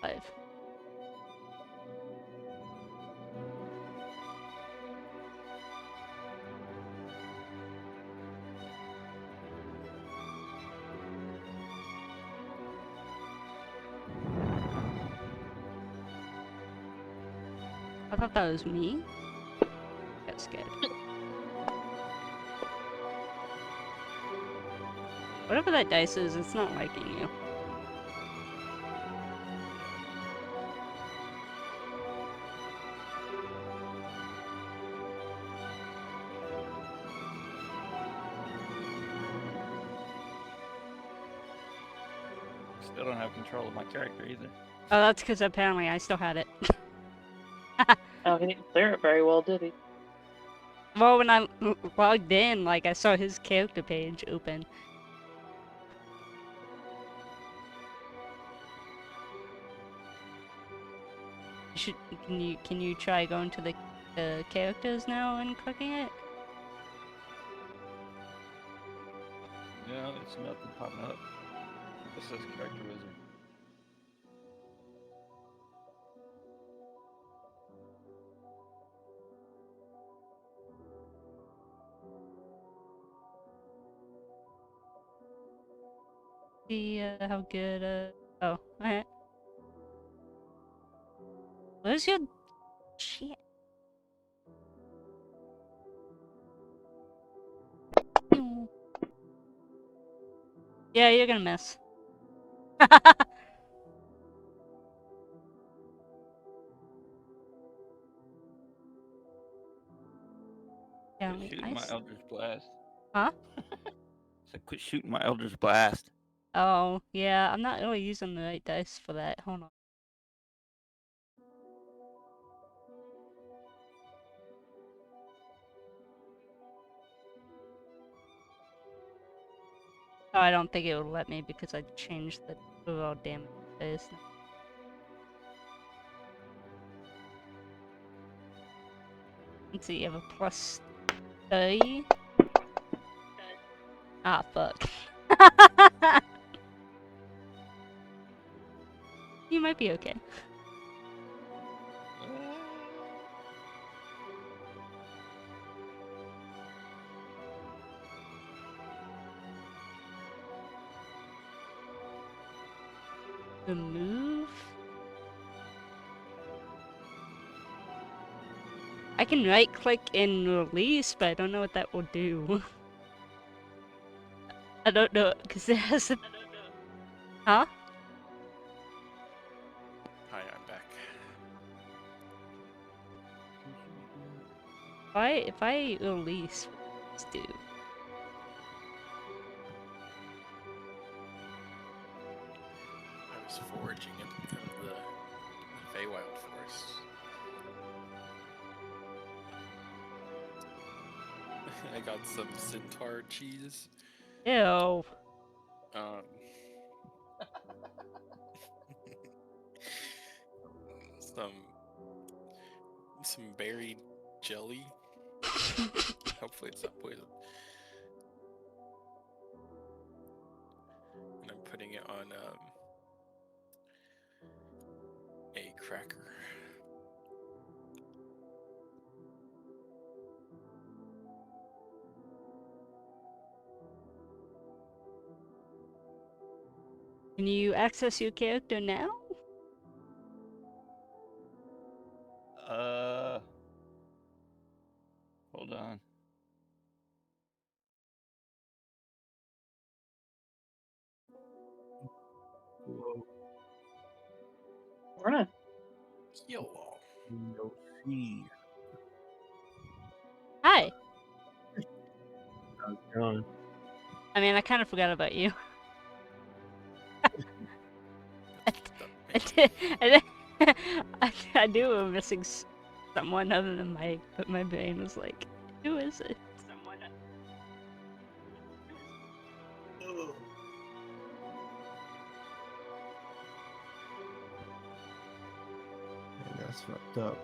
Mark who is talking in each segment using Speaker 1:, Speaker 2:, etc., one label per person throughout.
Speaker 1: 5. I thought that was me. Got scared. Whatever that dice is, it's not liking you.
Speaker 2: Still don't have control of my character either.
Speaker 1: Oh, that's because apparently I still had it.
Speaker 3: Oh, he didn't clear it very well, did he?
Speaker 1: Well, when I logged in, like, I saw his character page open. Can you try going to the characters now and clicking it?
Speaker 2: No, it's nothing popping up. This says character wizard.
Speaker 1: See how good. Oh, alright. Where's your shit? Yeah, you're gonna miss. Yeah,
Speaker 2: Quit shooting my Eldritch Blast.
Speaker 1: Huh?
Speaker 2: So quit shooting my Eldritch Blast.
Speaker 1: Oh, yeah, I'm not really using the right dice for that. Hold on. Oh, I don't think it will let me because I changed the overall damage dice. Let's see, you have a plus 30. Ah, fuck. You might be okay. The move? I can right click and release, but I don't know what that will do. I don't know, because it has a... Huh?
Speaker 4: Hi, I'm back.
Speaker 1: If I release, let's do.
Speaker 4: I was foraging in the Feywild Forest. I got some centaur cheese.
Speaker 1: Ew.
Speaker 4: Some berry jelly. Hopefully it's not poison. And I'm putting it on a cracker.
Speaker 1: Can you access your character now?
Speaker 2: Hold on.
Speaker 5: Hello.
Speaker 3: Morning.
Speaker 4: Hello.
Speaker 5: No see.
Speaker 1: Hi.
Speaker 5: How's it going?
Speaker 1: I mean, I kind of forgot about you. I knew we were missing someone other than Mike, but my brain was like, who is it? Someone.
Speaker 5: Man, that's fucked up.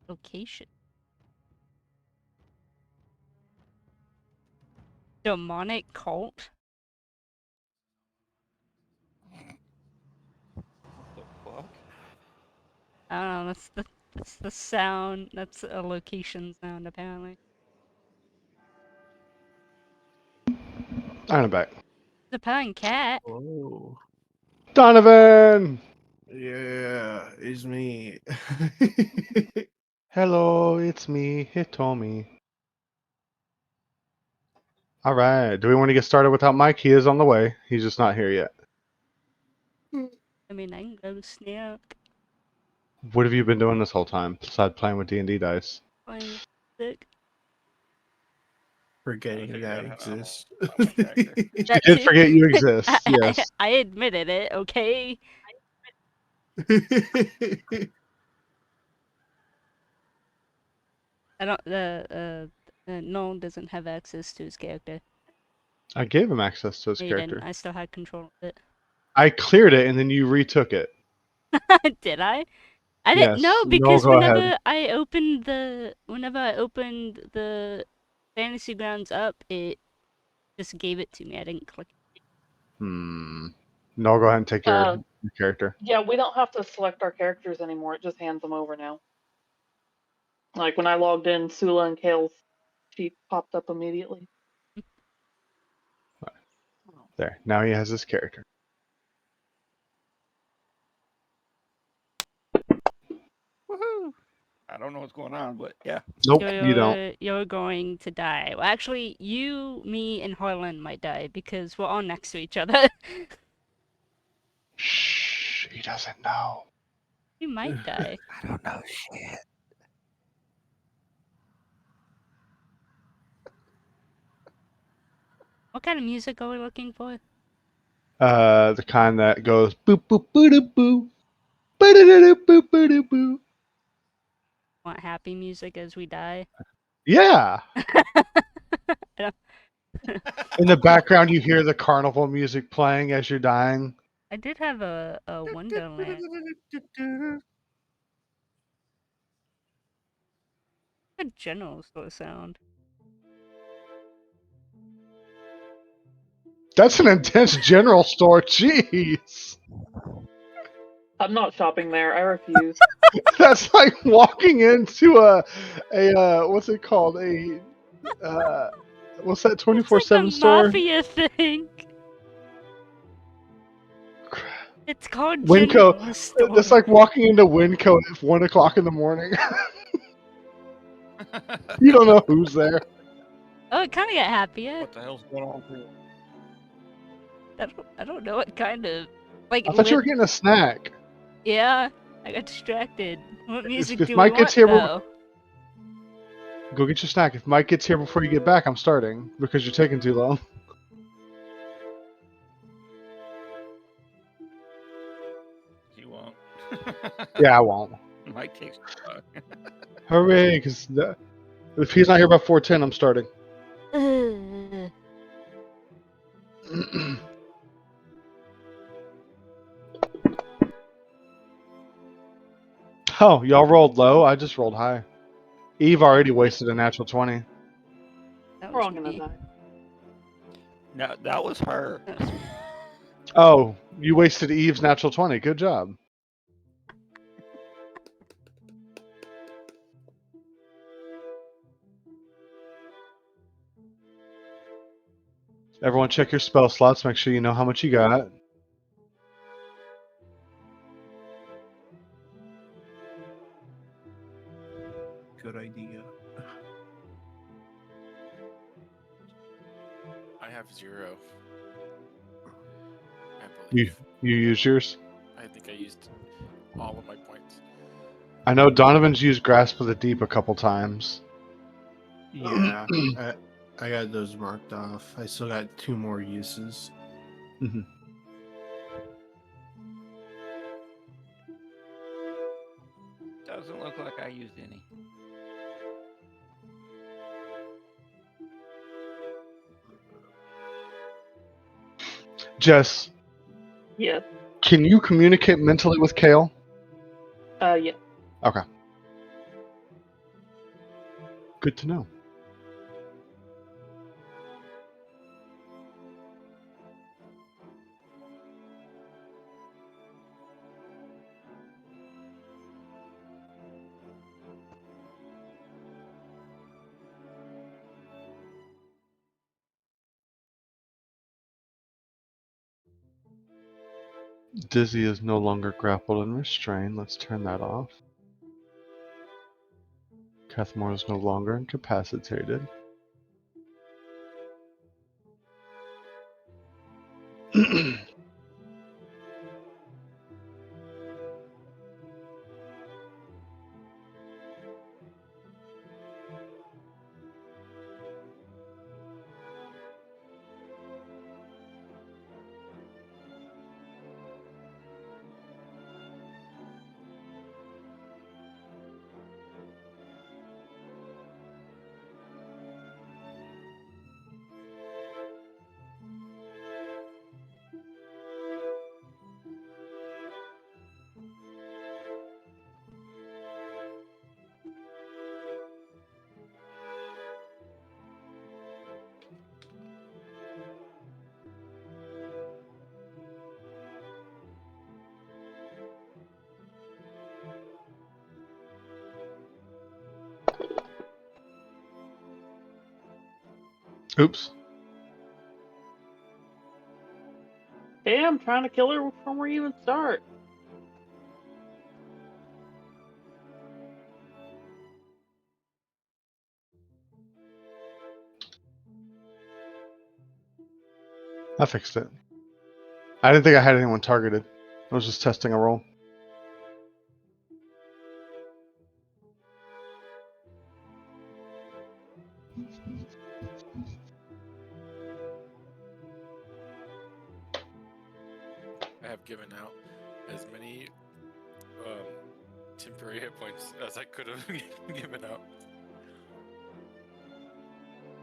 Speaker 1: Location. demonic cult.
Speaker 2: What the fuck?
Speaker 1: I don't know. That's the sound. That's a location sound apparently.
Speaker 6: I'm back.
Speaker 1: The purring cat.
Speaker 5: Oh.
Speaker 6: Donovan!
Speaker 5: Yeah, it's me.
Speaker 6: Hello, it's me, Hitomi. Alright, do we want to get started without Mike? He is on the way. He's just not here yet.
Speaker 1: I mean, I can go snack.
Speaker 6: What have you been doing this whole time, besides playing with D&D dice?
Speaker 1: Playing sick.
Speaker 5: Forgetting
Speaker 2: figured
Speaker 5: that
Speaker 2: out how to
Speaker 5: exists.
Speaker 2: unlock my character.
Speaker 6: You
Speaker 1: That
Speaker 6: did
Speaker 1: too.
Speaker 6: forget you exist, yes.
Speaker 1: I admitted it. Okay. I don't. Nolan doesn't have access to his character.
Speaker 6: I gave him access to his
Speaker 1: No, you didn't.
Speaker 6: character.
Speaker 1: I still had control of it.
Speaker 6: I cleared it and then you retook it.
Speaker 1: Did I? I didn't
Speaker 6: Yes.
Speaker 1: know
Speaker 6: No,
Speaker 1: because
Speaker 6: go ahead.
Speaker 1: whenever I opened the Fantasy Grounds up, it just gave it to me. I didn't click.
Speaker 6: No, go ahead and take your character.
Speaker 3: Yeah, we don't have to select our characters anymore. It just hands them over now. Like when I logged in, Sula and Kale's sheet popped up immediately.
Speaker 6: There. Now he has his character.
Speaker 2: Woohoo! I don't know what's going on, but yeah.
Speaker 6: Nope, you don't.
Speaker 1: You're going to die. Well, actually, you, me, and Harlan might die because we're all next to each other.
Speaker 6: Shh, he doesn't know.
Speaker 1: We might die.
Speaker 2: I don't know shit.
Speaker 1: What kind of music are we looking for?
Speaker 6: The kind that goes boop boop boo doo boo. Boo doo doo boo boo doo boo.
Speaker 1: Want happy music as we die?
Speaker 6: Yeah.
Speaker 1: I
Speaker 6: In the background you hear the carnival music playing as you're dying.
Speaker 1: did have a Wonderland. A general sort of sound.
Speaker 6: That's an intense general store. Jeez.
Speaker 3: I'm not shopping there. I refuse.
Speaker 6: That's like walking into a what's it called? What's that
Speaker 1: It's like a
Speaker 6: 24/7 store?
Speaker 1: mafia thing. It's called
Speaker 6: Winco.
Speaker 1: general store.
Speaker 6: That's like walking into Winco at 1 o'clock in the morning. You don't know who's there.
Speaker 1: Oh, it kind of got happier.
Speaker 2: What the hell's going on here?
Speaker 1: I don't know what kind of like.
Speaker 6: I thought you were getting a snack.
Speaker 1: Yeah, I got distracted. What music
Speaker 6: if
Speaker 1: do
Speaker 6: Mike
Speaker 1: we
Speaker 6: gets
Speaker 1: want
Speaker 6: here,
Speaker 1: though?
Speaker 6: Go get your snack. If Mike gets here before you get back, I'm starting because you're taking too long.
Speaker 2: He won't.
Speaker 6: Yeah, I won't.
Speaker 2: Mike takes too long.
Speaker 6: Hooray! Because if he's not here by 4:10, I'm starting. Oh, y'all rolled low. I just rolled high. Eve already wasted a natural 20.
Speaker 1: That
Speaker 3: We're
Speaker 1: was
Speaker 3: all gonna
Speaker 1: me.
Speaker 3: die.
Speaker 2: No, that was her.
Speaker 1: That was me.
Speaker 6: Oh, you wasted Eve's natural 20. Good job. Everyone check your spell slots. Make sure you know how much you got.
Speaker 5: Good idea.
Speaker 4: I have 0. I
Speaker 6: You
Speaker 4: believe.
Speaker 6: you use yours.
Speaker 4: I think I used all of my points.
Speaker 6: I know Donovan's used Grasp of the Deep a couple times.
Speaker 5: Yeah, I got those marked off. I still got 2 more uses.
Speaker 6: Mhm.
Speaker 2: Doesn't look like I used any.
Speaker 6: Jess,
Speaker 3: Yeah.
Speaker 6: can you communicate mentally with Kale?
Speaker 3: Yeah.
Speaker 6: Okay. Good to know. Dizzy is no longer grappled and restrained. Let's turn that off. Cathmore is no longer incapacitated. Oops.
Speaker 3: Hey, I'm trying to kill her from where you even start.
Speaker 6: I fixed it. I didn't think I had anyone targeted. I was just testing a roll.
Speaker 4: I have given out as many temporary hit points as I could have given out.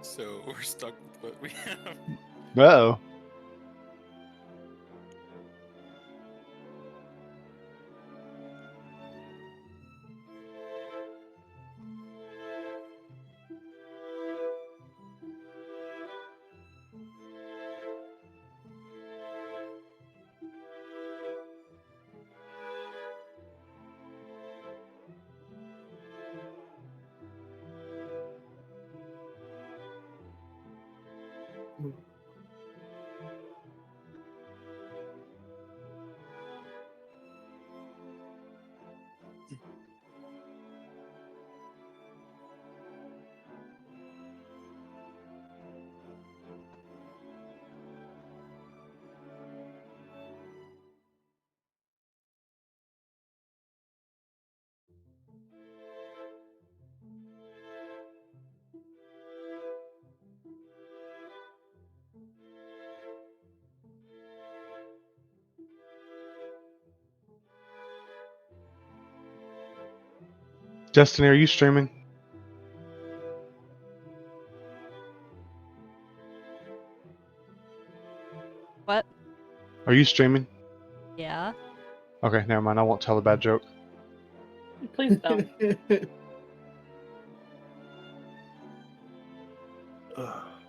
Speaker 4: So we're stuck with what we have.
Speaker 6: Uh-oh. Destiny, are you streaming?
Speaker 1: What?
Speaker 6: Are you streaming?
Speaker 1: Yeah.
Speaker 6: Okay, never mind. I won't tell a bad joke.
Speaker 3: Please don't.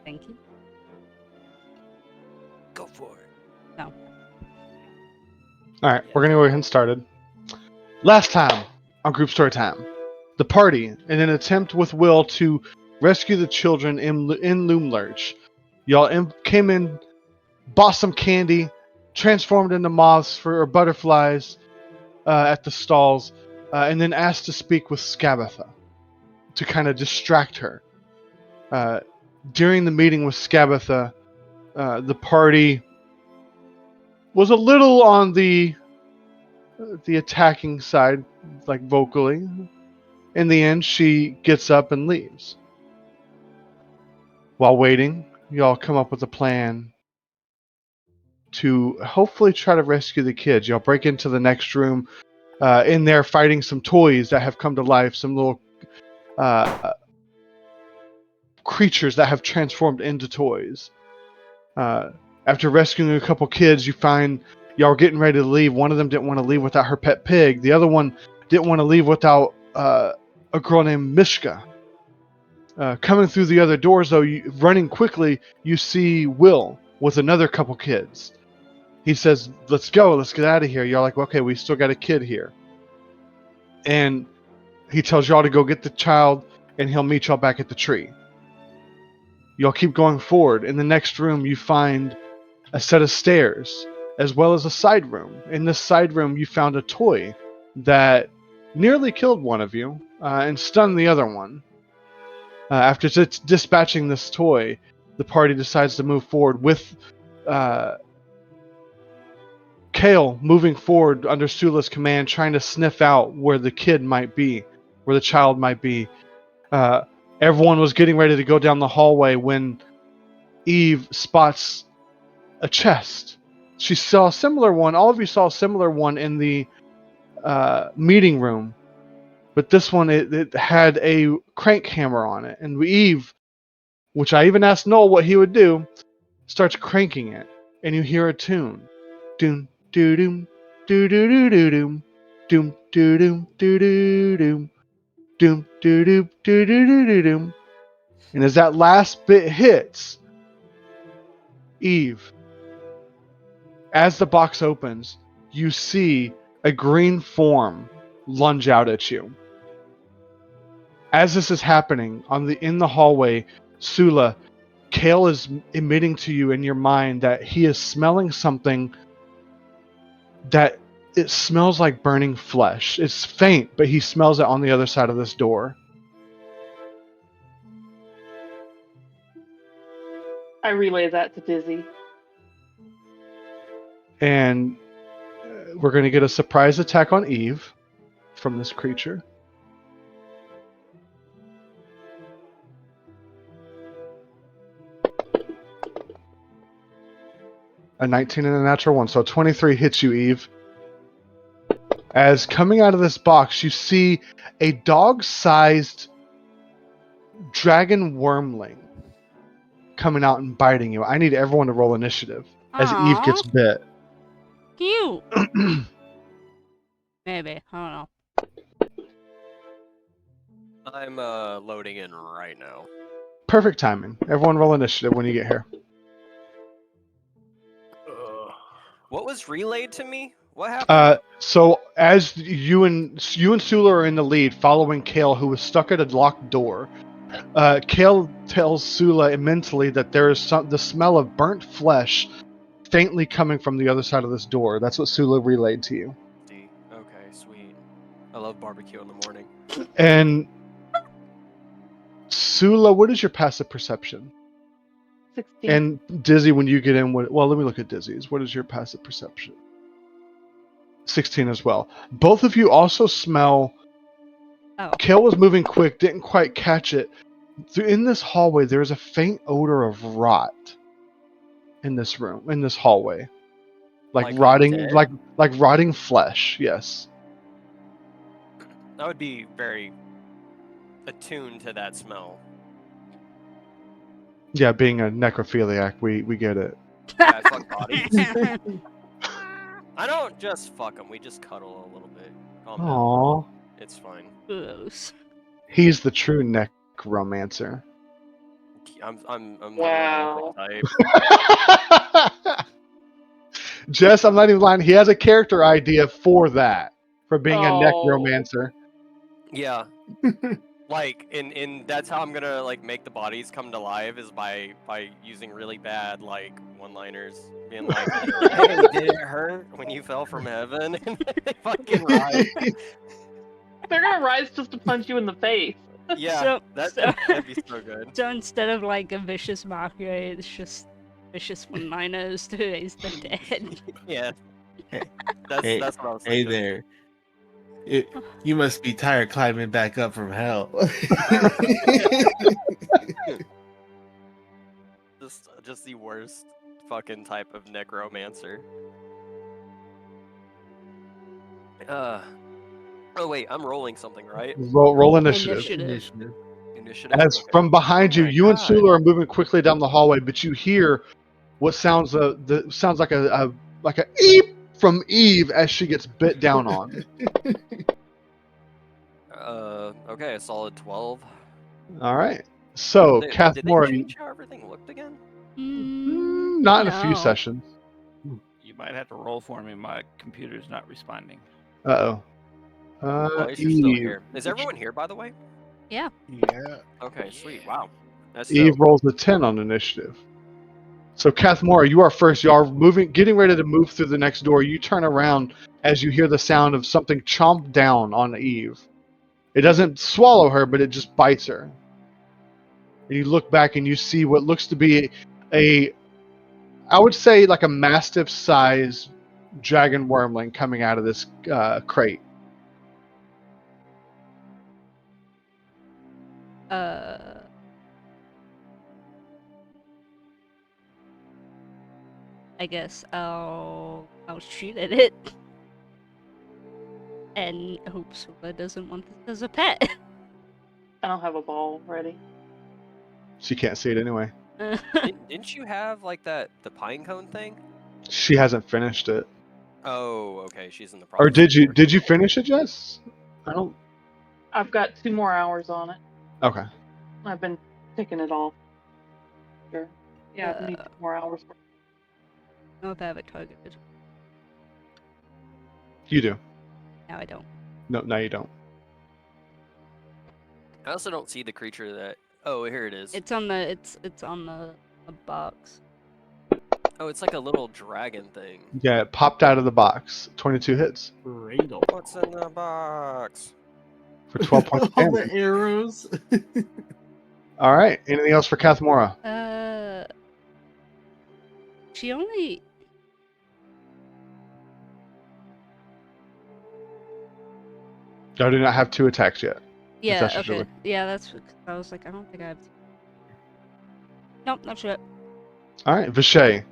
Speaker 1: Thank you.
Speaker 7: Go for it.
Speaker 1: No.
Speaker 6: Alright, we're gonna go ahead and start it. Last time on Group Story Time, the party, in an attempt with Will to rescue the children in Loom Lurch, y'all came in, bought some candy, transformed into moths or butterflies at the stalls, and then asked to speak with Scabatha to kind of distract her. During the meeting with Scabatha, the party was a little on the attacking side, like vocally. In the end, she gets up and leaves. While waiting, y'all come up with a plan to hopefully try to rescue the kids. Y'all break into the next room. In there, fighting some toys that have come to life, some little creatures that have transformed into toys. After rescuing a couple kids, you find y'all are getting ready to leave. One of them didn't want to leave without her pet pig. The other one didn't want to leave without a girl named Mishka. Coming through the other doors, though, running quickly, you see Will with another couple kids. He says, "Let's go. Let's get out of here." Y'all like, "Okay, we still got a kid here." And he tells y'all to go get the child, and he'll meet y'all back at the tree. Y'all keep going forward. In the next room, you find a set of stairs as well as a side room. In this side room, you found a toy that nearly killed one of you and stunned the other one. After dispatching this toy, the party decides to move forward with Kale moving forward under Sula's command, trying to sniff out where the kid might be, where the child might be. Everyone was getting ready to go down the hallway when Eve spots a chest. She saw a similar one. All of you saw a similar one in the meeting room, but this one it had a crank hammer on it. And Eve, which I even asked Noel what he would do, starts cranking it, and you hear a tune, doom doo doom doo doo doo doo doom doom doo doom doo doo doom doom doo doo doo doo doo doo doom. And as that last bit hits, Eve, as the box opens, you see a green form lunge out at you. As this is happening in the hallway, Sula, Kale is emitting to you in your mind that he is smelling something that it smells like burning flesh. It's faint, but he smells it on the other side of this door.
Speaker 3: I relay that to Dizzy.
Speaker 6: And we're going to get a surprise attack on Eve from this creature. A 19 and a natural 1, so 23 hits you, Eve. As coming out of this box, you see a dog-sized dragon wormling coming out and biting you. I need everyone to roll initiative as Eve gets bit.
Speaker 1: Cute. Maybe. I don't know.
Speaker 7: I'm loading in right now.
Speaker 6: Perfect timing. Everyone roll initiative when you get here.
Speaker 7: What was relayed to me? What happened?
Speaker 6: So as you and Sula are in the lead, following Kale, who was stuck at a locked door, Kale tells Sula mentally that there is the smell of burnt flesh faintly coming from the other side of this door. That's what Sula relayed to you.
Speaker 7: Okay, sweet. I love barbecue in the morning.
Speaker 6: And Sula, what is your passive perception?
Speaker 3: 16.
Speaker 6: And Dizzy, when you get in, well, let me look at Dizzy's. What is your passive perception? 16 as well. Both of you also smell.
Speaker 1: Oh.
Speaker 6: Kale was moving quick, didn't quite catch it. In this hallway, there is a faint odor of rot. In this room, in this hallway, like rotting, like rotting flesh. Yes.
Speaker 7: I would be very attuned to that smell.
Speaker 6: Yeah, being a necrophiliac, we get it.
Speaker 7: Yeah, I fuck bodies. I don't just fuck them. We just cuddle a little bit. Calm down.
Speaker 6: Aww.
Speaker 7: It's fine.
Speaker 1: Gross.
Speaker 6: He's the true necromancer.
Speaker 7: I'm
Speaker 3: Wow.
Speaker 7: the type.
Speaker 6: Jess, I'm not even lying. He has a character idea for that, for being a necromancer.
Speaker 7: Yeah. Like, and that's how I'm gonna like make the bodies come to life is by using really bad like one-liners, being like, "Hey, did it hurt when you fell from heaven?" And they fucking rise.
Speaker 3: They're gonna rise just to punch you in the face.
Speaker 7: Yeah, that'd be so good.
Speaker 1: So instead of like a vicious mockery, it's just vicious one-liners to raise the dead.
Speaker 7: Yeah.
Speaker 8: Hey,
Speaker 7: That's what I was
Speaker 8: hey
Speaker 7: thinking.
Speaker 8: there. You must be tired climbing back up from hell.
Speaker 7: Just the worst fucking type of necromancer. Oh wait, I'm rolling something, right?
Speaker 6: Roll initiative.
Speaker 7: Initiative.
Speaker 6: As
Speaker 7: Okay.
Speaker 6: from behind you,
Speaker 7: Oh my
Speaker 6: you and
Speaker 7: God.
Speaker 6: Sula are moving quickly down the hallway, but you hear what sounds sounds like a eep from Eve as she gets bit down on.
Speaker 7: Okay, a solid 12.
Speaker 6: All right. So,
Speaker 7: Did
Speaker 6: Kath
Speaker 7: they
Speaker 6: Moore,
Speaker 7: change how everything looked again?
Speaker 6: not in a few
Speaker 1: No.
Speaker 6: sessions.
Speaker 2: You might have to roll for me. My computer's not responding.
Speaker 6: Uh-oh.
Speaker 7: At least you're still
Speaker 6: Eve.
Speaker 7: here. Is everyone here, by the way?
Speaker 5: Yeah.
Speaker 7: Okay, sweet. Wow. That's
Speaker 6: Eve
Speaker 7: dope.
Speaker 6: rolls a 10 on initiative. So, Kathmora, you are first. You are getting ready to move through the next door. You turn around as you hear the sound of something chomp down on Eve. It doesn't swallow her, but it just bites her. And you look back and you see what looks to be I would say like a mastiff-sized dragon wormling coming out of this crate.
Speaker 1: I guess I'll shoot at it. And hope Sula doesn't want this as a pet.
Speaker 3: I don't have a ball ready.
Speaker 6: She can't see it anyway.
Speaker 7: Didn't you have like the pine cone thing?
Speaker 6: She hasn't finished it.
Speaker 7: Oh, okay. She's in the
Speaker 6: Or
Speaker 7: process.
Speaker 6: did you finish it, Jess? I don't.
Speaker 3: I've got 2 more hours on it.
Speaker 6: Okay.
Speaker 3: I've been ticking it off. Sure. Yeah, I need 2 more hours.
Speaker 1: No, if I have it targeted.
Speaker 6: You do.
Speaker 1: Now I don't.
Speaker 6: No, you don't.
Speaker 7: I also don't see the creature that. Oh, here it is.
Speaker 1: It's on the it's on the box.
Speaker 7: Oh, it's like a little dragon thing.
Speaker 6: Yeah, it popped out of the box. 22 hits
Speaker 8: Cradle.
Speaker 7: What's in the box?
Speaker 6: for 12 points of
Speaker 8: All
Speaker 6: damage.
Speaker 8: the arrows.
Speaker 6: All right. Anything else for Kathmora?
Speaker 1: She only.
Speaker 6: I do not have 2 attacks yet.
Speaker 1: Yeah.
Speaker 6: that's what you're
Speaker 1: Okay. Yeah, that's. I was like, I don't think I have. Nope, not sure.
Speaker 6: All right, Vishay.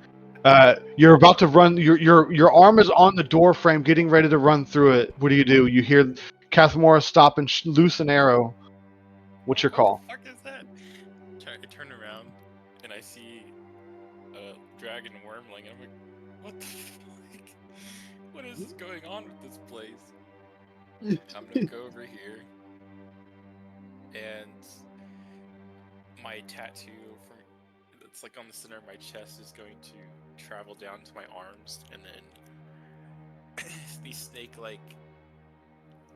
Speaker 6: You're about to run. Your arm is on the door frame, getting ready to run through it. What do? You hear Kathmora stop and loose an arrow. What's your call?
Speaker 4: What the fuck is that? I turn around and I see a dragon wormling. I'm like, what the fuck? What is going on with this place? I'm gonna go over here, and my tattoo from that's like on the center of my chest is going to travel down to my arms, and then these snake-like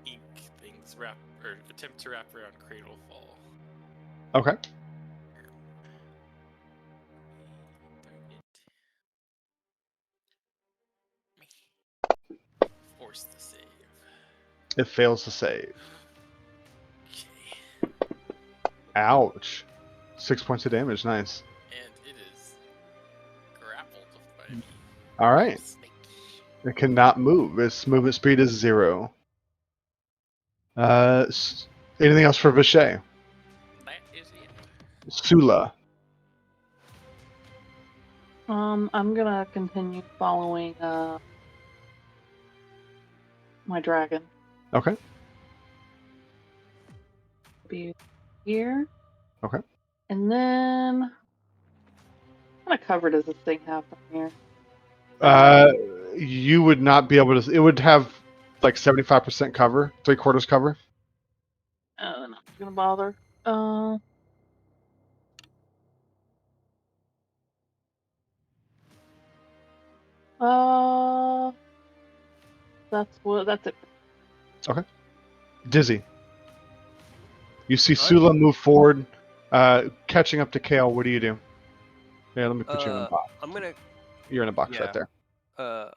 Speaker 4: ink things attempt to wrap around Cradle Fall.
Speaker 6: Okay.
Speaker 4: Force the save.
Speaker 6: It fails to save.
Speaker 4: Okay.
Speaker 6: Ouch. 6 points of damage. Nice.
Speaker 4: And it is grappled by me.
Speaker 6: All right.
Speaker 4: Snake.
Speaker 6: It cannot move. Its movement speed is 0. Anything else for Vishay?
Speaker 4: That is it.
Speaker 6: Sula.
Speaker 3: I'm gonna continue following my dragon.
Speaker 6: Okay.
Speaker 3: Be here.
Speaker 6: Okay.
Speaker 3: And then what kind of cover does this thing have from here?
Speaker 6: You would not be able to. It would have like 75% cover, 3/4 cover.
Speaker 3: Oh, not gonna bother. That's it.
Speaker 6: Okay. Dizzy. You see Sula move forward, catching up to Kale. What do you do? Yeah, let me put you in a box.
Speaker 7: I'm gonna.
Speaker 6: You're in a box
Speaker 7: Yeah.
Speaker 6: right there.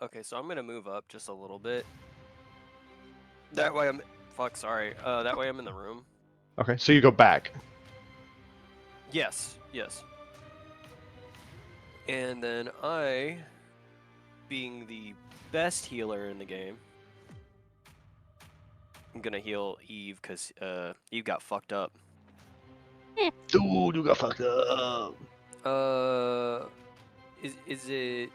Speaker 7: Okay, so I'm gonna move up just a little bit. That way I'm. Fuck, sorry. That way I'm in the room.
Speaker 6: Okay, so you go back.
Speaker 7: Yes. And then I, being the best healer in the game, I'm gonna heal Eve because Eve got fucked up.
Speaker 6: Dude, you got fucked up.
Speaker 7: Is it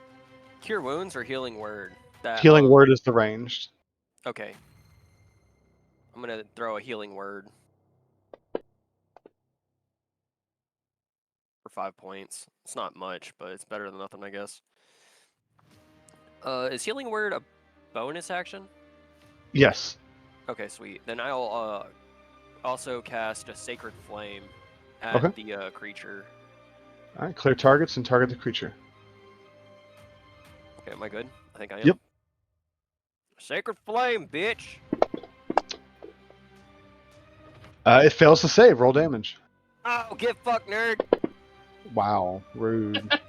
Speaker 7: Cure Wounds or Healing Word?
Speaker 6: Healing Word is the ranged.
Speaker 7: Okay. I'm gonna throw a Healing Word for 5 points. It's not much, but it's better than nothing, I guess. Is Healing Word a bonus action?
Speaker 6: Yes.
Speaker 7: Okay, sweet. Then I'll also cast a Sacred Flame at the creature.
Speaker 6: All right, clear targets and target the creature.
Speaker 7: Okay, am I good? I think I am.
Speaker 6: Yep.
Speaker 7: Sacred Flame, bitch!
Speaker 6: It fails to save. Roll damage.
Speaker 7: Oh, get fucked, nerd!
Speaker 6: Wow, rude.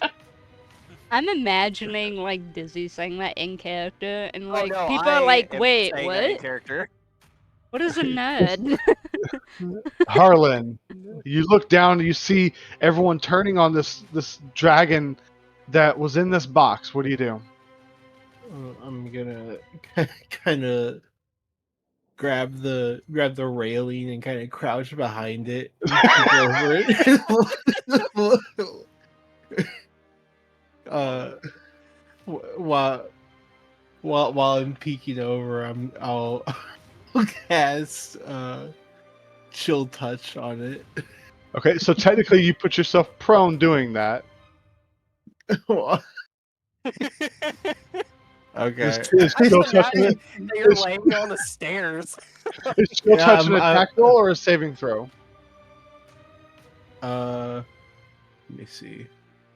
Speaker 1: I'm imagining like Dizzy saying that in character, and like
Speaker 7: oh no,
Speaker 1: people
Speaker 7: I
Speaker 1: are like,
Speaker 7: am
Speaker 1: "Wait,
Speaker 7: saying that in
Speaker 1: what?
Speaker 7: character.
Speaker 1: What is a nerd?"
Speaker 6: Harlan, you look down and you see everyone turning on this dragon that was in this box. What do you do?
Speaker 8: I'm gonna kind of grab the railing and kind of crouch behind it and peek over it. uh, while while I'm peeking over, I'll cast chill touch on it.
Speaker 6: Okay, so technically you put yourself prone doing that.
Speaker 8: Okay.
Speaker 6: Is
Speaker 7: I
Speaker 6: chill
Speaker 7: just
Speaker 6: touching
Speaker 7: imagine
Speaker 6: it?
Speaker 7: that you're
Speaker 6: Is,
Speaker 7: laying on the stairs.
Speaker 6: is chill
Speaker 8: Yeah,
Speaker 6: touch an attack roll or a saving throw?
Speaker 8: let me see.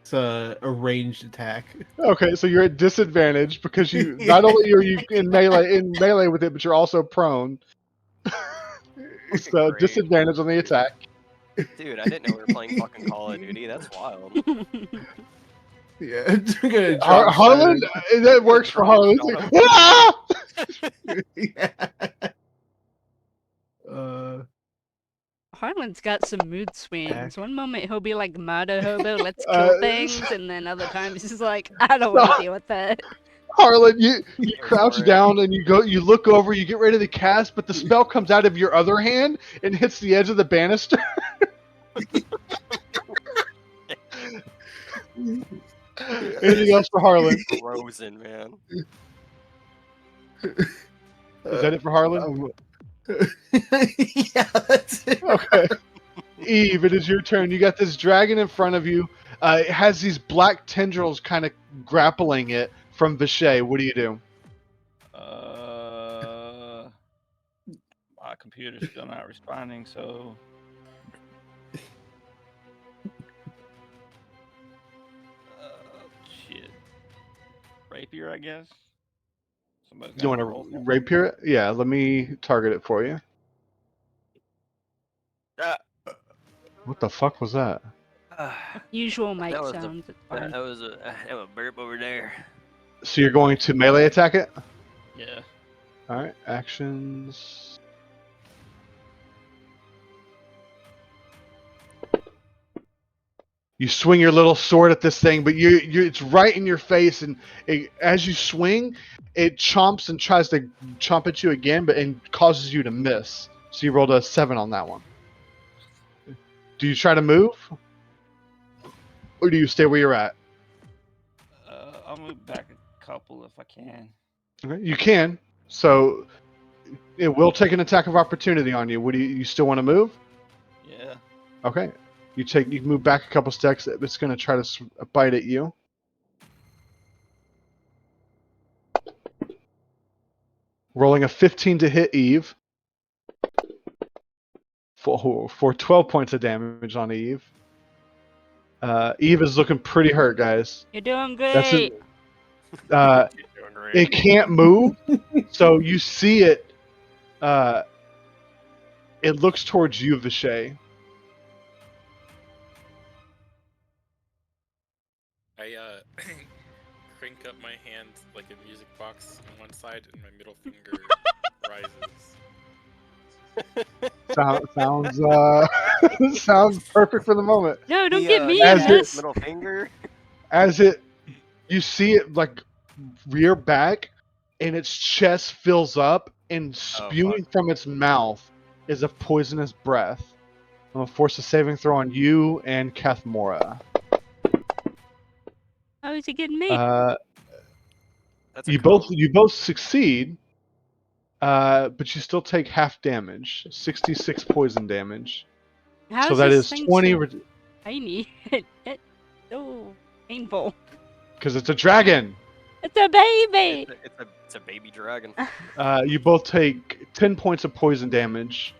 Speaker 8: It's a ranged attack.
Speaker 6: Okay, so you're at disadvantage because you not only are you in melee with it, but you're also prone. So
Speaker 7: Great.
Speaker 6: disadvantage on the attack.
Speaker 7: Dude, I didn't know we were playing fucking Call of Duty. That's wild.
Speaker 8: Yeah, I'm gonna drop
Speaker 6: Harlan, that works for Harlan.
Speaker 7: Drop on him.
Speaker 6: Ah!
Speaker 8: yeah. Uh,
Speaker 1: Harlan's got some mood swings. One moment he'll be like, "Murder hobo, let's
Speaker 6: Uh,
Speaker 1: kill things," and then other times he's like, "I don't want to deal with that."
Speaker 6: Harlan, you
Speaker 7: Here
Speaker 6: crouch
Speaker 7: for it.
Speaker 6: down and you look over, you get ready to cast, but the spell comes out of your other hand and hits the edge of the banister. Anything else for Harlan?
Speaker 7: Frozen, man.
Speaker 6: Is that it for Harlan?
Speaker 8: Yeah, that's it.
Speaker 6: Okay. Eve, it is your turn. You got this dragon in front of you. It has these black tendrils kind of grappling it from Vishay. What do you do?
Speaker 2: My computer's still not responding, so shit. Rapier, I guess. Somebody's
Speaker 6: You want
Speaker 2: to roll
Speaker 6: to
Speaker 2: for it.
Speaker 6: rapier it? Yeah, let me target it for you. What the fuck was that?
Speaker 1: Usual mic
Speaker 7: That was
Speaker 1: sounds. It's fine.
Speaker 7: that was a burp over there.
Speaker 6: So you're going to melee attack it?
Speaker 2: Yeah.
Speaker 6: Alright, actions. You swing your little sword at this thing, but it's right in your face, and as you swing, it chomps and tries to chomp at you again, and causes you to miss. So you rolled a 7 on that one. Do you try to move? Or do you stay where you're at?
Speaker 2: I'll move back a couple if I can.
Speaker 6: Okay, you can. So it will take an attack of opportunity on you. What do you still want to move?
Speaker 2: Yeah.
Speaker 6: Okay. You move back a couple steps. It's going to try to bite at you. Rolling a 15 to hit Eve. For 12 points of damage on Eve. Eve is looking pretty hurt, guys.
Speaker 1: You're doing
Speaker 6: That's
Speaker 1: great.
Speaker 6: it.
Speaker 7: You're doing great.
Speaker 6: It can't move, so you see it. It looks towards you, Vishay.
Speaker 4: I crank up my hand like a music box on one side, and my middle finger rises.
Speaker 6: Sounds perfect for the moment.
Speaker 1: No, don't get me
Speaker 6: as
Speaker 1: in
Speaker 6: it-
Speaker 1: this.
Speaker 7: middle finger.
Speaker 6: You see it like rear back, and its chest fills up, and spewing from its mouth is a poisonous breath. I'm gonna force a saving throw on you and Kathmora.
Speaker 1: How is he getting me?
Speaker 7: That's a
Speaker 6: You both succeed, but you still take half damage, 66 poison damage.
Speaker 1: How
Speaker 6: So
Speaker 1: is
Speaker 6: that
Speaker 1: this
Speaker 6: is
Speaker 1: thing
Speaker 6: 20
Speaker 1: so tiny? It's so painful.
Speaker 6: because it's a dragon.
Speaker 1: It's a baby.
Speaker 7: It's a baby dragon.
Speaker 6: You both take 10 points of poison damage.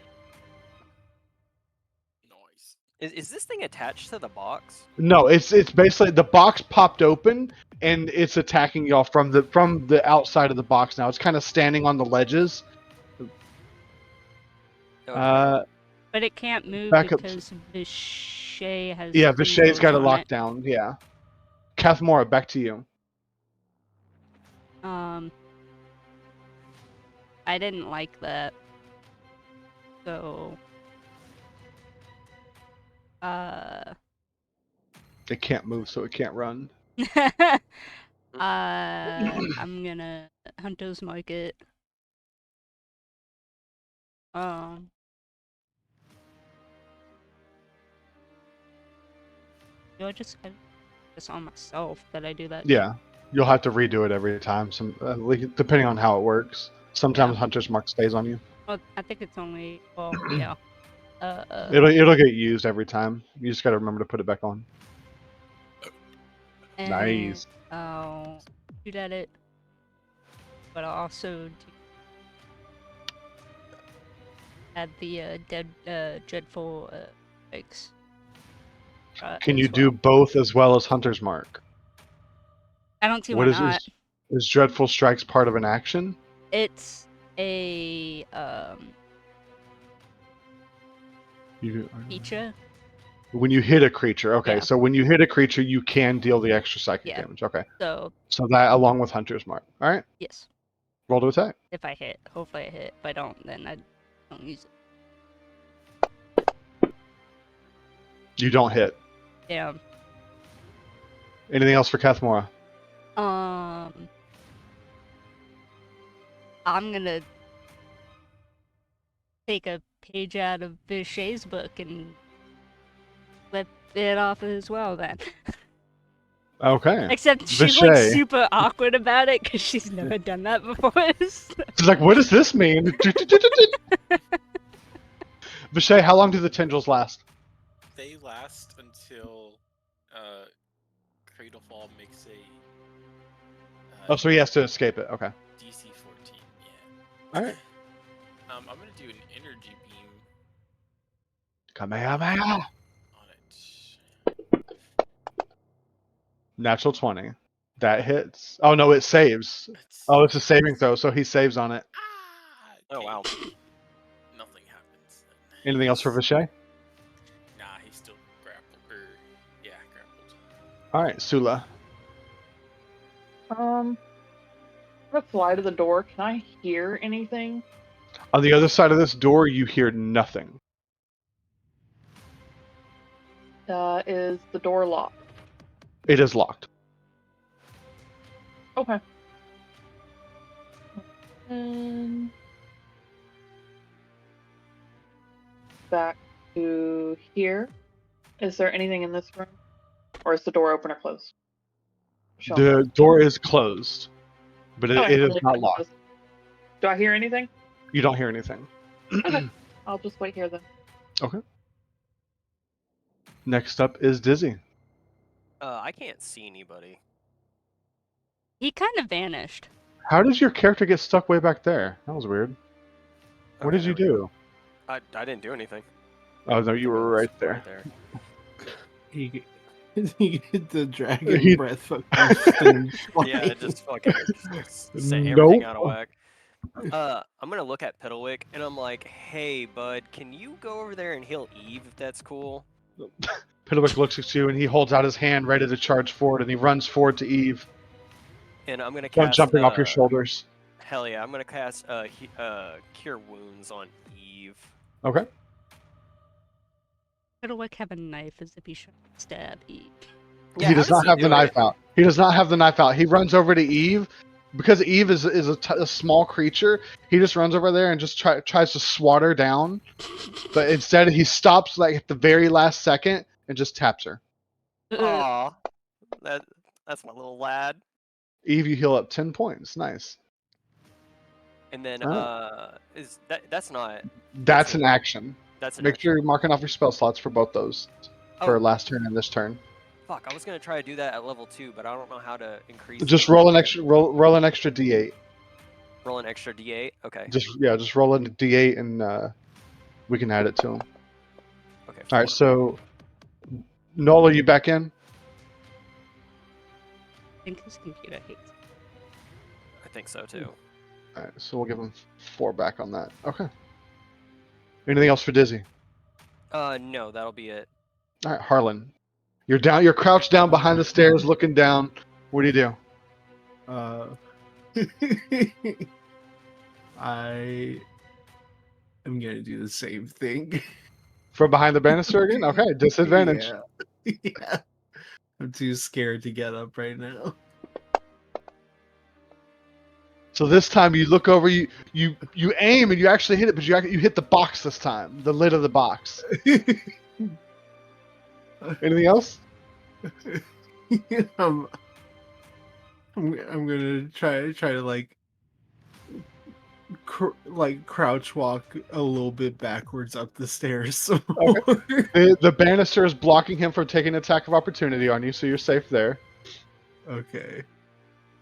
Speaker 4: Noise.
Speaker 7: Is this thing attached to the box?
Speaker 6: No, it's basically the box popped open and it's attacking y'all from the outside of the box now. It's kind of standing on the ledges.
Speaker 7: Okay.
Speaker 1: But it can't move
Speaker 6: Back up.
Speaker 1: because Vishay has.
Speaker 6: Yeah, Vishay's got it
Speaker 1: on
Speaker 6: locked down. Yeah. Kathmora, back to you.
Speaker 1: I didn't like that. So,
Speaker 6: It can't move, so it can't run.
Speaker 1: I'm gonna Hunter's Market. Do I just this on myself that I do that?
Speaker 6: Yeah, you'll have to redo it every time. Depending on how it works. Sometimes Hunter's Mark stays on you.
Speaker 1: Well, I think it's only. Well, yeah.
Speaker 6: It'll get used every time. You just gotta remember to put it back on.
Speaker 1: And
Speaker 6: Nice.
Speaker 1: I'll shoot at it, but I'll also add the dreadful strikes.
Speaker 6: Can you
Speaker 1: as
Speaker 6: do
Speaker 1: well.
Speaker 6: both as well as Hunter's Mark?
Speaker 1: I don't see
Speaker 6: What
Speaker 1: why
Speaker 6: is
Speaker 1: not.
Speaker 6: is Dreadful Strikes part of an action?
Speaker 1: It's a feature.
Speaker 6: When you hit a creature, okay.
Speaker 1: Yeah.
Speaker 6: So when you hit a creature, you can deal the extra psychic
Speaker 1: Yeah.
Speaker 6: damage. Okay.
Speaker 1: So
Speaker 6: that along with Hunter's Mark. All right.
Speaker 1: yes.
Speaker 6: Roll to attack.
Speaker 1: If I hit, hopefully I hit. If I don't, then I don't use it.
Speaker 6: You don't hit.
Speaker 1: Damn.
Speaker 6: Anything else for Kathmora?
Speaker 1: I'm gonna take a page out of Bichet's book and flip it off as well then.
Speaker 6: Okay.
Speaker 1: Except she's like super awkward about it because she's never done that before.
Speaker 6: She's like, what does this mean? Vichay, how long do the tendrils last?
Speaker 4: They last until Cradlefall makes a.
Speaker 6: Oh, so he has to escape it. Okay.
Speaker 4: DC 14. Yeah.
Speaker 6: All right.
Speaker 4: I'm gonna do an energy beam
Speaker 6: Kamehameha.
Speaker 4: on it.
Speaker 6: Natural 20. That hits. Oh no, it saves. Oh, it's a saving throw, so he saves on it.
Speaker 4: Okay.
Speaker 7: Oh wow.
Speaker 4: Nothing happens. Then.
Speaker 6: Anything else for Vichay?
Speaker 4: Nah, he's still grappled. Grappled.
Speaker 6: All right, Sula.
Speaker 3: I'm gonna fly to the door. Can I hear anything?
Speaker 6: On the other side of this door, you hear nothing.
Speaker 3: Is the door locked?
Speaker 6: It is locked.
Speaker 3: Okay. And back to here. Is there anything in this room? Or is the door open or closed? Show me.
Speaker 6: The door is closed, but it is not locked.
Speaker 3: Do I hear anything?
Speaker 6: You don't hear anything.
Speaker 3: Okay. I'll just wait here then.
Speaker 6: Okay. Next up is Dizzy.
Speaker 7: I can't see anybody.
Speaker 1: He kind of vanished.
Speaker 6: How did your character get stuck way back there? That was weird. What did you do?
Speaker 7: I didn't do anything.
Speaker 6: Oh no, you were right there.
Speaker 8: He get the dragon breath fucking
Speaker 7: Yeah, it just fucking set everything
Speaker 6: Nope.
Speaker 7: out of whack. I'm gonna look at Piddlewick and I'm like, hey bud, can you go over there and heal Eve if that's cool?
Speaker 6: Piddlewick looks at you and he holds out his hand ready to charge forward and he runs forward to Eve.
Speaker 7: And I'm gonna
Speaker 6: Start
Speaker 7: cast
Speaker 6: jumping off your shoulders.
Speaker 7: Hell yeah, I'm gonna cast Cure Wounds on Eve.
Speaker 6: Okay.
Speaker 1: Fiddlewick have a knife as if he should stab Eve.
Speaker 7: Yeah,
Speaker 6: He
Speaker 7: how
Speaker 6: does not
Speaker 7: he
Speaker 6: have the
Speaker 7: do
Speaker 6: knife
Speaker 7: it?
Speaker 6: out. He does not have the knife out. He runs over to Eve. Because Eve is a small creature, he just runs over there and just tries to swat her down. But instead, he stops like at the very last second and just taps her.
Speaker 7: Aw, that's my little lad.
Speaker 6: Eve, you heal up 10 points. Nice.
Speaker 7: And then is that's not
Speaker 6: That's an action.
Speaker 7: that's an
Speaker 6: Make
Speaker 7: action.
Speaker 6: sure you're marking off your spell slots for both those. For last turn and this turn.
Speaker 7: Fuck, I was gonna try to do that at level 2, but I don't know how to increase.
Speaker 6: Just
Speaker 7: the
Speaker 6: roll an
Speaker 7: level.
Speaker 6: extra roll an extra D8.
Speaker 7: Roll an extra D8. Okay.
Speaker 6: Just roll a D8 and we can add it to him.
Speaker 7: Okay.
Speaker 6: All right, so Noel, are you back in?
Speaker 1: I think his computer hates.
Speaker 7: I think so too.
Speaker 6: All right, so we'll give him 4 back on that. Okay. Anything else for Dizzy?
Speaker 7: No, that'll be it.
Speaker 6: All right, Harlan. You're down. You're crouched down behind the stairs, looking down. What do you do?
Speaker 8: I am gonna do the same thing.
Speaker 6: From behind the banister again? Okay, disadvantage.
Speaker 8: Yeah. Yeah. I'm too scared to get up right now.
Speaker 6: So this time you look over, you aim and you actually hit it, but you hit the box this time, the lid of the box. Anything else?
Speaker 8: I'm gonna try to like crouch walk a little bit backwards up the stairs. Some more.
Speaker 6: The banister is blocking him from taking an attack of opportunity on you, so you're safe there.
Speaker 8: Okay.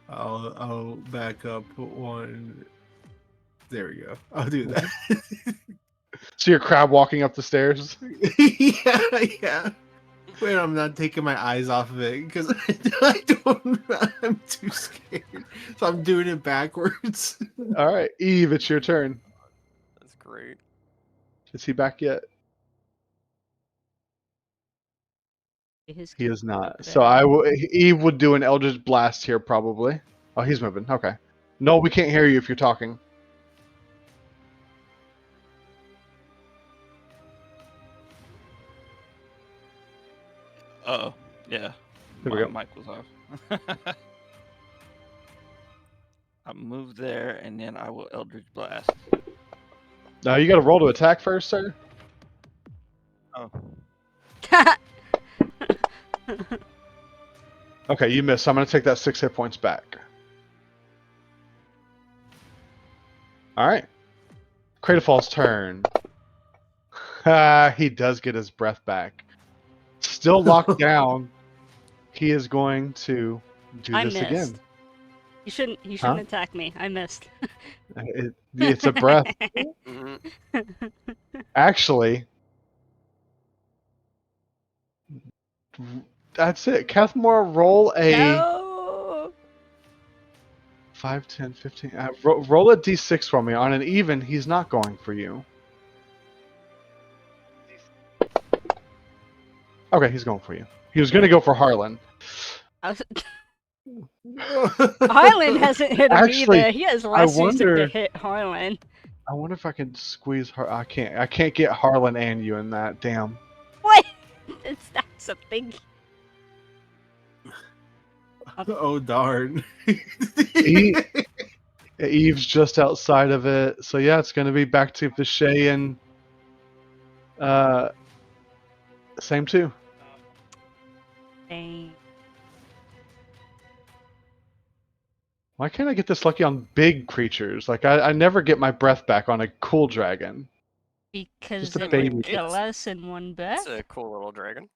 Speaker 8: I'll back up one. There we go. I'll do that.
Speaker 6: So you're crab walking up the stairs.
Speaker 8: Yeah. Wait, I'm not taking my eyes off of it because I'm too scared. So I'm doing it backwards.
Speaker 6: All right, Eve, it's your turn.
Speaker 7: That's great.
Speaker 6: Is he back yet? He is not. So Eve would do an Eldritch Blast here probably. Oh, he's moving. Okay. No, we can't hear you if you're talking.
Speaker 2: Uh-oh. Yeah.
Speaker 6: There we go.
Speaker 2: My mic was off. I'll move there, and then I will Eldritch Blast.
Speaker 6: No, you got to roll to attack first, sir.
Speaker 2: Oh.
Speaker 6: Okay, you missed. So I'm going to take that 6 hit points back. All right. Cradlefall's turn. He does get his breath back. Still locked down. He is going to do
Speaker 1: I
Speaker 6: this
Speaker 1: missed.
Speaker 6: again.
Speaker 1: You shouldn't attack me. I missed.
Speaker 6: It's a breath.
Speaker 7: Mhm.
Speaker 6: Actually, that's it. Cathmore, roll a
Speaker 1: No.
Speaker 6: 5, 10, 15. Roll a d6 for me. On an even, he's not going for you. Okay, he's going for you. He was going to go for Harlan.
Speaker 1: Harlan hasn't hit him
Speaker 6: Actually,
Speaker 1: either. He has less reason
Speaker 6: wonder-
Speaker 1: to hit Harlan.
Speaker 6: I wonder if I can squeeze her. I can't get Harlan and you in that. Damn.
Speaker 1: What? That's a thing.
Speaker 8: Oh darn.
Speaker 6: Eve's just outside of it. So yeah, it's going to be back to Vishay and same two.
Speaker 1: Dang.
Speaker 6: Why can't I get this lucky on big creatures? Like I never get my breath back on a cool dragon.
Speaker 1: Because
Speaker 6: Just a
Speaker 1: it
Speaker 6: baby.
Speaker 1: would kill us in one breath.
Speaker 7: It's a cool little dragon.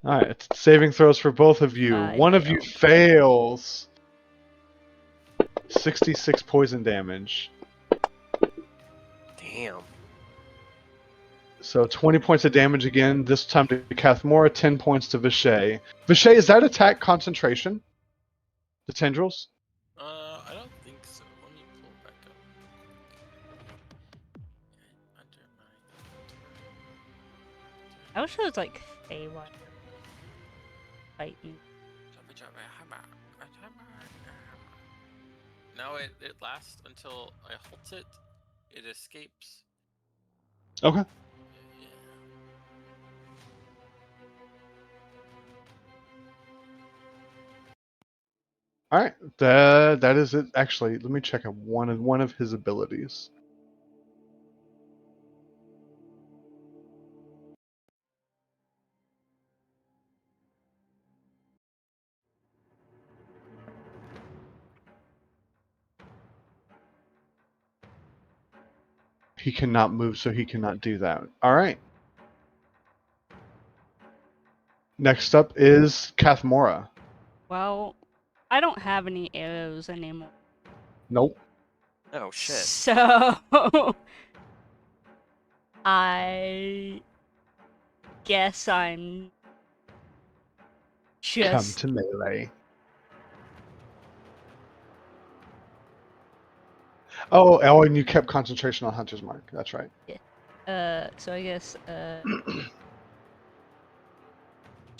Speaker 6: All right, it's saving throws for both of you.
Speaker 1: I
Speaker 6: One of you fails. 66 poison damage.
Speaker 7: Damn.
Speaker 6: So 20 points of damage again, this time to Cathmora, 10 points to Vishay. Vishay, is that attack concentration? The tendrils?
Speaker 4: I don't think so. Let me pull it back up. Under my
Speaker 1: I wish it was like Feywild fighting.
Speaker 4: No, it lasts until I halt it. It escapes.
Speaker 6: Okay.
Speaker 4: Yeah.
Speaker 6: All right, that is it. Actually, let me check out one of his abilities. He cannot move, so he cannot do that. All right. Next up is Cathmora.
Speaker 1: Well, I don't have any arrows anymore.
Speaker 6: Nope.
Speaker 7: Oh shit.
Speaker 1: So I guess I'm
Speaker 6: Come
Speaker 1: just
Speaker 6: to melee. Oh, and you kept concentration on Hunter's Mark. That's right.
Speaker 1: so I guess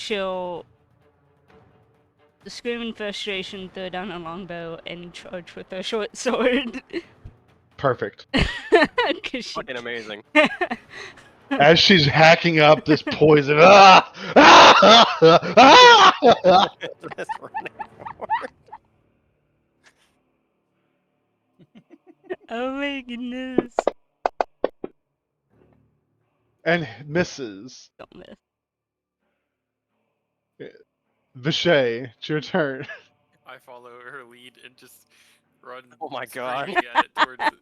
Speaker 1: she'll scream in frustration, throw down a longbow, and charge with her short sword.
Speaker 6: Perfect.
Speaker 1: 'Cause she...
Speaker 7: Fucking amazing.
Speaker 6: As she's hacking up this poison. Ah! Ah! Ah!
Speaker 7: Just running forward.
Speaker 1: Oh my goodness.
Speaker 6: And misses.
Speaker 1: Don't miss.
Speaker 6: Vishay, it's your turn.
Speaker 4: I follow her lead and just run.
Speaker 7: Oh my
Speaker 4: screaming
Speaker 7: God.
Speaker 4: At it towards it.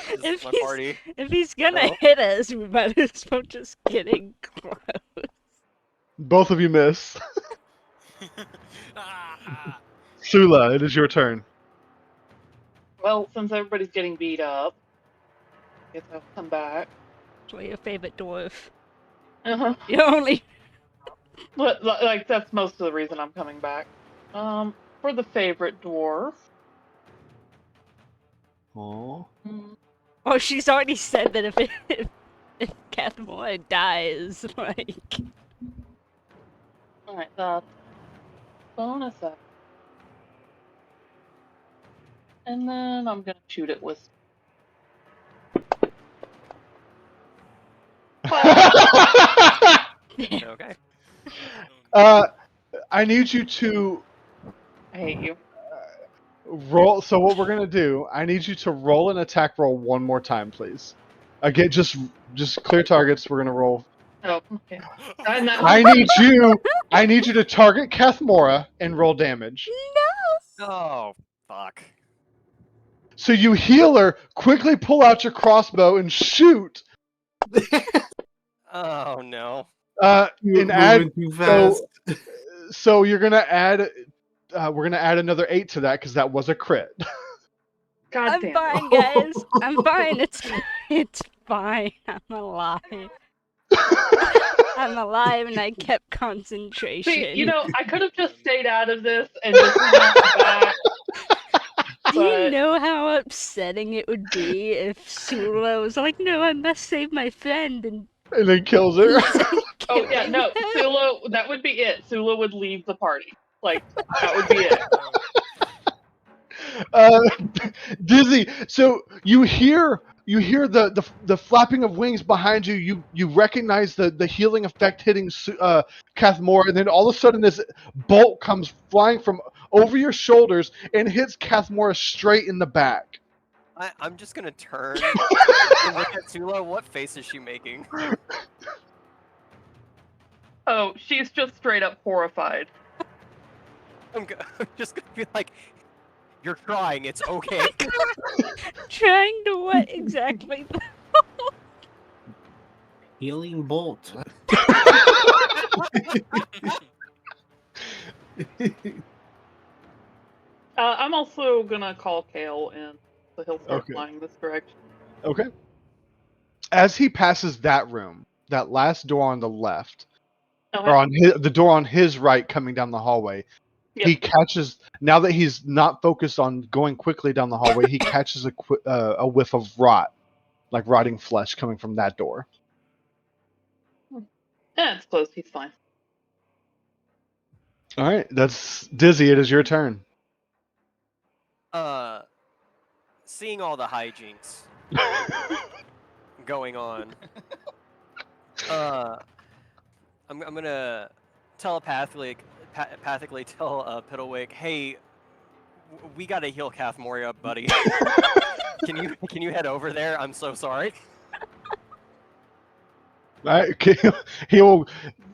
Speaker 7: This
Speaker 1: If
Speaker 7: is my
Speaker 1: he's-
Speaker 7: party.
Speaker 1: If he's gonna
Speaker 7: Hello?
Speaker 1: hit us, we might as well just get in close.
Speaker 6: Both of you miss.
Speaker 4: Ah!
Speaker 6: Sula, it is your turn.
Speaker 3: Well, since everybody's getting beat up, I guess I'll come back.
Speaker 1: Actually, your favorite dwarf.
Speaker 3: Uh-huh.
Speaker 1: You only.
Speaker 3: But, like, that's most of the reason I'm coming back. For the favorite dwarf.
Speaker 6: Oh.
Speaker 1: Oh, she's already said that if Cathmore dies, like.
Speaker 3: Alright, that's bonus action. And then I'm gonna shoot it with.
Speaker 7: Okay.
Speaker 6: I need you to
Speaker 3: I hate you.
Speaker 6: roll. So what we're gonna do? I need you to roll an attack roll one more time, please. Again, just clear targets. We're gonna roll.
Speaker 3: Oh, okay. And that
Speaker 6: I need you to target Cathmora and roll damage.
Speaker 7: Oh, fuck.
Speaker 6: So you heal her, quickly pull out your crossbow and shoot.
Speaker 7: Oh no.
Speaker 8: You're
Speaker 6: And add
Speaker 8: moving too fast.
Speaker 6: so you're gonna add. We're gonna add another 8 to that because that was a crit.
Speaker 3: God
Speaker 1: I'm
Speaker 3: damn.
Speaker 1: fine, guys. I'm fine. It's fine. I'm alive. I'm alive, and I kept concentration.
Speaker 3: See, you know, I could have just stayed out of this and just went out the back.
Speaker 1: Do you
Speaker 3: but-
Speaker 1: know how upsetting it would be if Sula was like, "No, I must save my friend," and
Speaker 6: And then kills her.
Speaker 3: Oh yeah, no, Sula. That would be it. Sula would leave the party. Like that would be it.
Speaker 6: Dizzy. So you hear the flapping of wings behind you. You recognize the healing effect hitting Cathmora, and then all of a sudden this bolt comes flying from over your shoulders and hits Cathmora straight in the back.
Speaker 7: I'm just gonna turn and look at Tula. What face is she making?
Speaker 3: Oh, she's just straight up horrified.
Speaker 7: I'm just gonna be like, "You're trying. It's okay."
Speaker 1: trying to what exactly?
Speaker 8: Healing bolt.
Speaker 3: I'm also gonna call Kale and so he'll start
Speaker 6: Okay.
Speaker 3: flying this direction.
Speaker 6: Okay. As he passes that room, that last door on the left,
Speaker 3: Okay.
Speaker 6: or on the door on his right coming down the hallway,
Speaker 3: Yep.
Speaker 6: he catches, now that he's not focused on going quickly down the hallway, he catches a whiff of rot, like rotting flesh coming from that door.
Speaker 3: Yeah, it's closed. He's fine.
Speaker 6: All right, that's Dizzy. It is your turn.
Speaker 7: Seeing all the hijinks going on, I'm gonna telepathically tell Piddlewick, "Hey, we gotta heal Cathmoria, buddy. Can you head over there? I'm so sorry."
Speaker 6: He will,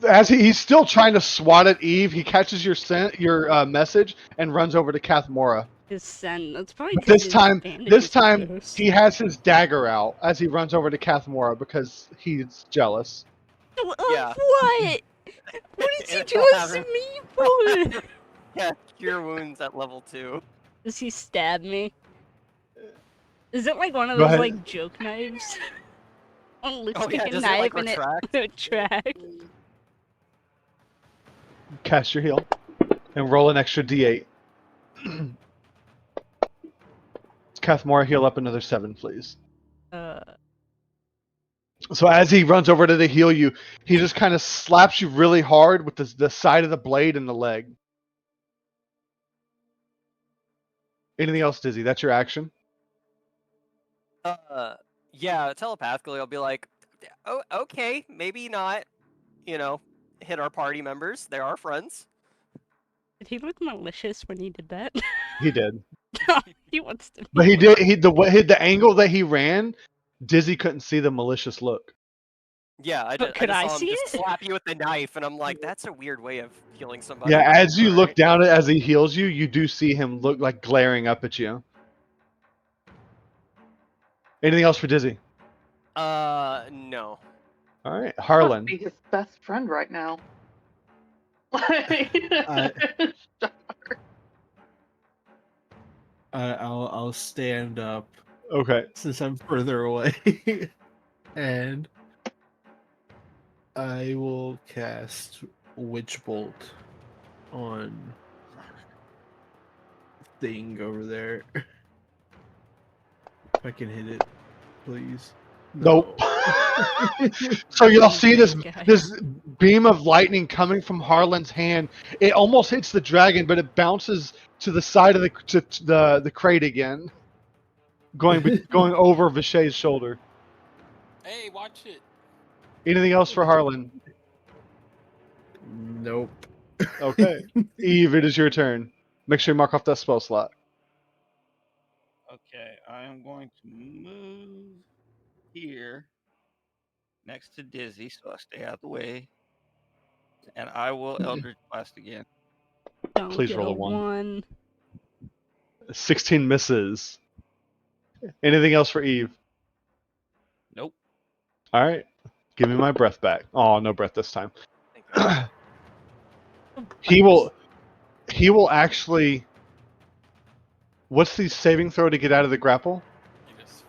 Speaker 6: as he's still trying to swat at Eve. He catches your message and runs over to Cathmora.
Speaker 1: His son. That's probably
Speaker 6: But this
Speaker 1: 'cause his
Speaker 6: time
Speaker 1: bandages are closed.
Speaker 6: he has his dagger out as he runs over to Cathmora because he's jealous.
Speaker 7: Yeah.
Speaker 1: What? What did you
Speaker 7: And
Speaker 1: do
Speaker 7: I'll
Speaker 1: this
Speaker 7: have
Speaker 1: to me for?
Speaker 7: Yeah, cure wounds at level 2.
Speaker 1: Does he stab me? Is it like one of
Speaker 6: Go
Speaker 1: those
Speaker 6: ahead.
Speaker 1: like joke knives? Oh,
Speaker 7: Oh yeah,
Speaker 1: a
Speaker 7: does it
Speaker 1: knife
Speaker 7: like
Speaker 1: and
Speaker 7: retract?
Speaker 1: it retract.
Speaker 6: Cast your heal and roll an extra D8. Cathmora, heal up another 7, please. So as he runs over to heal you, he just kind of slaps you really hard with the side of the blade in the leg. Anything else, Dizzy? That's your action?
Speaker 7: Yeah, telepathically, I'll be like, oh, okay, maybe not, you know, hit our party members. They're our friends.
Speaker 1: Did he look malicious when he did that?
Speaker 6: He did.
Speaker 1: He wants to.
Speaker 6: But he did. The angle that he ran, Dizzy couldn't see the malicious look.
Speaker 7: Yeah, I
Speaker 1: But
Speaker 7: just,
Speaker 1: could I
Speaker 7: saw him
Speaker 1: see
Speaker 7: just
Speaker 1: it?
Speaker 7: slap you with the knife, and I'm like, that's a weird way of killing somebody.
Speaker 6: Yeah, as you look
Speaker 7: Alright.
Speaker 6: down as he heals you, you do see him look like glaring up at you. Anything else for Dizzy?
Speaker 7: No.
Speaker 6: All right,
Speaker 3: Must
Speaker 6: Harlan.
Speaker 3: be his best friend right now.
Speaker 8: I'll stand up
Speaker 6: Okay.
Speaker 8: since I'm further away, and I will cast Witch Bolt on thing over there. If I can hit it, please.
Speaker 6: Nope.
Speaker 8: No.
Speaker 6: So you'll see this
Speaker 1: Bad guy.
Speaker 6: this beam of lightning coming from Harlan's hand. It almost hits the dragon, but it bounces to the side of the crate again, going over Vishay's shoulder.
Speaker 4: Hey, watch it.
Speaker 6: Anything else for Harlan?
Speaker 8: Nope.
Speaker 6: Okay. Eve, it is your turn. Make sure you mark off that spell slot.
Speaker 2: Okay, I am going to move here next to Dizzy, so I stay out of the way. And I will Eldritch Blast again.
Speaker 1: Don't
Speaker 6: Please
Speaker 1: get
Speaker 6: roll
Speaker 1: a
Speaker 6: a 1.
Speaker 1: 1.
Speaker 6: 16 misses. Anything else for Eve?
Speaker 2: Nope.
Speaker 6: All right. Give me my breath back. Oh, no breath this time.
Speaker 7: Thank you.
Speaker 6: He will actually. What's the saving throw to get out of the grapple?
Speaker 4: It is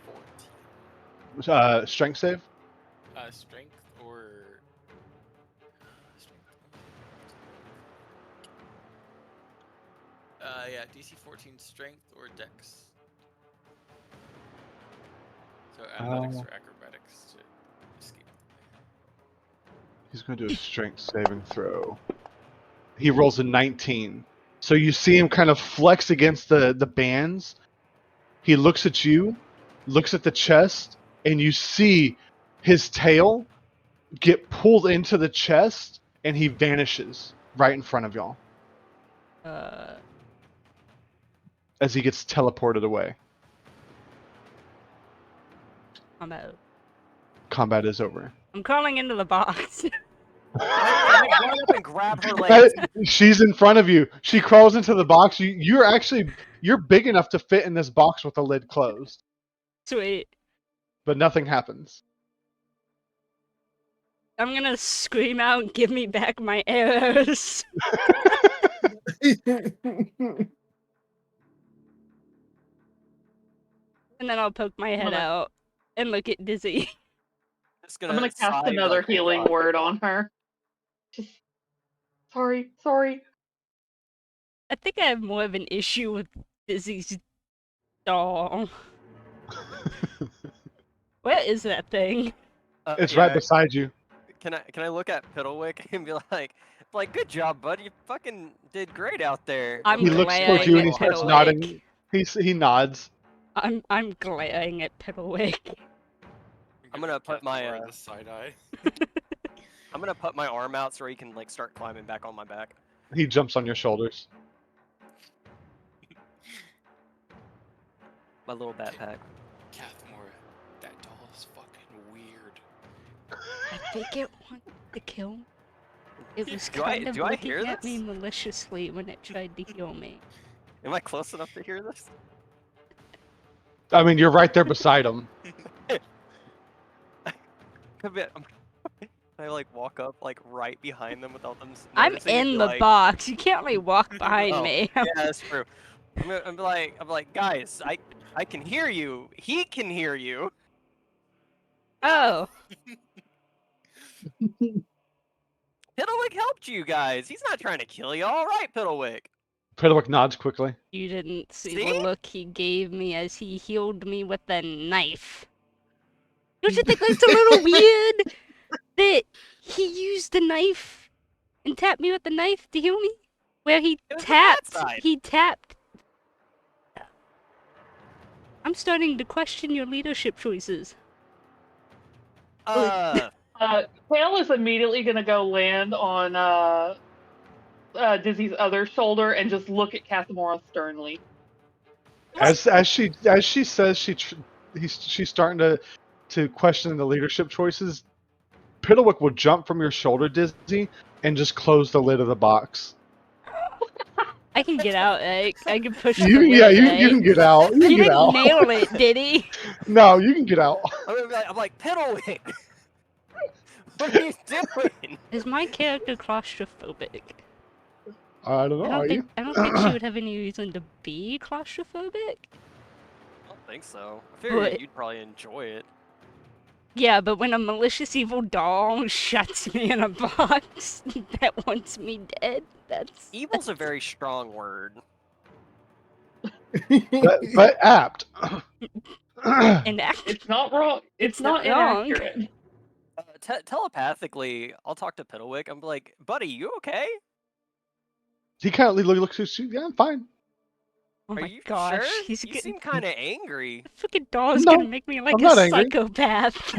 Speaker 4: 14.
Speaker 6: Strength save?
Speaker 4: Strength or strength. Yeah, DC 14 strength or dex. So athletics or acrobatics to escape.
Speaker 6: He's going to do a strength saving throw. He rolls a 19. So you see him kind of flex against the bands. He looks at you, looks at the chest, and you see his tail get pulled into the chest, and he vanishes right in front of y'all as he gets teleported away.
Speaker 1: I'm out.
Speaker 6: Combat is over.
Speaker 1: I'm crawling into the box.
Speaker 7: Can I run up and grab her legs?
Speaker 6: She's in front of you. She crawls into the box. You're big enough to fit in this box with the lid closed,
Speaker 1: Sweet.
Speaker 6: but nothing happens.
Speaker 1: I'm gonna scream out, give me back my arrows. And then I'll poke my head out and look at Dizzy.
Speaker 7: I'm
Speaker 3: gonna cast another healing word on her. Just sorry.
Speaker 1: I think I have more of an issue with Dizzy's doll. Where is that thing?
Speaker 6: It's right beside you.
Speaker 7: Can I look at Piddlewick and be like, good job, bud. You fucking did great out there.
Speaker 1: I'm
Speaker 6: He looks towards
Speaker 1: glaring
Speaker 6: you and
Speaker 1: at
Speaker 6: he starts
Speaker 1: Piddlewick.
Speaker 6: nodding. He nods.
Speaker 1: I'm glaring at Piddlewick.
Speaker 7: I'm gonna put my
Speaker 4: the side eye.
Speaker 7: I'm gonna put my arm out so he can like start climbing back on my back.
Speaker 6: He jumps on your shoulders.
Speaker 7: My little backpack.
Speaker 4: Kathmora, that doll is fucking weird.
Speaker 1: I think it wanted to kill me. It was
Speaker 7: Do
Speaker 1: kind of
Speaker 7: I
Speaker 1: looking
Speaker 7: hear
Speaker 1: at me
Speaker 7: this?
Speaker 1: maliciously when it tried to heal me.
Speaker 7: Am I close enough to hear this?
Speaker 6: I mean, you're right there beside him.
Speaker 7: I like walk up like right behind them without them
Speaker 1: I'm
Speaker 7: noticing and
Speaker 1: in
Speaker 7: be
Speaker 1: the
Speaker 7: like,
Speaker 1: box. You can't really walk behind
Speaker 7: Oh,
Speaker 1: me.
Speaker 7: yeah, that's true. I'm like, guys, I can hear you. He can hear you.
Speaker 1: Oh,
Speaker 7: Piddlewick helped you guys. He's not trying to kill you. All right, Piddlewick.
Speaker 6: Piddlewick nods quickly.
Speaker 1: you didn't see
Speaker 7: See?
Speaker 1: the look he gave me as he healed me with a knife. Don't you think that's a little weird? That he used the knife and tapped me with the knife to heal me? Where he
Speaker 7: It was the bad
Speaker 1: tapped.
Speaker 7: side.
Speaker 1: He tapped. I'm starting to question your leadership choices.
Speaker 7: Uh,
Speaker 3: Kale is immediately gonna go land on Dizzy's other shoulder and just look at Casamora sternly.
Speaker 6: As she says she's starting to question the leadership choices, Piddlewick will jump from your shoulder, Dizzy, and just close the lid of the box.
Speaker 1: I can get out, Egg. I can push the
Speaker 6: You
Speaker 1: lid,
Speaker 6: you can get out. You can
Speaker 1: He
Speaker 6: get
Speaker 1: didn't
Speaker 6: out.
Speaker 1: nail it, did he?
Speaker 6: No, you can get out.
Speaker 7: I'm like, Piddlewick! What are you doing?
Speaker 1: Is my character claustrophobic?
Speaker 6: I don't know. Are you?
Speaker 1: I don't think she would have any reason to be claustrophobic.
Speaker 7: I don't think so. I figured
Speaker 1: What?
Speaker 7: you'd probably enjoy it.
Speaker 1: Yeah, but when a malicious evil doll shuts me in a box that wants me dead, that's
Speaker 7: Evil's a very strong word.
Speaker 6: But apt.
Speaker 1: inaccurate.
Speaker 3: It's not wrong. It's not
Speaker 1: wrong.
Speaker 3: inaccurate.
Speaker 7: Telepathically, I'll talk to Piddlewick. I'm like, buddy, you okay?
Speaker 6: He kind of looks at you. Yeah, I'm fine.
Speaker 1: Oh
Speaker 7: Are
Speaker 1: my
Speaker 7: you
Speaker 1: gosh,
Speaker 7: sure?
Speaker 1: he's
Speaker 7: You
Speaker 1: getting.
Speaker 7: seem kind of angry.
Speaker 1: The freaking doll is
Speaker 6: No,
Speaker 1: gonna make me like
Speaker 6: I'm
Speaker 1: a
Speaker 6: not angry.
Speaker 1: psychopath.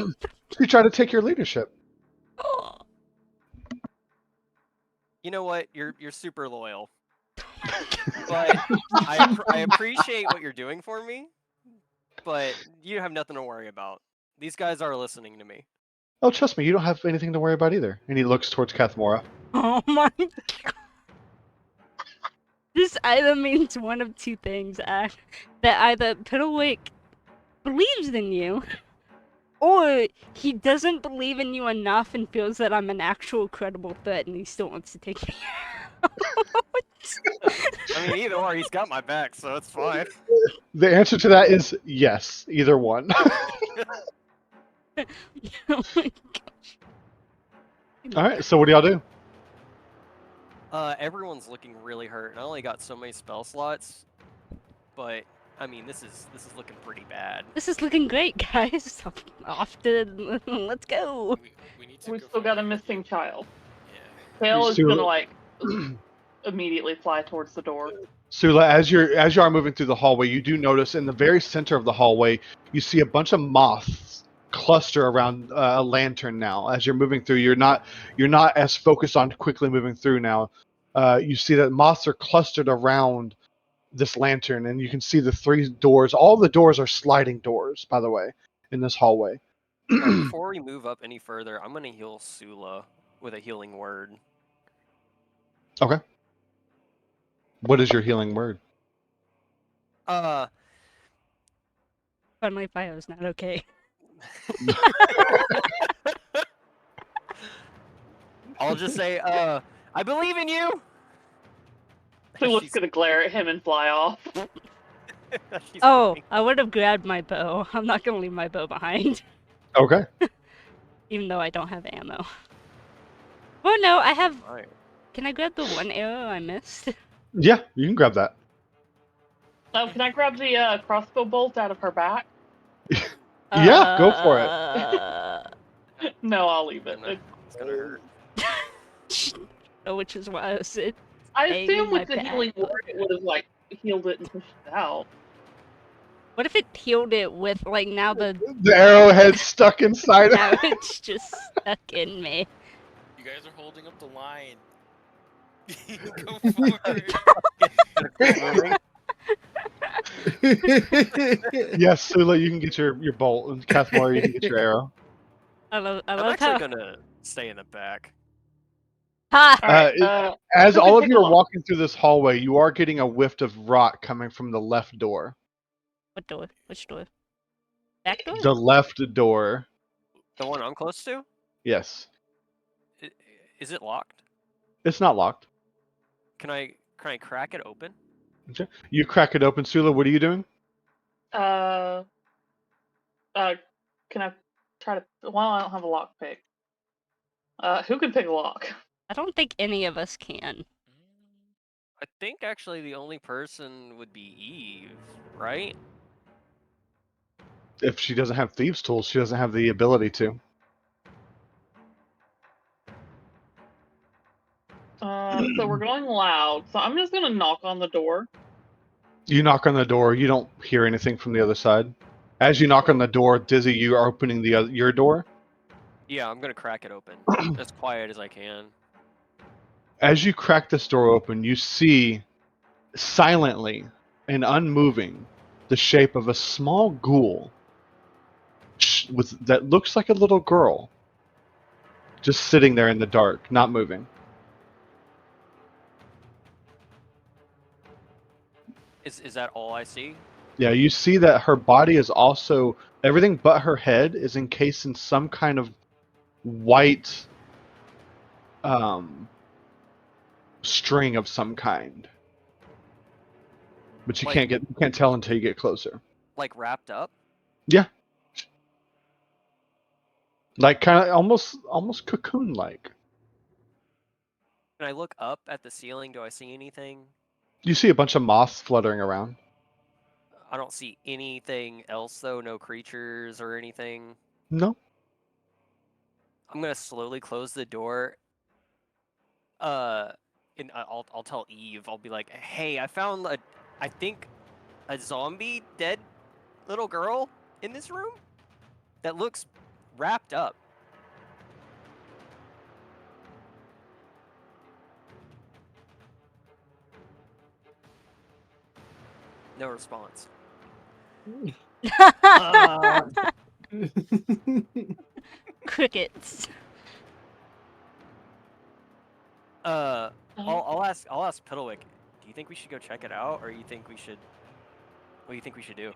Speaker 6: He tried to take your leadership.
Speaker 7: You know what? You're super loyal. But I appreciate what you're doing for me. But you have nothing to worry about. These guys are listening to me.
Speaker 6: Oh, trust me, you don't have anything to worry about either. And he looks towards Cathmora.
Speaker 1: Oh my god. This either means one of two things, that either Piddlewick believes in you, or he doesn't believe in you enough and feels that I'm an actual credible threat and he still wants to take me out.
Speaker 7: I mean, either or, he's got my back, so it's fine.
Speaker 6: The answer to that is yes, either one.
Speaker 1: Oh my gosh.
Speaker 6: Alright, so what do y'all do?
Speaker 7: Everyone's looking really hurt. I only got so many spell slots, but I mean, this is looking pretty bad.
Speaker 1: This is looking great, guys. Off to let's go.
Speaker 4: We need to
Speaker 3: We've
Speaker 4: go
Speaker 3: still got a
Speaker 4: find
Speaker 3: missing
Speaker 4: Ruby.
Speaker 3: child.
Speaker 4: Yeah.
Speaker 3: Kale is
Speaker 6: Sula-
Speaker 3: gonna like immediately fly towards the door.
Speaker 6: Sula, as you are moving through the hallway, you do notice in the very center of the hallway, you see a bunch of moths cluster around a lantern now. As you're moving through, you're not as focused on quickly moving through now. You see that moths are clustered around this lantern, and you can see the three doors. All the doors are sliding doors, by the way, in this hallway.
Speaker 7: Before we move up any further, I'm gonna heal Sula with a healing word.
Speaker 6: Okay. What is your healing word?
Speaker 1: Friendly fire is not okay.
Speaker 7: I'll just say, I believe in you.
Speaker 3: Sula's gonna glare at him and fly off.
Speaker 7: She's
Speaker 1: Oh,
Speaker 7: funny.
Speaker 1: I would have grabbed my bow. I'm not gonna leave my bow behind,
Speaker 6: Okay.
Speaker 1: even though I don't have ammo. Oh no, I have.
Speaker 7: Alright.
Speaker 1: Can I grab the one arrow I missed?
Speaker 6: Yeah, you can grab that.
Speaker 3: Oh, can I grab the crossbow bolt out of her back?
Speaker 6: Yeah, go for it.
Speaker 3: No, I'll leave it.
Speaker 7: It's gonna hurt.
Speaker 1: Which is why I said.
Speaker 3: I
Speaker 1: Hey,
Speaker 3: assume
Speaker 1: my
Speaker 3: with the
Speaker 1: back.
Speaker 3: healing word, it would have like healed it and pushed it out.
Speaker 1: What if it healed it with like now the
Speaker 6: The arrowhead stuck inside.
Speaker 1: now it's just stuck in me.
Speaker 4: You guys are holding up the line. Go forward.
Speaker 6: Yes, Sula, you can get your bolt, and Cathmora, you can get your arrow.
Speaker 1: I love
Speaker 7: I'm
Speaker 1: how.
Speaker 7: actually gonna stay in the back.
Speaker 1: Ha!
Speaker 3: Alright,
Speaker 6: As
Speaker 3: who can
Speaker 6: all of
Speaker 3: take
Speaker 6: you
Speaker 3: a
Speaker 6: are
Speaker 3: look?
Speaker 6: walking through this hallway, you are getting a whiff of rot coming from the left door.
Speaker 1: What door? Which door? Back door?
Speaker 6: The left door.
Speaker 7: The one I'm close to?
Speaker 6: Yes.
Speaker 7: Is it locked?
Speaker 6: It's not locked.
Speaker 7: Can I crack it open?
Speaker 6: Okay. You crack it open, Sula. What are you doing?
Speaker 3: Can I try to? Well, I don't have a lock pick. Who can pick a lock?
Speaker 1: I don't think any of us can.
Speaker 7: I think actually the only person would be Eve, right?
Speaker 6: If she doesn't have thieves' tools, she doesn't have the ability to.
Speaker 3: So we're going loud. So I'm just gonna knock on the door.
Speaker 6: You knock on the door. You don't hear anything from the other side. As you knock on the door, Dizzy, you are opening your door.
Speaker 7: Yeah, I'm gonna crack it open as quiet as I can.
Speaker 6: As you crack this door open, you see silently and unmoving the shape of a small ghoul that looks like a little girl, just sitting there in the dark, not moving.
Speaker 7: Is that all I see?
Speaker 6: Yeah, you see that her body is also everything but her head is encased in some kind of white string of some kind. But you
Speaker 7: Like-
Speaker 6: can't tell until you get closer.
Speaker 7: Like wrapped up?
Speaker 6: Yeah. Like kind of almost cocoon like.
Speaker 7: Can I look up at the ceiling? Do I see anything?
Speaker 6: You see a bunch of moths fluttering around.
Speaker 7: I don't see anything else though, no creatures or anything.
Speaker 6: No.
Speaker 7: I'm gonna slowly close the door. And I'll tell Eve. I'll be like, "Hey, I think a zombie dead little girl in this room that looks wrapped up." No response.
Speaker 1: Crickets.
Speaker 7: I'll ask Piddlewick. Do you think we should go check it out, or you think we should? What do you think we should do?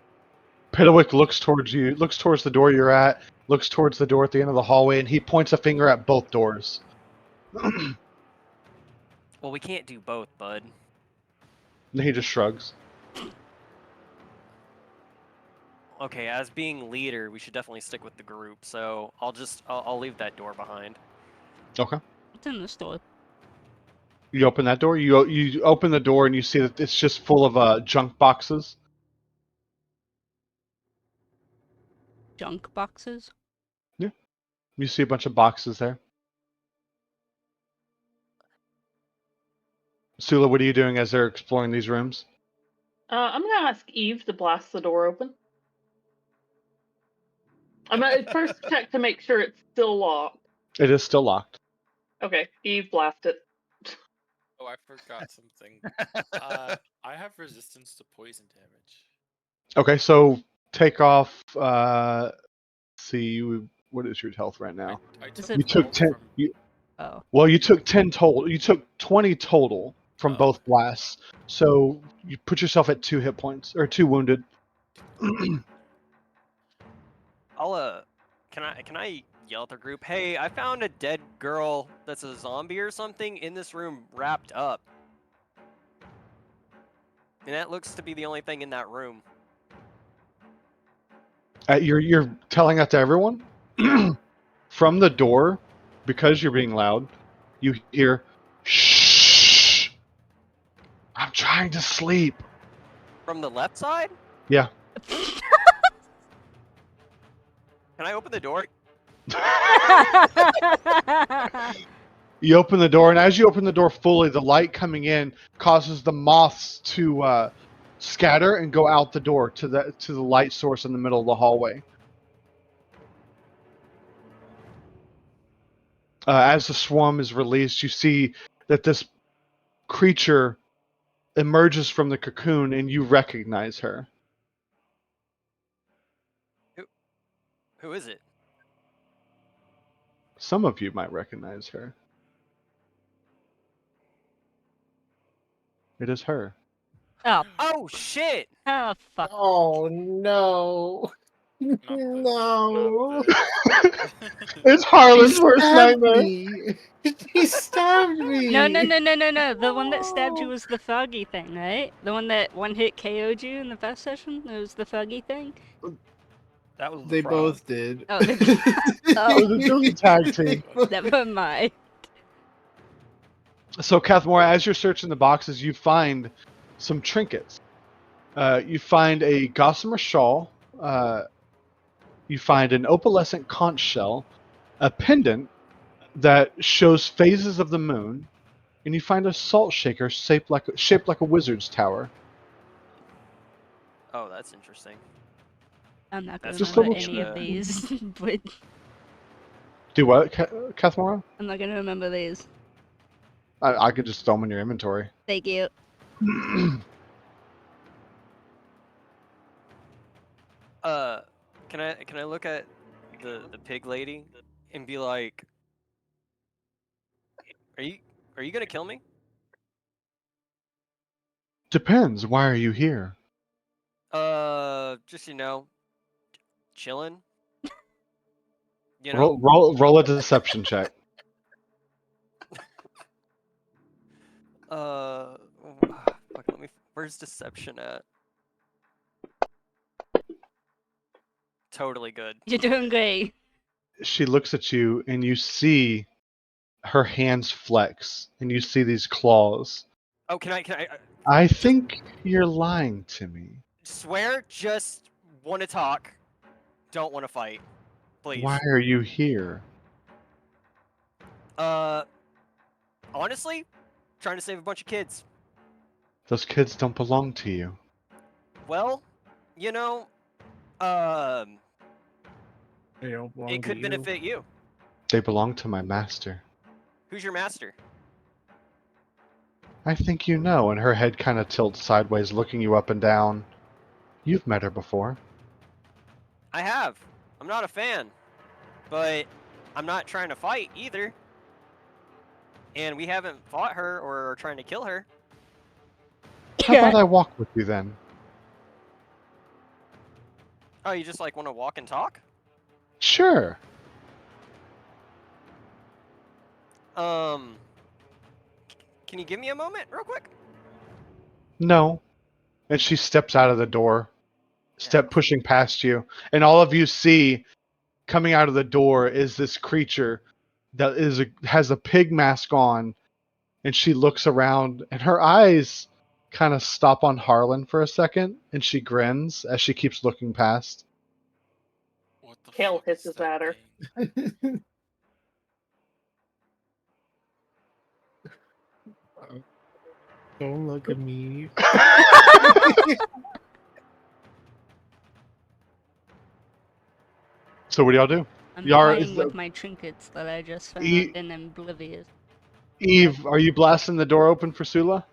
Speaker 6: Piddlewick looks towards you, looks towards the door you're at, looks towards the door at the end of the hallway, and he points a finger at both doors.
Speaker 7: Well, we can't do both, bud.
Speaker 6: And he just shrugs.
Speaker 7: Okay, as being leader, we should definitely stick with the group. So I'll leave that door behind.
Speaker 6: Okay.
Speaker 1: What's in the store?
Speaker 6: You open that door. You open the door and you see that it's just full of junk boxes.
Speaker 1: Junk boxes?
Speaker 6: You see a bunch of boxes there. Sula, what are you doing as they're exploring these rooms?
Speaker 3: I'm gonna ask Eve to blast the door open. I'm gonna first check to make sure it's still locked.
Speaker 6: It is still locked.
Speaker 3: Okay, Eve, blast it.
Speaker 4: Oh, I forgot something. I have resistance to poison damage.
Speaker 6: Okay, so take off. See, what is your health right now?
Speaker 4: I
Speaker 1: Is
Speaker 4: took
Speaker 1: it-
Speaker 6: You took 10.
Speaker 4: from-
Speaker 1: Oh.
Speaker 6: Well, you took 10 total. You took 20 total from
Speaker 4: Oh.
Speaker 6: both blasts. So you put yourself at 2 hit points or 2 wounded.
Speaker 7: I'll can I yell at the group? Hey, I found a dead girl that's a zombie or something in this room wrapped up. And that looks to be the only thing in that room.
Speaker 6: You're telling that to everyone? From the door, because you're being loud, you hear, "Shh! I'm trying to sleep."
Speaker 7: From the left side?
Speaker 6: Yeah.
Speaker 7: Can I open the door?
Speaker 6: You open the door, and as you open the door fully, the light coming in causes the moths to scatter and go out the door to the light source in the middle of the hallway. As the swarm is released, you see that this creature emerges from the cocoon, and you recognize her.
Speaker 7: Who is it?
Speaker 6: Some of you might recognize her. It is her.
Speaker 1: Oh,
Speaker 7: Oh shit!
Speaker 1: oh, fuck.
Speaker 8: Oh no.
Speaker 4: Not this,
Speaker 8: No.
Speaker 4: not this.
Speaker 6: It's
Speaker 8: He
Speaker 6: Harlan's worst
Speaker 8: stabbed
Speaker 6: nightmare.
Speaker 8: me. He stabbed me.
Speaker 1: No. The one that stabbed you was the foggy thing, right? The one that one hit KO'd you in the first session? It was the foggy thing?
Speaker 2: That was the
Speaker 8: They
Speaker 2: frog.
Speaker 8: both did.
Speaker 1: Oh, they did. Oh.
Speaker 6: It was a tag team.
Speaker 1: Never mind.
Speaker 6: So, Kathmora, as you're searching the boxes, you find some trinkets. You find a gossamer shawl you find an opalescent conch shell, a pendant that shows phases of the moon, and you find a salt shaker shaped like a wizard's tower.
Speaker 7: Oh, that's interesting.
Speaker 1: I'm not gonna
Speaker 7: That's
Speaker 6: Just
Speaker 1: remember
Speaker 6: double
Speaker 1: any of
Speaker 7: check.
Speaker 1: these, but
Speaker 6: Do what, Kathmora?
Speaker 1: I'm not gonna remember these.
Speaker 6: I could just throw them in your inventory.
Speaker 1: Thank you.
Speaker 7: Can I look at the pig lady and be like, are you gonna kill me?
Speaker 6: Depends. Why are you here?
Speaker 7: Just chilling.
Speaker 6: Roll a deception check.
Speaker 7: Fuck, let me. Where's deception at? Totally good.
Speaker 1: You're doing great.
Speaker 6: She looks at you, and you see her hands flex, and you see these claws.
Speaker 7: Oh, can I
Speaker 6: I think you're lying to me.
Speaker 7: swear? Just want to talk. Don't want to fight. Please.
Speaker 6: Why are you here?
Speaker 7: Honestly, trying to save a bunch of kids.
Speaker 6: Those kids don't belong to you.
Speaker 7: Well,
Speaker 8: They don't belong
Speaker 7: it
Speaker 8: to
Speaker 7: could
Speaker 8: you.
Speaker 7: benefit you.
Speaker 6: They belong to my master.
Speaker 7: Who's your master?
Speaker 6: I think you know, and her head kind of tilts sideways, looking you up and down. You've met her before.
Speaker 7: I have. I'm not a fan, but I'm not trying to fight either. And we haven't fought her or are trying to kill her.
Speaker 6: How about I walk with you then?
Speaker 7: Oh, you just like want to walk and talk?
Speaker 6: Sure.
Speaker 7: Can you give me a moment real quick?
Speaker 6: No. And she steps out of the door,
Speaker 7: Yeah.
Speaker 6: pushing past you, and all of you see coming out of the door is this creature that has a pig mask on, and she looks around, and her eyes kind of stop on Harlan for a second, and she grins as she keeps looking past.
Speaker 4: What the
Speaker 3: Kale
Speaker 4: fuck is
Speaker 3: hisses
Speaker 4: that
Speaker 3: at her.
Speaker 4: thing?
Speaker 8: Don't look at me.
Speaker 6: So what do y'all do?
Speaker 1: I'm
Speaker 6: Yar,
Speaker 1: playing with my trinkets that I just found
Speaker 6: E-
Speaker 1: in Oblivious.
Speaker 6: Eve, are you blasting the door open for Sula?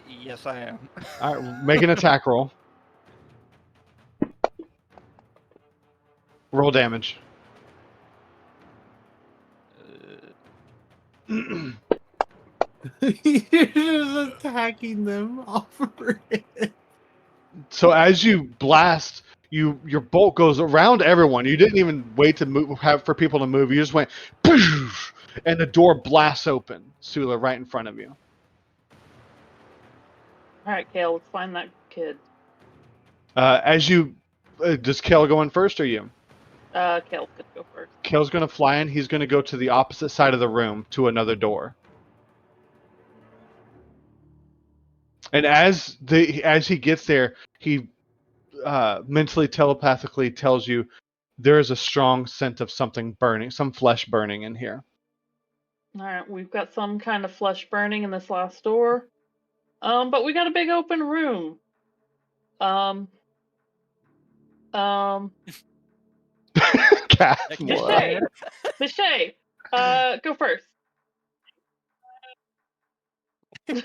Speaker 2: Yes, I am.
Speaker 6: All right, make an attack roll. Roll damage.
Speaker 8: You're just attacking them over it.
Speaker 6: So as you blast, your bolt goes around everyone. You didn't even wait to move, for people to move. You just went, poof, and the door blasts open. Sula, right in front of you.
Speaker 3: All right, Kale, let's find that kid.
Speaker 6: As you, does Kel go in first or you?
Speaker 3: Kale's gonna go first.
Speaker 6: Kel's gonna fly in. He's gonna go to the opposite side of the room to another door. And as he gets there, he mentally, telepathically tells you there is a strong scent of something burning, some flesh burning in here.
Speaker 3: All right, we've got some kind of flesh burning in this last door. But we got a big open room.
Speaker 6: Kath,
Speaker 3: Michelle, Michelle, go first.
Speaker 4: I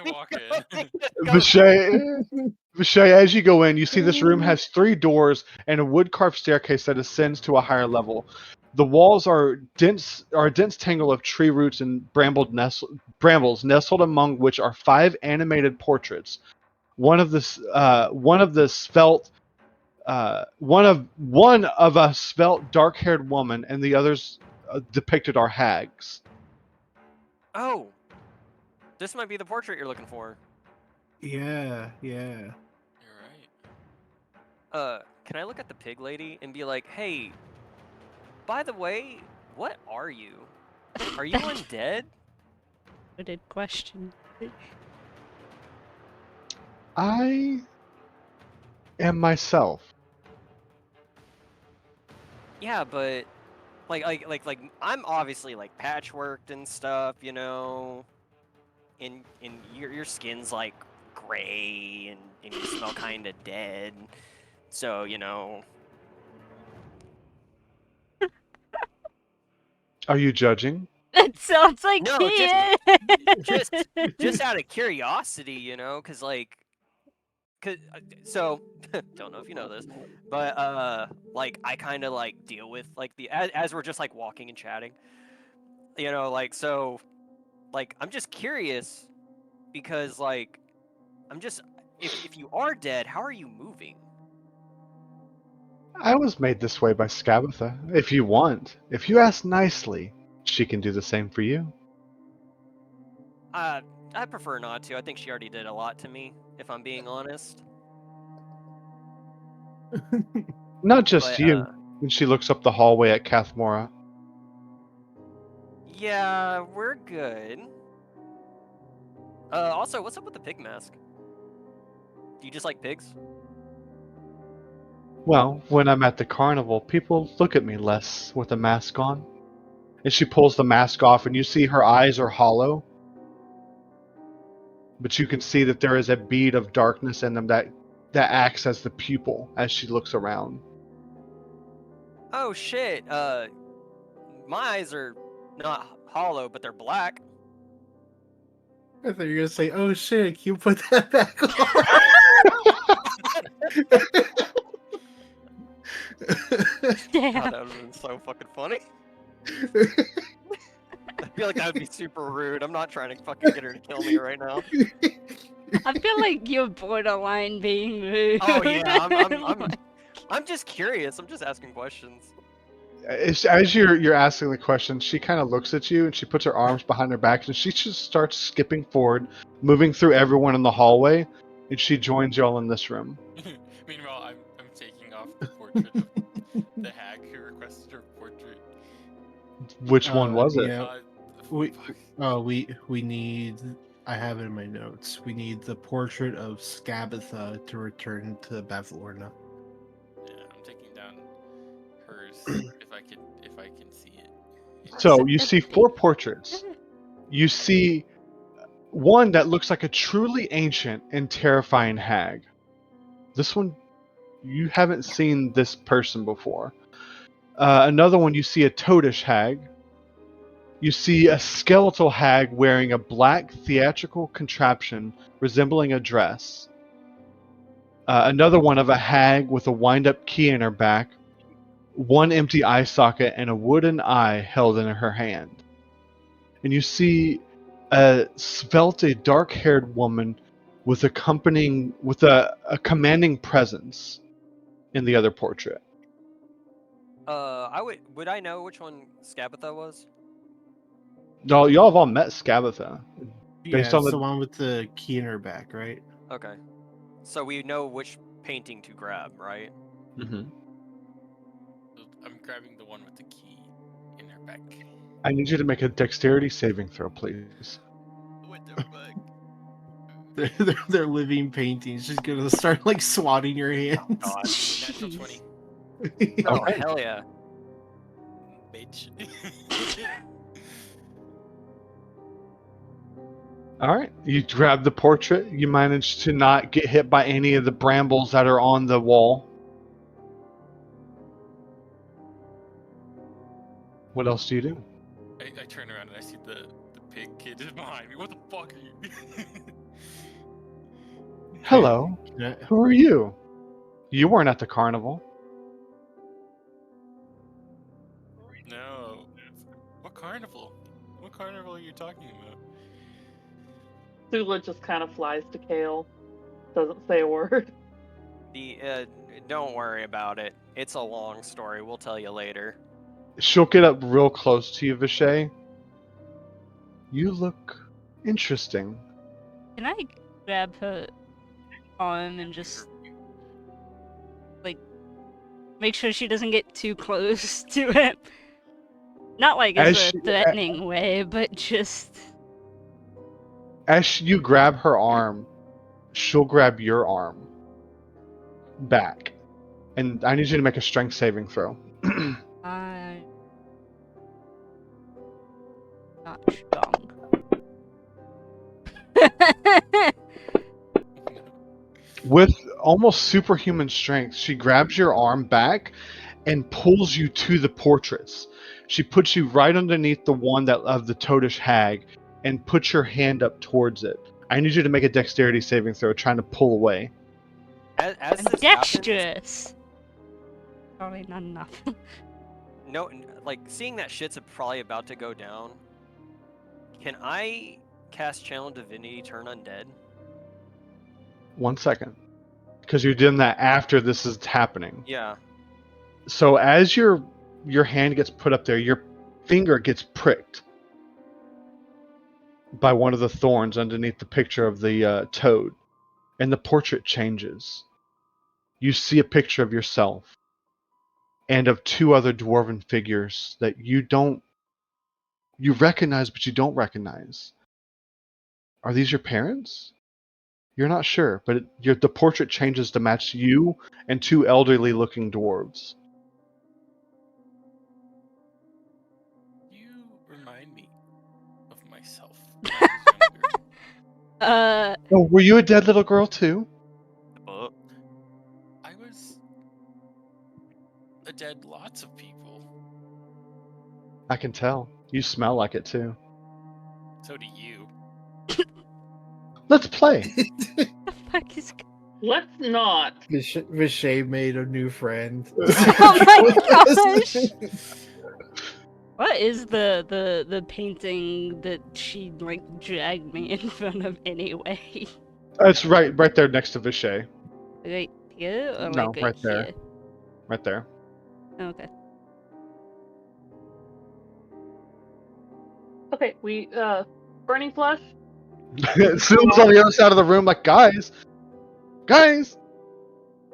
Speaker 4: walk in.
Speaker 6: Vishay, as you go in, you see this room has 3 doors and a wood-carved staircase that ascends to a higher level. The walls are a dense tangle of tree roots and brambles, nestled among which are 5 animated portraits. One of a svelte, dark-haired woman, and the others depicted are hags.
Speaker 7: Oh, this might be the portrait you're looking for.
Speaker 8: Yeah.
Speaker 4: You're right.
Speaker 7: Can I look at the pig lady and be like, hey, by the way, what are you? Are you undead?
Speaker 1: Good question.
Speaker 6: I am myself.
Speaker 7: Yeah, but like I'm obviously like patchworked and stuff, you know. And your skin's like gray and you smell kind of dead. So, you know,
Speaker 6: Are you judging?
Speaker 1: It sounds like
Speaker 7: no,
Speaker 1: he is.
Speaker 7: just out of curiosity, you know, cuz like so don't know if you know this, but like I kind of like deal with like the as we're just like walking and chatting. You know, like so like I'm just curious because like I'm just if you are dead, how are you moving?
Speaker 6: I was made this way by Skabatha. If you want, if you ask nicely, she can do the same for you.
Speaker 7: I prefer not to. I think she already did a lot to me, if I'm being honest.
Speaker 6: Not just
Speaker 7: But
Speaker 6: you. And she looks up the hallway at Kathmora.
Speaker 7: yeah, we're good. Also, what's up with the pig mask? Do you just like pigs?
Speaker 6: Well, when I'm at the carnival, people look at me less with a mask on. And she pulls the mask off, and you see her eyes are hollow. But you can see that there is a bead of darkness in them that acts as the pupil as she looks around.
Speaker 7: Oh shit. My eyes are not hollow, but they're black.
Speaker 8: I thought you were gonna say, "Oh shit, can you put that back on?"
Speaker 7: God,
Speaker 1: Damn.
Speaker 7: that would have been so fucking funny. I feel like that would be super rude. I'm not trying to fucking get her to kill me right now.
Speaker 1: I feel like you're borderline being rude.
Speaker 7: Oh yeah, I'm just curious. I'm just asking questions.
Speaker 6: As you're asking the question, she kind of looks at you and she puts her arms behind her back and she just starts skipping forward, moving through everyone in the hallway, and she joins y'all in this room.
Speaker 4: Meanwhile, I'm taking off the portrait of the hag who requested her portrait.
Speaker 6: Which one was it?
Speaker 8: Yeah, we we need. I have it in my notes. We need the portrait of Skabatha to return to Bavlorna.
Speaker 4: Yeah, I'm taking down hers if I can see it.
Speaker 6: So you see 4 portraits. You see one that looks like a truly ancient and terrifying hag. This one, you haven't seen this person before. Another one, you see a toadish hag. You see a skeletal hag wearing a black theatrical contraption resembling a dress. Another one of a hag with a wind-up key in her back, one empty eye socket, and a wooden eye held in her hand. And you see a svelte, dark-haired woman with a commanding presence in the other portrait.
Speaker 7: Would I know which one Skabatha was?
Speaker 6: Y'all have all met Skabatha.
Speaker 8: Yeah,
Speaker 6: Based on
Speaker 8: it's
Speaker 6: the-
Speaker 8: the one with the key in her back, right?
Speaker 7: Okay. So we know which painting to grab, right?
Speaker 6: Mhm.
Speaker 4: So I'm grabbing the one with the key in her back.
Speaker 6: I need you to make a dexterity saving throw, please.
Speaker 4: What the fuck?
Speaker 8: They're living paintings. She's gonna start like swatting your hands.
Speaker 7: God.
Speaker 4: Natural
Speaker 1: Jeez.
Speaker 4: 20,
Speaker 7: Oh
Speaker 6: Okay.
Speaker 7: hell yeah.
Speaker 4: bitch.
Speaker 6: All right. You grab the portrait. You manage to not get hit by any of the brambles that are on the wall. What else do you do?
Speaker 4: I turn around and I see the pig kid is behind me. What the fuck are you?
Speaker 6: Hello.
Speaker 8: Yeah.
Speaker 6: Who are you? You weren't at the carnival.
Speaker 4: No. What carnival? What carnival are you talking about?
Speaker 3: Sula just kind of flies to Kale. Doesn't say a word.
Speaker 7: Don't worry about it. It's a long story. We'll tell you later.
Speaker 6: She'll get up real close to you, Vishay. You look interesting.
Speaker 1: Can I grab her arm and just like make sure she doesn't get too close to him? Not like
Speaker 6: As
Speaker 1: as a
Speaker 6: she-
Speaker 1: threatening way, but just
Speaker 6: As you grab her arm, she'll grab your arm back. And I need you to make a strength saving throw.
Speaker 1: not strong.
Speaker 6: With almost superhuman strength, she grabs your arm back and pulls you to the portraits. She puts you right underneath the one that of the toadish hag and puts your hand up towards it. I need you to make a dexterity saving throw trying to pull away.
Speaker 7: As
Speaker 1: I'm
Speaker 7: this happens,
Speaker 1: dexterous. Probably not enough.
Speaker 7: like seeing that shit's probably about to go down. Can I cast Channel Divinity, turn undead?
Speaker 6: 1 second. Because you're doing that after this is happening.
Speaker 7: Yeah.
Speaker 6: So as your hand gets put up there, your finger gets pricked by one of the thorns underneath the picture of the toad, and the portrait changes. You see a picture of yourself and of two other dwarven figures that you recognize, but you don't recognize. Are these your parents? You're not sure, but the portrait changes to match you and two elderly-looking dwarves.
Speaker 4: You remind me of myself when I was younger.
Speaker 6: Oh, were you a dead little girl too?
Speaker 4: I was a dead lots of people.
Speaker 6: I can tell. You smell like it too.
Speaker 4: So do you.
Speaker 6: Let's play.
Speaker 1: the fuck is?
Speaker 3: Let's not.
Speaker 8: Vishay made a new friend.
Speaker 1: Oh my gosh! What is the painting that she like dragged me in front of anyway?
Speaker 6: It's right there next to Vishay.
Speaker 1: Right here or
Speaker 6: No,
Speaker 1: like
Speaker 6: right there.
Speaker 1: here?
Speaker 6: Right there.
Speaker 1: Okay.
Speaker 3: Okay, we burning flesh.
Speaker 6: Sue's on the other side of the room, like, guys.
Speaker 1: I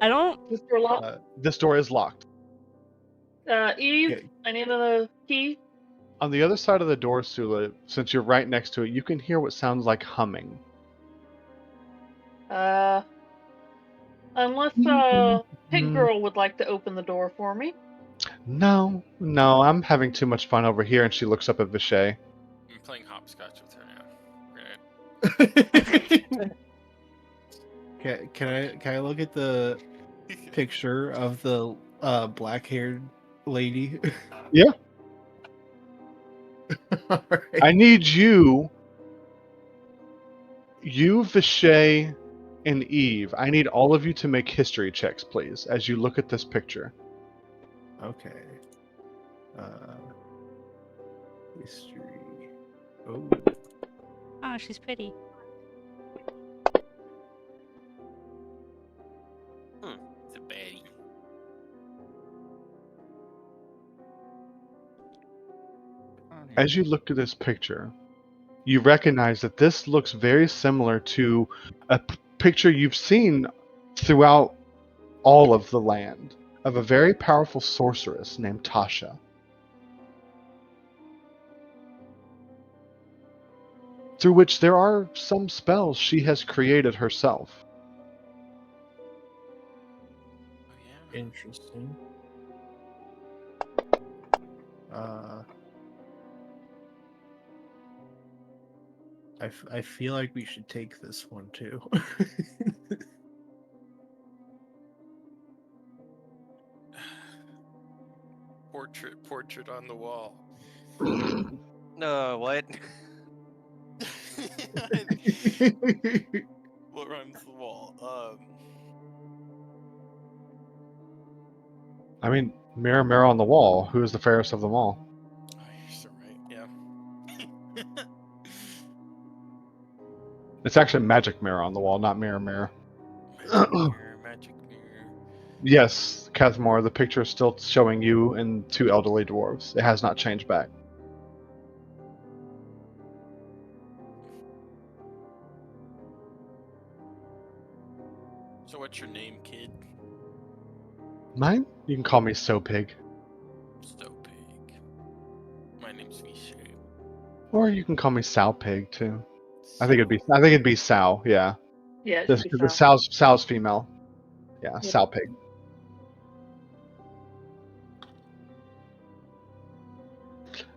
Speaker 1: don't.
Speaker 3: This door locked.
Speaker 6: This door is locked.
Speaker 3: Eve,
Speaker 8: Okay.
Speaker 3: I need a key.
Speaker 6: On the other side of the door, Sula, since you're right next to it, you can hear what sounds like humming.
Speaker 3: Unless Pig Girl would like to open the door for me.
Speaker 6: No, I'm having too much fun over here. And she looks up at Vishay.
Speaker 4: I'm playing hopscotch with her now. Right.
Speaker 8: Can I look at the picture of the black-haired lady?
Speaker 6: Yeah.
Speaker 8: Alright.
Speaker 6: I need you, Vishay, and Eve. I need all of you to make history checks, please, as you look at this picture.
Speaker 8: Okay. History. Oh.
Speaker 1: Oh, she's pretty.
Speaker 4: It's a baddie.
Speaker 6: As you look at this picture, you recognize that this looks very similar to a picture you've seen throughout all of the land of a very powerful sorceress named Tasha. Through which there are some spells she has created herself.
Speaker 4: Oh yeah.
Speaker 8: Interesting. I feel like we should take this one too.
Speaker 4: Portrait on the wall.
Speaker 7: No, what?
Speaker 4: What rhymes the wall?
Speaker 6: I mean, mirror, mirror on the wall, who is the fairest of them all?
Speaker 4: Oh, you're so right. Yeah.
Speaker 6: It's actually magic mirror on the wall, not mirror, mirror.
Speaker 4: Magic mirror.
Speaker 6: Yes, Cathmore, the picture is still showing you and two elderly dwarves. It has not changed back.
Speaker 4: So what's your name, kid?
Speaker 6: Mine? You can call me So Pig.
Speaker 4: So big. My name's Vishay.
Speaker 6: Or you can call me Sow Pig too. I think it'd be Sow, yeah.
Speaker 3: Yeah, it should be
Speaker 6: The
Speaker 3: found.
Speaker 6: Sow's female. Yeah,
Speaker 3: Yep.
Speaker 6: Sow Pig.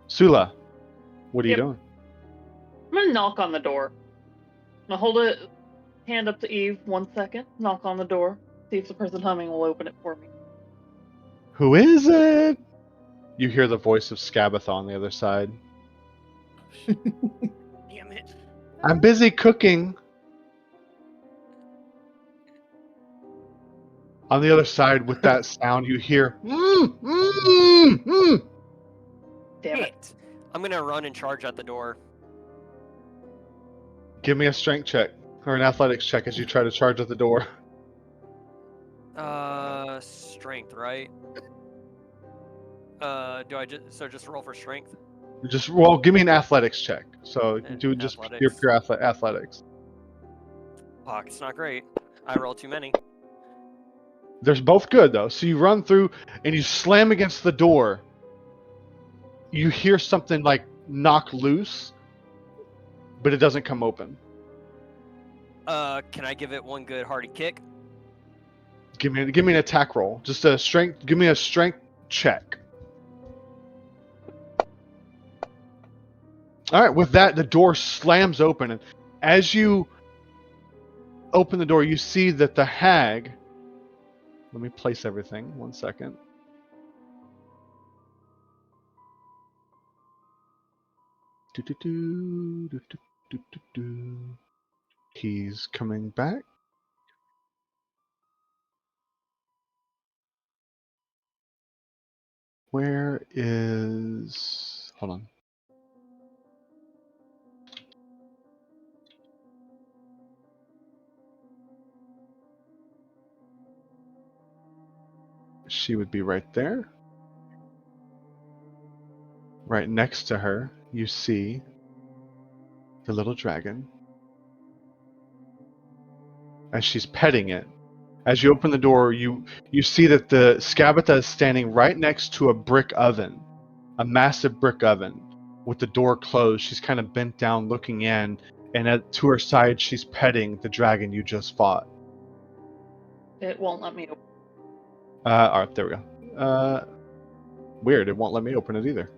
Speaker 6: Sula, what are you
Speaker 3: Yep.
Speaker 6: doing?
Speaker 3: gonna knock on the door. I'll hold a hand up to Eve 1 second, knock on the door, see if the person humming will open it for me.
Speaker 6: Who is it? You hear the voice of Scabatha on the other side.
Speaker 7: Damn it.
Speaker 6: I'm busy cooking. On the other side, with that sound, you hear.
Speaker 3: Damn it.
Speaker 7: Shit. I'm gonna run and charge at the door.
Speaker 6: Give me a strength check or an athletics check as you try to charge at the door.
Speaker 7: Strength, right? Do I just roll for strength?
Speaker 6: Just give me an athletics check. So do just
Speaker 7: Athletics.
Speaker 6: pure athletics.
Speaker 7: Fuck, it's not great. I roll too many.
Speaker 6: They're both good though. So you run through and you slam against the door. You hear something like knock loose, but it doesn't come open.
Speaker 7: Can I give it one good hearty kick?
Speaker 6: Give me an attack roll. Just a strength. Give me a strength check. All right. With that, the door slams open, and as you open the door, you see that the hag. Let me place everything. 1 second. He's coming back. Where is... Hold on. She would be right there. Right next to her, you see the little dragon. As she's petting it. As you open the door, you see that the Scabatha is standing right next to a brick oven. A massive brick oven. With the door closed, she's kind of bent down looking in, and to her side, she's petting the dragon you just fought.
Speaker 3: It won't let me open.
Speaker 6: Alright, there we go. Weird, it won't let me open it either.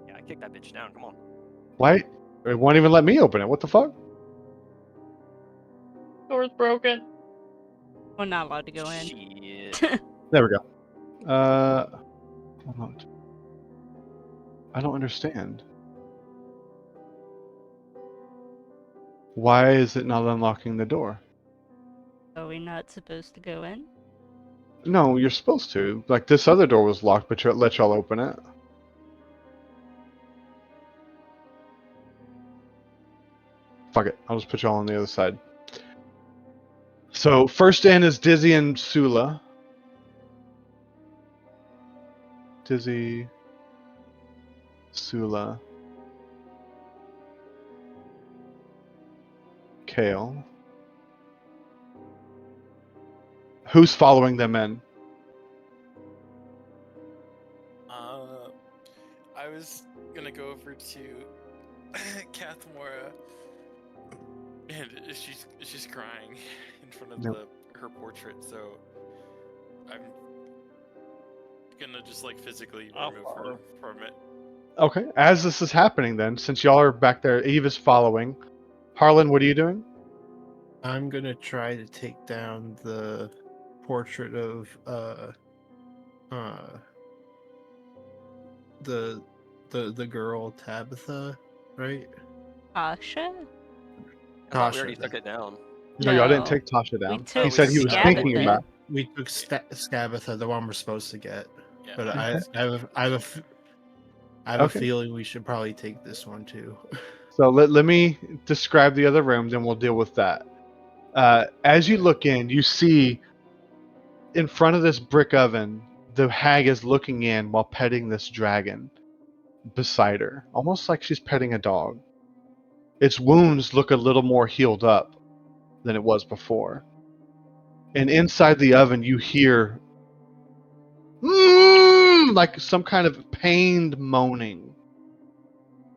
Speaker 7: Yeah, I kicked that bitch down. Come on.
Speaker 6: Why? It won't even let me open it. What the fuck?
Speaker 3: Door's broken.
Speaker 1: We're not allowed to go in.
Speaker 7: Shit.
Speaker 6: There we go. Hold on. I don't understand. Why is it not unlocking the door?
Speaker 1: Are we not supposed to go in?
Speaker 6: No, you're supposed to. Like, this other door was locked, but let y'all open it. Fuck it. I'll just put y'all on the other side. So, first in is Dizzy and Sula. Dizzy, Sula, Kale. Who's following them in?
Speaker 4: I was gonna go over to Kathmora, and she's crying in front of her portrait. So I'm gonna just like physically remove her from it.
Speaker 6: Okay. As this is happening, then, since y'all are back there, Eve is following. Harlan, what are you doing?
Speaker 8: I'm gonna try to take down the portrait of the girl Tabitha, right?
Speaker 1: Tasha?
Speaker 7: I thought we
Speaker 8: Tasha.
Speaker 7: already took it down.
Speaker 6: No, y'all didn't
Speaker 1: No.
Speaker 6: take Tasha down.
Speaker 1: took
Speaker 6: He said he was thinking
Speaker 1: Scabatha.
Speaker 6: about.
Speaker 8: We took Scabatha, the one we're supposed to get.
Speaker 4: Yeah.
Speaker 8: But I have a
Speaker 6: Okay.
Speaker 8: feeling we should probably take this one too.
Speaker 6: So let me describe the other rooms and we'll deal with that. As you look in, you see in front of this brick oven, the hag is looking in while petting this dragon beside her, almost like she's petting a dog. Its wounds look a little more healed up than it was before. And inside the oven, you hear like some kind of pained moaning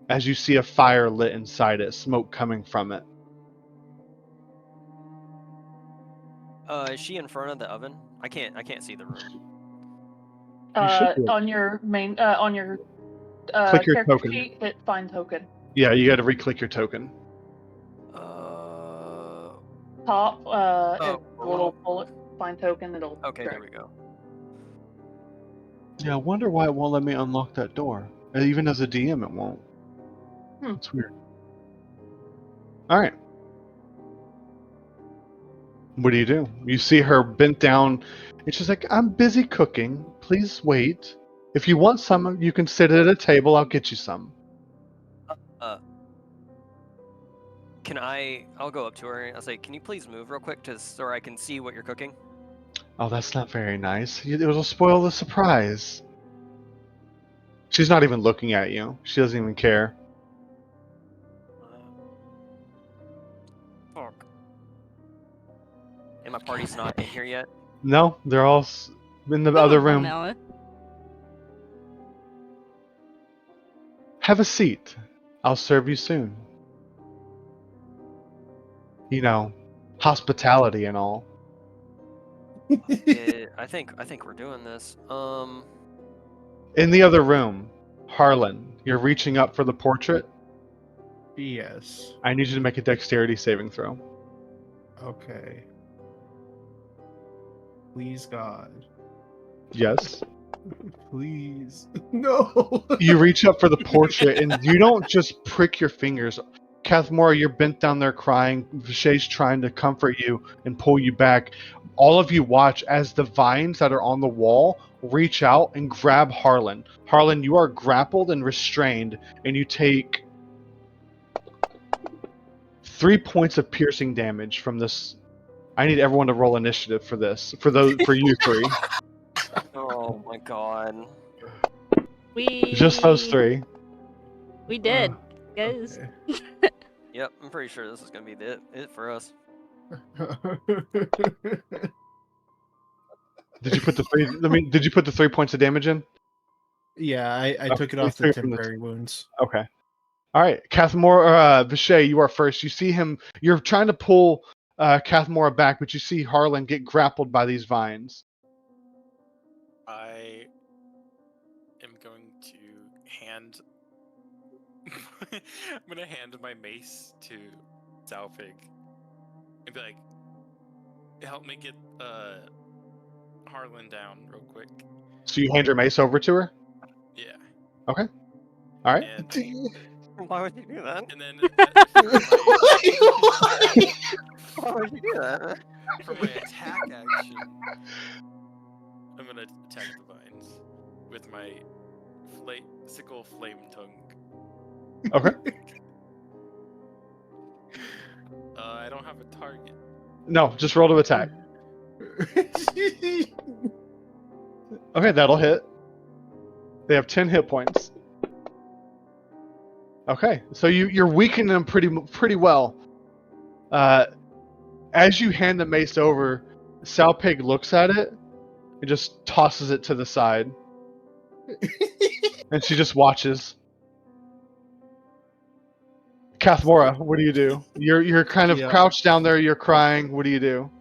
Speaker 6: as you see a fire lit inside it, smoke coming from it.
Speaker 7: Is she in front of the oven? I can't see the room.
Speaker 6: You should be.
Speaker 3: On your main, on your
Speaker 6: Click your
Speaker 3: character
Speaker 6: token.
Speaker 3: sheet, hit find token.
Speaker 6: Yeah, you got to re-click your token.
Speaker 3: top, and
Speaker 7: Oh,
Speaker 3: the little bullet find token. It'll.
Speaker 7: Okay,
Speaker 3: track.
Speaker 7: there we go.
Speaker 6: Yeah, I wonder why it won't let me unlock that door. Even as a DM, it won't.
Speaker 3: Hmm.
Speaker 6: That's weird. All right. What do? You see her bent down, and she's like, "I'm busy cooking. Please wait. If you want some, you can sit at a table. I'll get you some."
Speaker 7: I'll go up to her and I'll say, can you please move real quick so I can see what you're cooking?
Speaker 6: Oh, that's not very nice. It'll spoil the surprise. She's not even looking at you. She doesn't even care.
Speaker 7: Fuck. And my party's not in here yet?
Speaker 6: No, they're all in the other room.
Speaker 1: Mela.
Speaker 6: Have a seat. I'll serve you soon. You know, hospitality and all.
Speaker 7: I think we're doing this.
Speaker 6: In the other room, Harlan, you're reaching up for the portrait.
Speaker 8: Yes.
Speaker 6: I need you to make a dexterity saving throw.
Speaker 8: Okay. Please, God.
Speaker 6: Yes.
Speaker 8: Please. No.
Speaker 6: You reach up for the portrait, and you don't just prick your fingers. Kathmora, you're bent down there crying. Vishay's trying to comfort you and pull you back. All of you watch as the vines that are on the wall reach out and grab Harlan. Harlan, you are grappled and restrained, and you take 3 points of piercing damage from this. I need everyone to roll initiative for this. For you three.
Speaker 7: Oh my god.
Speaker 6: Just those 3.
Speaker 1: We did, guys.
Speaker 8: Okay.
Speaker 7: Yep, I'm pretty sure this is gonna be it for us.
Speaker 6: Did you put the 3? Did you put the 3 points of damage in?
Speaker 8: Yeah, I
Speaker 6: Okay,
Speaker 8: took it
Speaker 6: we
Speaker 8: off the
Speaker 6: took it from the
Speaker 8: temporary wounds.
Speaker 6: Okay. All right, Kathmora, Vishay, you are first. You see him. You're trying to pull Kathmora back, but you see Harlan get grappled by these vines.
Speaker 4: I am going to hand. I'm gonna hand my mace to Zalpig and be like, "Help me get Harlan down real quick."
Speaker 6: So you hand your mace over to her.
Speaker 4: Yeah.
Speaker 6: Okay. All right.
Speaker 4: And
Speaker 7: Why would you do that?
Speaker 4: and then
Speaker 7: Why would you do that?
Speaker 4: for my attack action, I'm gonna attack the vines with my sickle flame tongue.
Speaker 6: Okay.
Speaker 4: I don't have a target.
Speaker 6: No, just roll to attack. Okay, that'll hit. They have 10 hit points. Okay, so you're weakening them pretty well. As you hand the mace over, Salpig looks at it and just tosses it to the side, and she just watches. Kathmora, what do you do? You're kind of
Speaker 8: Yeah.
Speaker 6: crouched down there. You're crying. What do you do?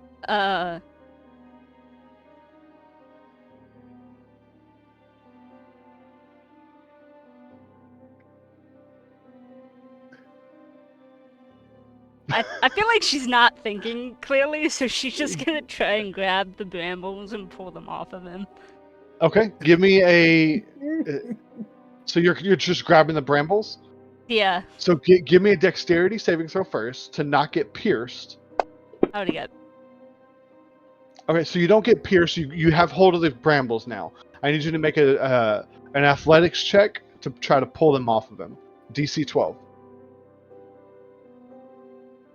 Speaker 1: I feel like she's not thinking clearly, so she's just gonna try and grab the brambles and pull them off of him.
Speaker 6: Okay, give me a. So you're just grabbing the brambles.
Speaker 1: Yeah.
Speaker 6: So give me a dexterity saving throw first to not get pierced.
Speaker 1: How would he get?
Speaker 6: Okay, so you don't get pierced. You have hold of the brambles now. I need you to make an athletics check to try to pull them off of him. DC 12.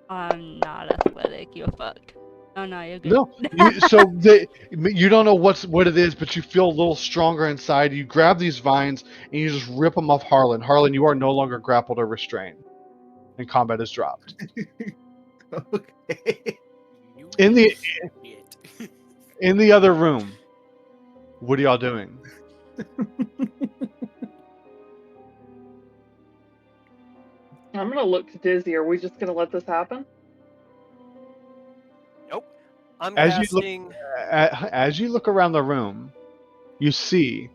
Speaker 1: I'm not athletic. You're fucked. Oh no, you're good.
Speaker 6: No, you don't know what it is, but you feel a little stronger inside. You grab these vines and you just rip them off Harlan. Harlan, you are no longer grappled or restrained, and combat is dropped.
Speaker 8: Okay.
Speaker 6: In the other room, what are y'all doing?
Speaker 3: I'm gonna look to Dizzy. Are we just gonna let this happen?
Speaker 7: Nope. I'm
Speaker 6: As
Speaker 7: casting.
Speaker 6: As you look around the room, you see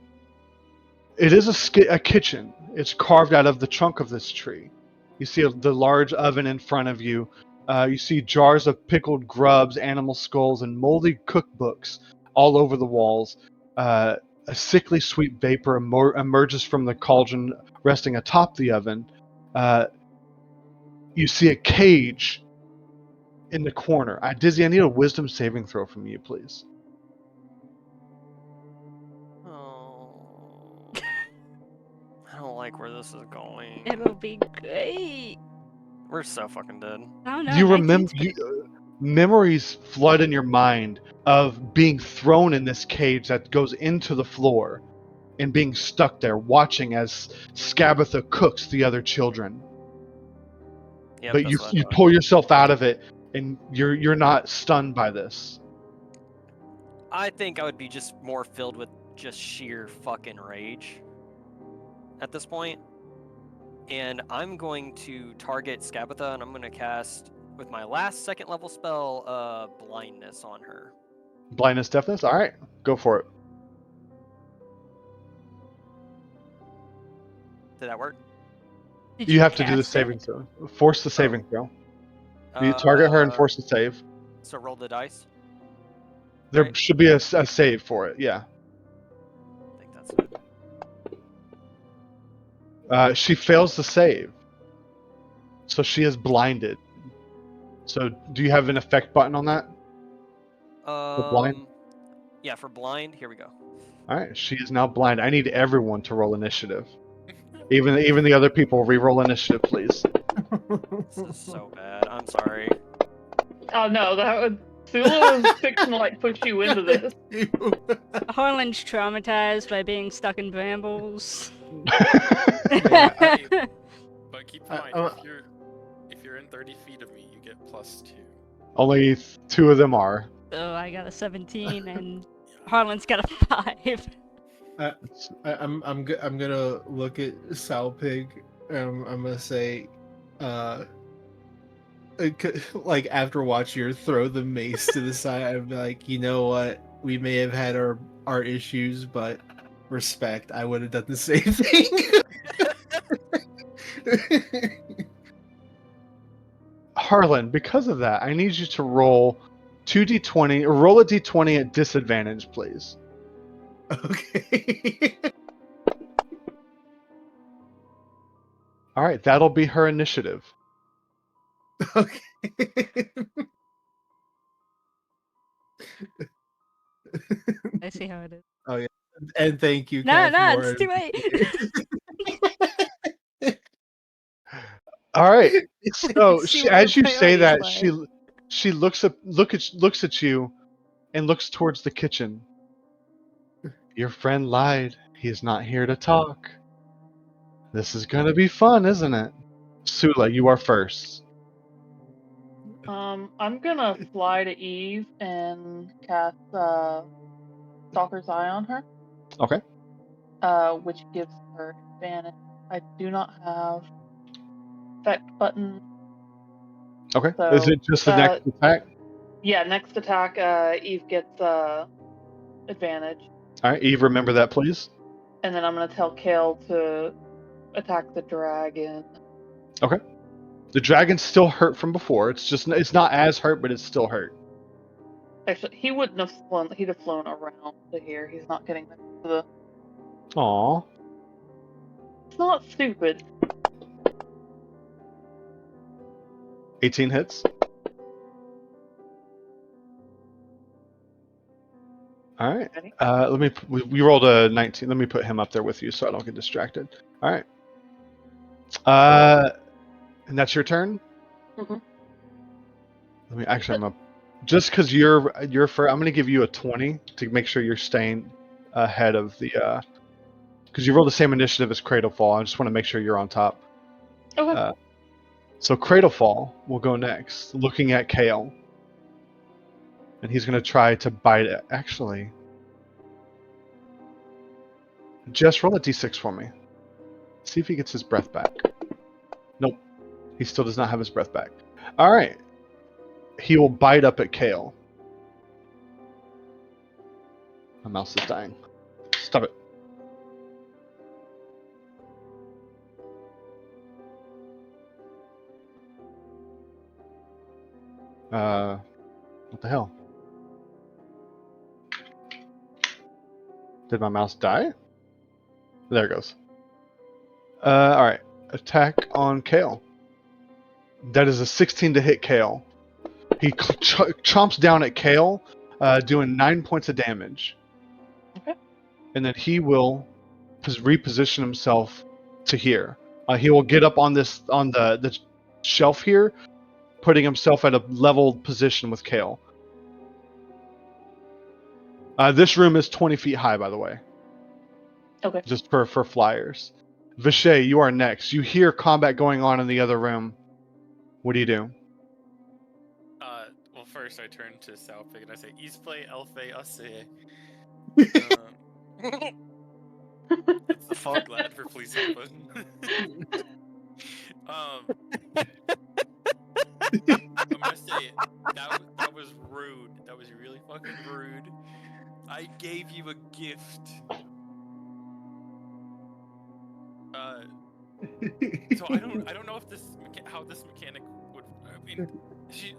Speaker 6: it is a kitchen. It's carved out of the trunk of this tree. You see the large oven in front of you. You see jars of pickled grubs, animal skulls, and moldy cookbooks all over the walls. A sickly sweet vapor emerges from the cauldron resting atop the oven. You see a cage in the corner. Dizzy, I need a wisdom saving throw from you, please.
Speaker 7: Oh, I don't like where this is going.
Speaker 1: It'll be great.
Speaker 7: We're so fucking dead.
Speaker 1: Oh no,
Speaker 6: You
Speaker 1: 19's
Speaker 6: remember
Speaker 1: good.
Speaker 6: memories flood in your mind of being thrown in this cage that goes into the floor and being stuck there watching as Scabatha cooks the other children.
Speaker 7: Yep,
Speaker 6: But
Speaker 7: that's what I
Speaker 6: you
Speaker 7: thought.
Speaker 6: pull yourself out of it and you're not stunned by this.
Speaker 7: I think I would be just more filled with just sheer fucking rage at this point. And I'm going to target Scabatha and I'm going to cast, with my last second level spell, blindness on her.
Speaker 6: Blindness, deafness? Alright, go for it.
Speaker 7: Did that work?
Speaker 1: Did
Speaker 6: You have to do the
Speaker 1: cast it?
Speaker 6: saving throw. Force the saving throw. You
Speaker 7: Uh,
Speaker 6: target her and force the save.
Speaker 7: So roll the dice.
Speaker 6: There
Speaker 7: right?
Speaker 6: should be a save for it, yeah.
Speaker 7: I think that's it.
Speaker 6: She fails the save. So she is blinded. So do you have an effect button on that? blind?
Speaker 7: Yeah, for blind, here we go.
Speaker 6: Alright, she is now blind. I need everyone to roll initiative. Even the other people, re-roll initiative, please.
Speaker 7: This is so bad. I'm sorry.
Speaker 3: Oh no, that would Sula was fixing to like push you into this.
Speaker 1: Harlan's traumatized by being stuck in brambles.
Speaker 8: Yeah,
Speaker 4: But keep in mind, if you're in 30 feet of me, you get +2.
Speaker 6: Only 2 of them are.
Speaker 1: So I got a 17 and Harlan's got a 5.
Speaker 8: I'm gonna look at Salpig. I'm gonna say, like after watching her throw the mace to the side, I'm like, you know what? We may have had our issues, but respect. I would have done the same thing.
Speaker 6: Harlan, because of that, I need you to roll 2d20, or roll a d20 at disadvantage, please.
Speaker 8: Okay.
Speaker 6: Alright, that'll be her initiative.
Speaker 8: Okay.
Speaker 1: I see how it is.
Speaker 8: Oh yeah, and thank you.
Speaker 1: No,
Speaker 8: Kat,
Speaker 1: no,
Speaker 8: for
Speaker 1: it's too late.
Speaker 6: Alright, so
Speaker 1: See
Speaker 6: she,
Speaker 1: what her
Speaker 6: as you say that,
Speaker 1: priorities lie.
Speaker 6: she looks at you and looks towards the kitchen. Your friend lied. He's not here to talk. This is gonna be fun, isn't it? Sula, you are first.
Speaker 3: I'm gonna fly to Eve and cast Stalker's Eye on her.
Speaker 6: Okay.
Speaker 3: Which gives her advantage. I do not have effect button.
Speaker 6: Okay.
Speaker 3: So,
Speaker 6: Is it just the next attack?
Speaker 3: Yeah, next attack, Eve gets advantage.
Speaker 6: Alright, Eve, remember that, please.
Speaker 3: And then I'm gonna tell Kale to attack the dragon.
Speaker 6: Okay. The dragon's still hurt from before. It's not as hurt, but it's still hurt.
Speaker 3: Actually, he wouldn't have flown. He'd have flown around to here. He's not getting next to the.
Speaker 6: Aww.
Speaker 3: It's not stupid.
Speaker 6: 18 hits. All right.
Speaker 3: Ready?
Speaker 6: We rolled a 19. Let me put him up there with you so I don't get distracted. All right. And that's your turn.
Speaker 3: Mhm.
Speaker 6: Let me actually. Just because you're for, I'm gonna give you a 20 to make sure you're staying ahead of the. Because you rolled the same initiative as Cradlefall. I just want to make sure you're on top.
Speaker 3: Okay.
Speaker 6: So Cradlefall will go next, looking at Kale. And he's going to try to bite it. Actually, Jess, roll a d6 for me. See if he gets his breath back. Nope. He still does not have his breath back. Alright. He will bite up at Kale. My mouse is dying. Stop it. What the hell? Did my mouse die? There it goes. Alright. Attack on Kale. That is a 16 to hit Kale. He chomps down at Kale, doing 9 points of damage.
Speaker 3: Okay.
Speaker 6: And then he will reposition himself to here. He will get up on the shelf here, putting himself at a leveled position with Kale. This room is 20 feet high, by the way.
Speaker 3: Okay.
Speaker 6: Just for flyers. Vishay, you are next. You hear combat going on in the other room. What do you do?
Speaker 4: Well, first I turn to Salpig and I say, "Isplay elfe ase." That's the fuck lad for please help us. I'm gonna say that was rude. That was really fucking rude. I gave you a gift. So I don't know if how this mechanic would. I mean, she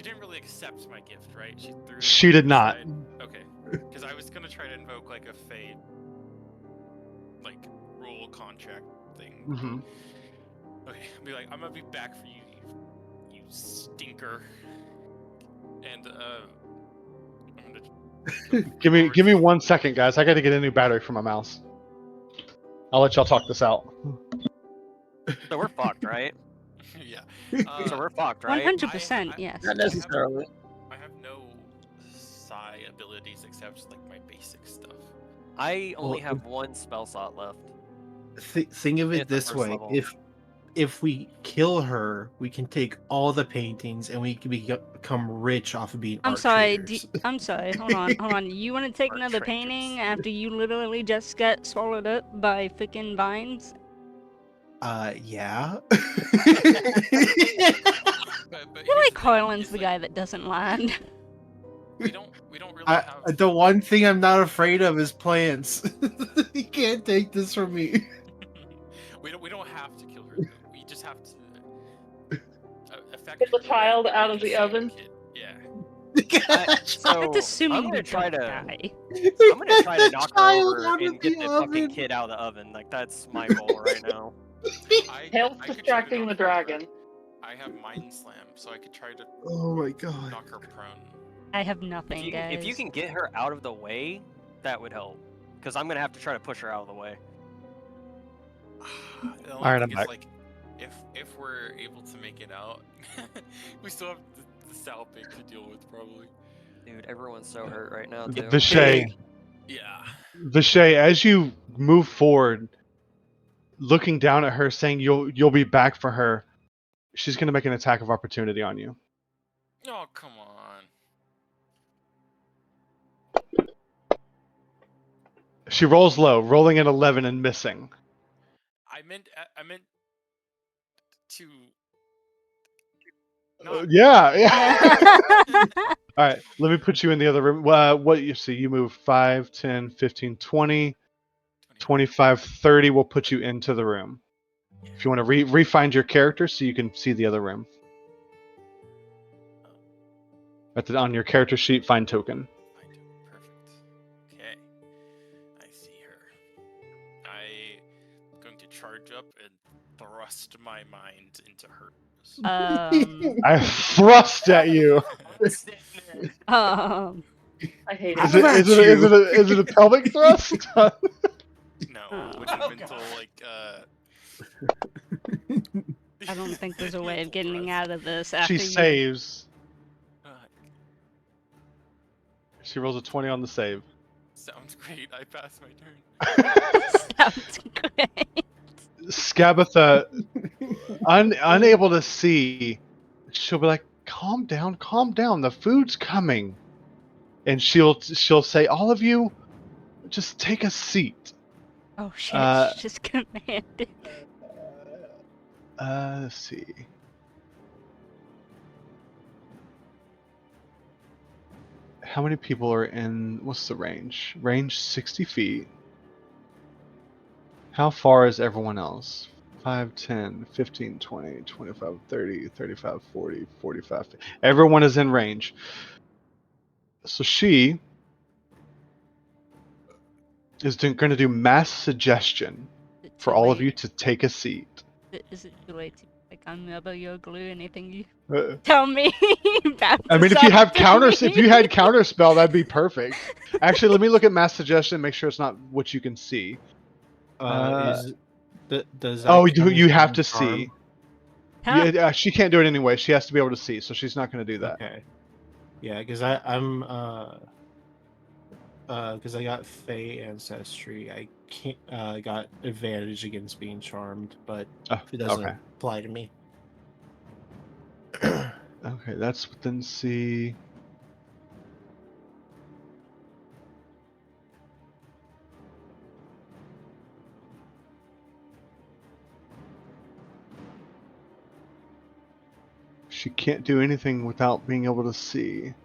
Speaker 4: didn't really accept my gift, right? She threw it
Speaker 6: She did not.
Speaker 4: aside. Okay, because I was gonna try to invoke like a fade, like rule contract thing.
Speaker 6: Mm-hmm.
Speaker 4: Okay, I'll be like, I'm gonna be back for you, you stinker. And I'm gonna
Speaker 6: Give me 1 second, guys. I got to get a new battery for my mouse. I'll let y'all talk this out.
Speaker 7: So we're fucked, right?
Speaker 4: Yeah.
Speaker 7: So we're fucked, right?
Speaker 1: 100%, yes.
Speaker 2: Not necessarily.
Speaker 4: I have no psi abilities except like my basic stuff.
Speaker 7: I only
Speaker 8: Well,
Speaker 7: have one spell slot left.
Speaker 8: Think of
Speaker 7: At
Speaker 8: it
Speaker 7: the
Speaker 8: this
Speaker 7: first
Speaker 8: way:
Speaker 7: level.
Speaker 8: if we kill her, we can take all the paintings and we can become rich off of being
Speaker 1: I'm
Speaker 8: art
Speaker 1: sorry.
Speaker 8: traders.
Speaker 1: I'm sorry. Hold on. You want to take
Speaker 7: Art
Speaker 1: another
Speaker 7: traders.
Speaker 1: painting after you literally just got swallowed up by freaking vines?
Speaker 8: Yeah.
Speaker 4: But
Speaker 1: I feel
Speaker 4: here's
Speaker 1: like
Speaker 4: the thing,
Speaker 1: Harlan's
Speaker 4: is,
Speaker 1: the
Speaker 4: like,
Speaker 1: guy that doesn't land.
Speaker 4: we don't really have.
Speaker 8: The one thing I'm not afraid of is plants. You can't take this from me.
Speaker 4: we don't have to kill her. Though. We just have to affect
Speaker 3: Get the
Speaker 4: her
Speaker 3: child
Speaker 4: way that
Speaker 3: out
Speaker 4: we
Speaker 3: of
Speaker 4: can
Speaker 3: the
Speaker 4: see our
Speaker 3: oven.
Speaker 4: kid. Yeah.
Speaker 7: So
Speaker 1: That's assuming
Speaker 7: I'm
Speaker 1: we
Speaker 7: gonna try
Speaker 1: don't
Speaker 7: to.
Speaker 1: die.
Speaker 7: I'm gonna try to knock her
Speaker 8: Child
Speaker 7: over
Speaker 8: out of
Speaker 7: and get the
Speaker 8: oven.
Speaker 7: fucking kid out of the oven. Like that's my goal right now.
Speaker 3: Hale's
Speaker 4: I could try to
Speaker 3: distracting the
Speaker 4: knock her over.
Speaker 3: dragon.
Speaker 4: I have mind slam, so I could try to
Speaker 8: Oh my god.
Speaker 4: knock her prone.
Speaker 1: I have nothing,
Speaker 7: If you
Speaker 1: guys.
Speaker 7: can get her out of the way, that would help. Because I'm gonna have to try to push her out of the way.
Speaker 4: The only
Speaker 6: Alright,
Speaker 4: thing
Speaker 6: I'm
Speaker 4: is,
Speaker 6: back.
Speaker 4: like, if we're able to make it out, we still have the Salpig to deal with, probably.
Speaker 7: Dude, everyone's so hurt right now too.
Speaker 6: Vishay,
Speaker 4: Yeah.
Speaker 6: Vishay, as you move forward, looking down at her, saying you'll be back for her, she's gonna make an attack of opportunity on you.
Speaker 4: Oh, come on.
Speaker 6: She rolls low, rolling an 11 and missing.
Speaker 4: I meant to.
Speaker 6: Yeah.
Speaker 1: Yeah.
Speaker 6: All right, let me put you in the other room. What you see, you move 5, 10, 15, 20, 25, 30 will put you into the room. If you want to re-find your character so you can see the other room. On your character sheet, find token.
Speaker 4: Perfect. Okay. I see her. I'm going to charge up and thrust my mind into hers.
Speaker 6: I thrust at you.
Speaker 3: I hate
Speaker 8: How
Speaker 3: it.
Speaker 8: about
Speaker 6: Is it a pelvic thrust?
Speaker 4: No,
Speaker 1: Oh.
Speaker 4: which is mental, like,
Speaker 1: I don't think there's a way of
Speaker 4: mental
Speaker 1: getting
Speaker 4: thrust.
Speaker 1: out of this after
Speaker 6: She
Speaker 1: you.
Speaker 6: saves.
Speaker 4: Uh,
Speaker 6: She rolls a 20 on the save.
Speaker 4: Sounds great. I passed my turn.
Speaker 1: Sounds great.
Speaker 6: Skabatha, unable to see, she'll be like, calm down, the food's coming. And she'll say, all of you, just take a seat.
Speaker 1: Oh shit,
Speaker 6: Uh,
Speaker 1: she just commanded.
Speaker 6: Let's see. How many people are in, what's the range? Range 60 feet. How far is everyone else? 5, 10, 15, 20, 25, 30, 35, 40, 45. Everyone is in range. So she is going to do mass suggestion
Speaker 1: Is it
Speaker 6: for
Speaker 1: too
Speaker 6: all of
Speaker 1: late?
Speaker 6: you to take a seat.
Speaker 1: Is it too late to like unravel your glue? Anything you
Speaker 6: Uh,
Speaker 1: tell me?
Speaker 6: I mean, if you have if you had counter spell, that'd be perfect. Actually, let me look at mass suggestion, make sure it's not what you can see.
Speaker 8: Does
Speaker 6: Oh,
Speaker 8: that count as
Speaker 6: you have
Speaker 8: being
Speaker 6: to
Speaker 8: charmed?
Speaker 6: see.
Speaker 1: Huh?
Speaker 6: Yeah, she can't do it anyway. She has to be able to see, so she's not going to do that.
Speaker 8: Okay. Yeah, because I'm because I got Fey ancestry. I can't got advantage against being charmed, but
Speaker 6: Oh,
Speaker 8: it doesn't
Speaker 6: okay.
Speaker 8: apply to me.
Speaker 6: Okay, that's within C. She can't do anything without being able to see.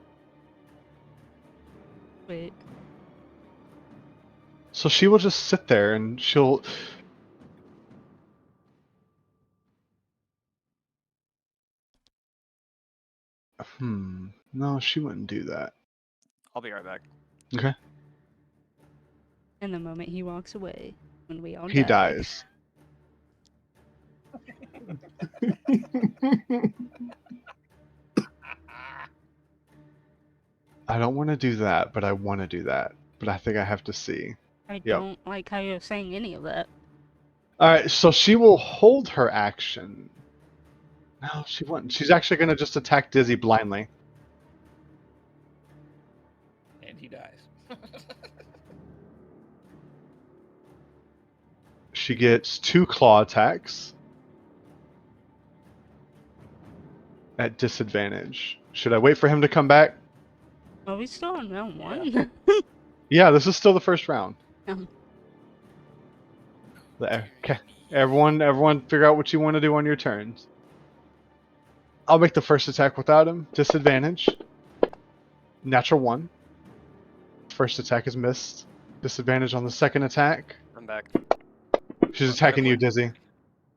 Speaker 1: Wait.
Speaker 6: So she will just sit there and she'll. No, she wouldn't do that.
Speaker 7: I'll be right back.
Speaker 6: Okay.
Speaker 1: And the moment he walks away, when we all
Speaker 6: He
Speaker 1: die.
Speaker 6: dies. I don't want to do that, but I want to do that. But I think I have to see.
Speaker 1: I
Speaker 6: Yep.
Speaker 1: don't like how you're saying any of that.
Speaker 6: Alright, so she will hold her action. No, she wouldn't. She's actually going to just attack Dizzy blindly.
Speaker 2: And he dies.
Speaker 6: She gets 2 claw attacks at disadvantage. Should I wait for him to come back?
Speaker 1: Are we still on round
Speaker 2: Yeah.
Speaker 1: one?
Speaker 6: Yeah, this is still the first round.
Speaker 1: Um.
Speaker 6: Okay. Everyone figure out what you want to do on your turns. I'll make the first attack without him. Disadvantage. Natural 1. First attack is missed. Disadvantage on the second attack.
Speaker 7: I'm back.
Speaker 6: She's
Speaker 7: What
Speaker 6: attacking you,
Speaker 7: happened?
Speaker 6: Dizzy.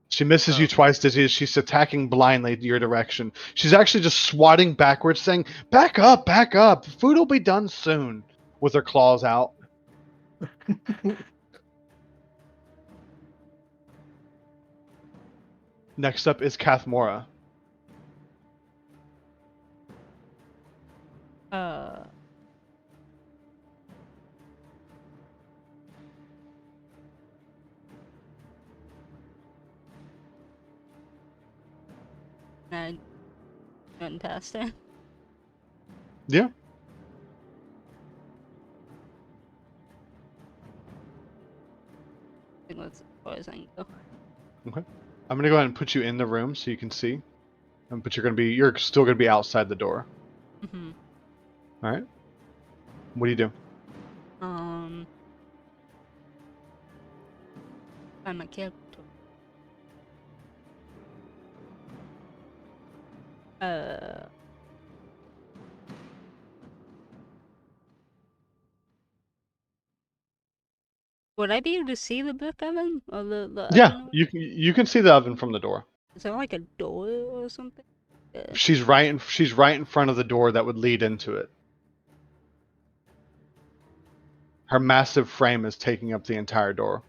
Speaker 6: She misses you
Speaker 7: Oh.
Speaker 6: twice, Dizzy. She's attacking blindly your direction. She's actually just swatting backwards, saying, back up, back up. Food will be done soon. With her claws out. Next up is Kathmora.
Speaker 1: Uh. I run past her.
Speaker 6: Yeah.
Speaker 1: I think that's as far as I can go.
Speaker 6: Okay. I'm gonna go ahead and put you in the room so you can see. But you're still gonna be outside the door.
Speaker 1: Mm-hmm.
Speaker 6: Alright. What do you do?
Speaker 1: Find my character. Would I be able to see the book oven? Or the
Speaker 6: Yeah,
Speaker 1: oven?
Speaker 6: you can see the oven from the door.
Speaker 1: Is there like a door or something?
Speaker 6: She's right in front of the door that would lead into it. Her massive frame is taking up the entire door.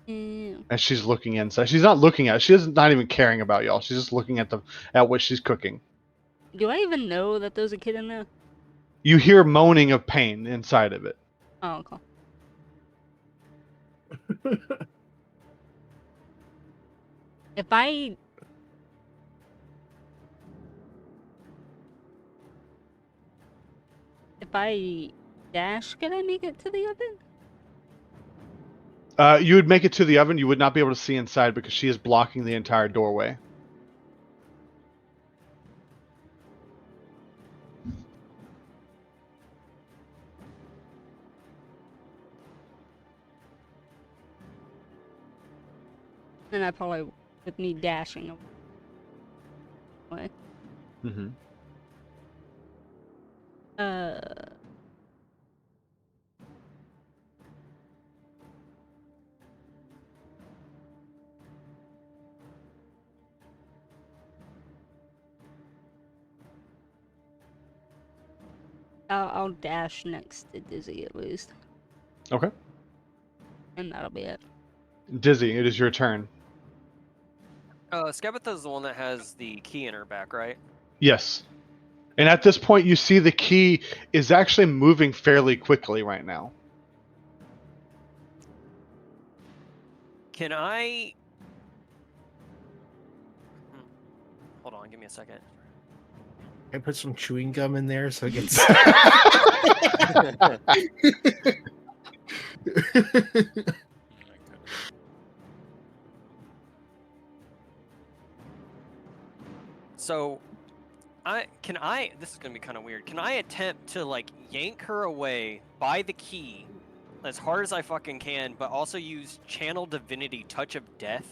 Speaker 1: Yeah.
Speaker 6: And she's looking inside. She's not looking at it. She's not even caring about y'all. She's just looking at what she's cooking.
Speaker 1: Do I even know that there's a kid in there?
Speaker 6: You hear moaning of pain inside of it.
Speaker 1: Oh, okay. If I dash, can I make it to the oven?
Speaker 6: You would make it to the oven. You would not be able to see inside because she is blocking the entire doorway.
Speaker 1: Then I probably with me dashing away.
Speaker 6: Mm-hmm.
Speaker 1: I'll dash next to Dizzy at least,
Speaker 6: Okay.
Speaker 1: and that'll be it.
Speaker 6: Dizzy, it is your turn.
Speaker 7: Skebitha's the one that has the key in her back, right?
Speaker 6: Yes. And at this point, you see the key is actually moving fairly quickly right now.
Speaker 7: Can I... Hold on, give me a second.
Speaker 8: I put some chewing gum in there so it gets.
Speaker 7: So, this is gonna be kind of weird. Can I attempt to like yank her away by the key as hard as I fucking can, but also use Channel Divinity Touch of Death?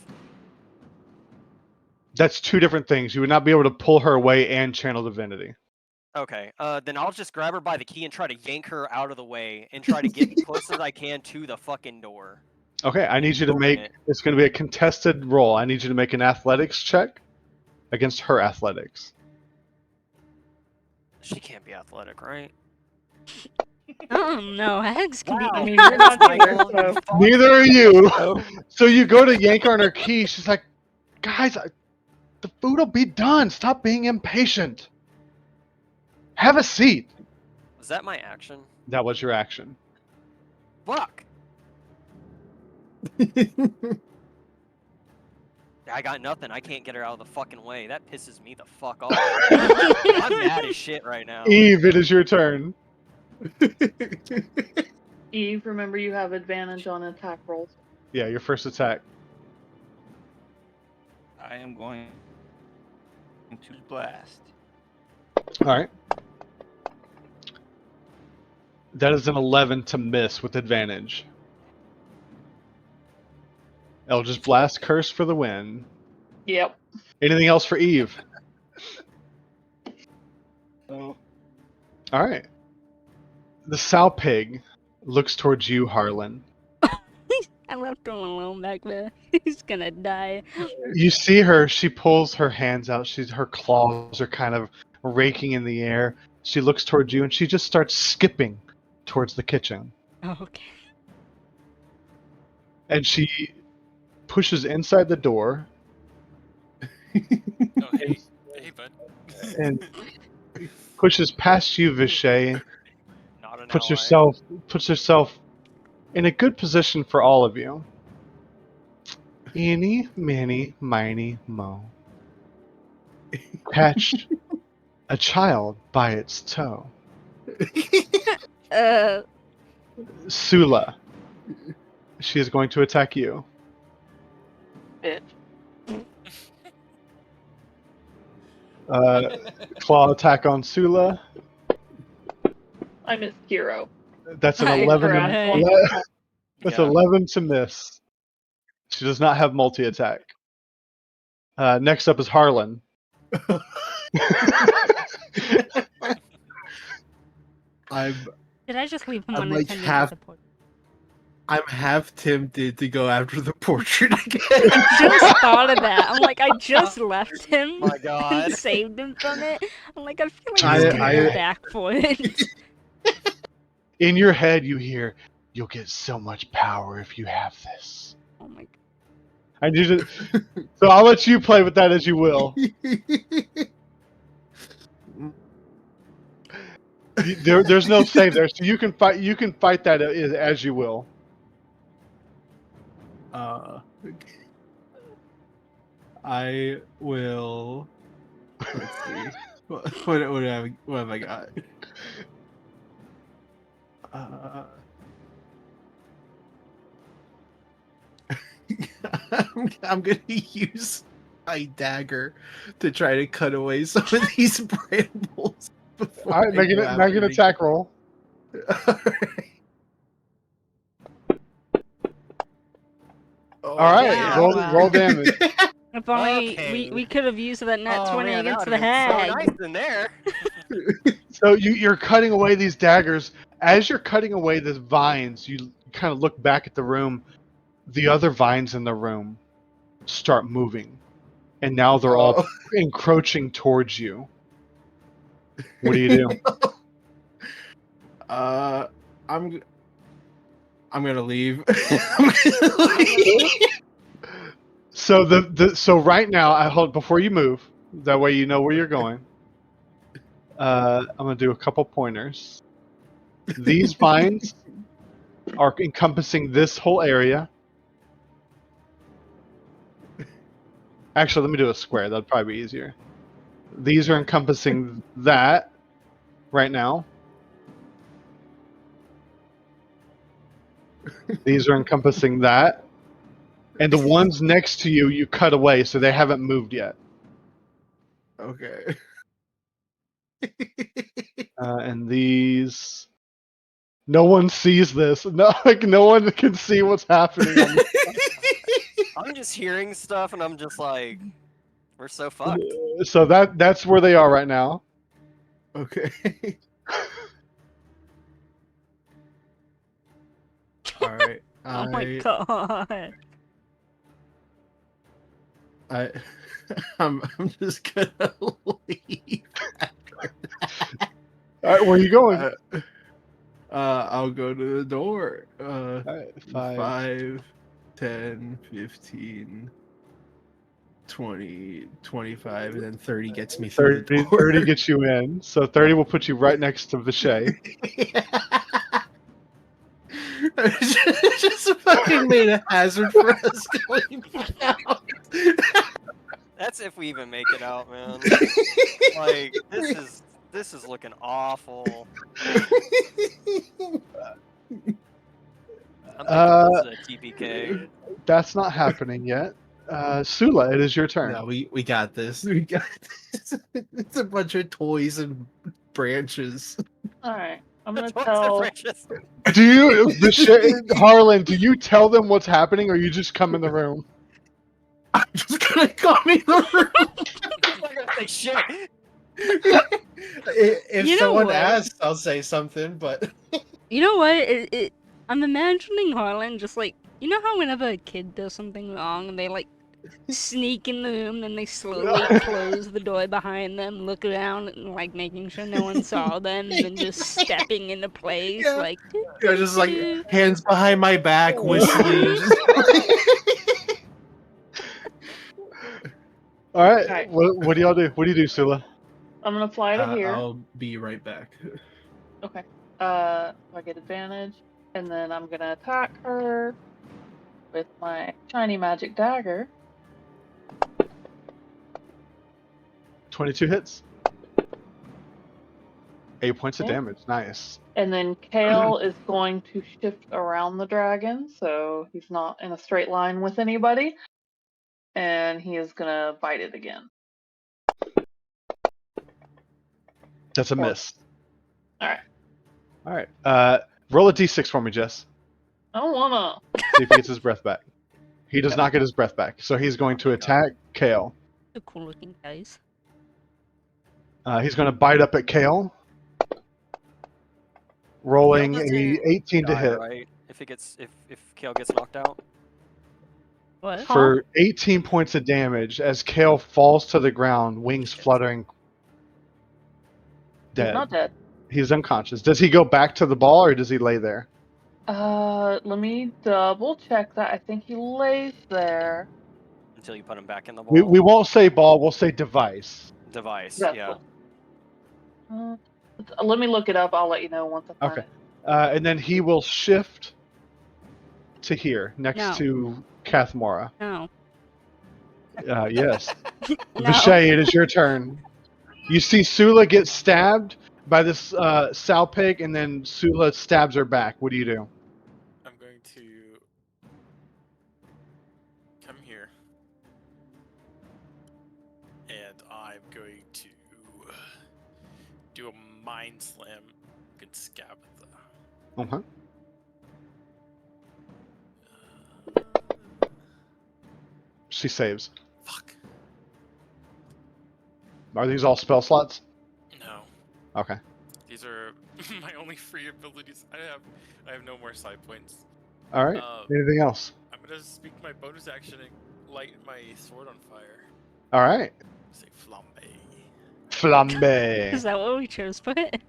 Speaker 6: That's two different things. You would not be able to pull her away and channel divinity.
Speaker 7: Okay, then I'll just grab her by the key and try to yank her out of the way and try to get as close as I can to the fucking door.
Speaker 6: Okay, I need you to
Speaker 7: open
Speaker 6: make.
Speaker 7: it.
Speaker 6: It's going to be a contested roll. I need you to make an athletics check against her athletics.
Speaker 7: She can't be athletic, right?
Speaker 1: Oh no, Hags can
Speaker 3: I
Speaker 1: be.
Speaker 3: mean, you're not either,
Speaker 7: Michael,
Speaker 3: so.
Speaker 7: you fuck.
Speaker 6: Neither are you. So you go to yank her on her key. She's like, guys, the food will be done. Stop being impatient. Have a seat.
Speaker 7: Was that my action?
Speaker 6: That was your action.
Speaker 7: Fuck! I got nothing. I can't get her out of the fucking way. That pisses me the fuck off. I'm mad as shit right now.
Speaker 6: Eve, it is your turn.
Speaker 3: Eve, remember you have advantage on attack rolls.
Speaker 6: Yeah, your first attack.
Speaker 2: I am going to blast.
Speaker 6: All right. That is an 11 to miss with advantage. Eldritch Blast, Curse for the win.
Speaker 3: Yep.
Speaker 6: Anything else for Eve?
Speaker 2: Oh.
Speaker 6: All right. The sow pig looks towards you, Harlan.
Speaker 1: I left him alone back there. He's gonna die.
Speaker 6: You see her. She pulls her hands out. Her claws are kind of raking in the air. She looks towards you, and she just starts skipping towards the kitchen.
Speaker 1: Oh, okay.
Speaker 6: And she pushes inside the door
Speaker 4: Oh, hey, bud.
Speaker 6: and pushes past you, Vishay.
Speaker 7: Not an
Speaker 6: Puts
Speaker 7: ally.
Speaker 6: herself in a good position for all of you. Eeny, meeny, miny, mo. Catch a child by its toe. Sula. She is going to attack you.
Speaker 3: Bitch.
Speaker 6: Claw attack on Sula.
Speaker 3: I missed Hero.
Speaker 6: That's an
Speaker 1: I
Speaker 6: 11.
Speaker 1: cried.
Speaker 6: That's
Speaker 7: Yeah.
Speaker 6: 11 to miss. She does not have multi attack. Next up is Harlan.
Speaker 1: Did I just leave him
Speaker 8: I'm like
Speaker 1: unattended
Speaker 8: half-
Speaker 1: at the port?
Speaker 8: I'm half tempted to go after the portrait again.
Speaker 1: I just thought of that. I'm like, I just left him
Speaker 7: My God.
Speaker 1: and saved him from it. I'm like, I feel like
Speaker 6: I-
Speaker 1: he's gonna
Speaker 6: I-
Speaker 1: go back for it.
Speaker 6: In your head, you hear, "You'll get so much power if you have this."
Speaker 1: Oh my god.
Speaker 6: I need to. So I'll let you play with that as you will. There's no save there, so you can fight. You can fight that as you will.
Speaker 8: I will. Let's see. What have I got? I'm gonna use my dagger to try to cut away some of these brambles.
Speaker 6: All right, make an attack roll. All right,
Speaker 1: Wow.
Speaker 6: roll damage.
Speaker 1: If only
Speaker 7: Okay.
Speaker 1: we could have used that net
Speaker 7: Oh,
Speaker 1: 20
Speaker 7: man, that
Speaker 1: against
Speaker 7: would've
Speaker 1: the
Speaker 7: been so
Speaker 1: hag.
Speaker 7: nice in there.
Speaker 6: So you're cutting away these daggers. As you're cutting away the vines, you kind of look back at the room. The other vines in the room start moving, and now they're all encroaching towards you. What do you do?
Speaker 8: I'm gonna leave. I'm gonna leave.
Speaker 6: So so right now, I hold before you move. That way you know where you're going. I'm gonna do a couple pointers. These vines are encompassing this whole area. Actually, let me do a square. That'd probably be easier. These are encompassing that right now. These are encompassing that. And the ones next to you, you cut away, so they haven't moved yet.
Speaker 8: Okay.
Speaker 6: And these, no one sees this. No, like no one can see what's happening. On
Speaker 7: I'm just hearing stuff, and I'm just like, we're so fucked.
Speaker 6: so that's where they are right now.
Speaker 8: Okay. All right.
Speaker 1: Oh my god.
Speaker 8: I'm just gonna leave.
Speaker 6: All right, where are you going?
Speaker 8: I'll go to the door.
Speaker 6: All right,
Speaker 8: 5, 10, 15, 20, 25, and then 30 gets me through
Speaker 6: 30,
Speaker 8: the door.
Speaker 6: 30 gets you in. So 30 will put you right next to Vishay.
Speaker 8: Just fucking made a hazard for us going out.
Speaker 7: That's if we even make it out, man. Like this is looking awful. I'm thinking this is a TPK.
Speaker 6: That's not happening yet. Sula, it is your turn.
Speaker 8: No, we got this. We got this. It's a bunch of toys and branches.
Speaker 3: All right, I'm gonna
Speaker 7: What's
Speaker 3: tell.
Speaker 7: the precious?
Speaker 6: Do you, Harlan? Do you tell them what's happening, or you just come in the room?
Speaker 8: I'm just gonna come in the room.
Speaker 7: I'm not gonna say shit.
Speaker 8: If
Speaker 1: You know
Speaker 8: someone
Speaker 1: what?
Speaker 8: asks, I'll say something. But
Speaker 1: You know what? I'm imagining Harlan just like, you know how whenever a kid does something wrong and they like sneak in the room, then they slowly close the door behind them, look around and like making sure no one saw them, and then just stepping into place,
Speaker 8: Yeah.
Speaker 1: like.
Speaker 8: they're just like hands behind my back, whistling. Just...
Speaker 6: All right.
Speaker 3: Okay.
Speaker 6: What do y'all do? What do you do, Sula?
Speaker 3: I'm gonna fly to here.
Speaker 8: I'll be right back.
Speaker 3: Okay. I get advantage, and then I'm gonna attack her with my shiny magic dagger.
Speaker 6: 22 hits. 8 points of
Speaker 3: Yeah.
Speaker 6: damage. Nice.
Speaker 3: And then Kale is going to shift around the dragon, so he's not in a straight line with anybody. And he is gonna bite it again.
Speaker 6: That's a
Speaker 3: Four.
Speaker 6: miss.
Speaker 3: Alright.
Speaker 6: All right. Roll a d6 for me, Jess.
Speaker 3: I don't wanna.
Speaker 6: See if he gets his breath back. He does not get his breath back, so he's going to attack Kale.
Speaker 1: The cool looking guys.
Speaker 6: He's going to bite up at Kale. Rolling
Speaker 7: Kale
Speaker 6: a
Speaker 7: doesn't
Speaker 6: 18 to
Speaker 7: die,
Speaker 6: hit.
Speaker 7: right? If Kale gets knocked out.
Speaker 1: What?
Speaker 6: For 18 points of damage as Kale falls to the ground, wings fluttering.
Speaker 3: He's
Speaker 6: Dead.
Speaker 3: not dead.
Speaker 6: He's unconscious. Does he go back to the ball or does he lay there?
Speaker 3: Let me double check that. I think he lays there.
Speaker 7: Until you put him back in the ball.
Speaker 6: We won't say ball, we'll say device.
Speaker 7: Device,
Speaker 3: That's
Speaker 7: yeah.
Speaker 3: Let me look it up. I'll let you know once I find
Speaker 6: Okay.
Speaker 3: it.
Speaker 6: And then he will shift to here, next
Speaker 1: No.
Speaker 6: to Kathmora.
Speaker 1: No.
Speaker 6: Yes.
Speaker 1: No.
Speaker 6: Vishay, it is your turn. You see Sula get stabbed by this sow pig, and then Sula stabs her back. What do you do?
Speaker 4: I'm going to come here, and I'm going to do a mind slam against Gabitha.
Speaker 6: Uh-huh. She saves.
Speaker 4: Fuck.
Speaker 6: Are these all spell slots?
Speaker 4: No,
Speaker 6: Okay.
Speaker 4: these are my only free abilities. I have no more side points.
Speaker 6: All right. Anything else?
Speaker 4: I'm gonna speak my bonus action and light my sword on fire.
Speaker 6: All right.
Speaker 4: Say flambe.
Speaker 1: Is
Speaker 6: Flambe.
Speaker 1: that what we chose for it?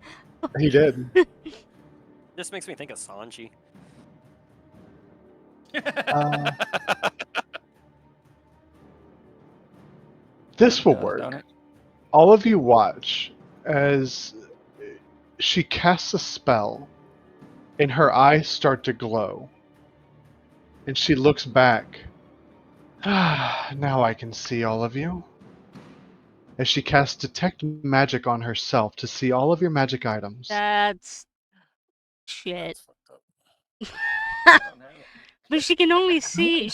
Speaker 6: He did.
Speaker 7: This makes me think of Sanji.
Speaker 6: This will
Speaker 2: Does,
Speaker 6: work.
Speaker 2: don't it?
Speaker 6: All of you watch as she casts a spell and her eyes start to glow. And she looks back. Now I can see all of you. As she casts Detect Magic on herself to see all of your magic items.
Speaker 1: That's shit.
Speaker 4: That's fucked up.
Speaker 2: I don't have it.
Speaker 1: But she can only see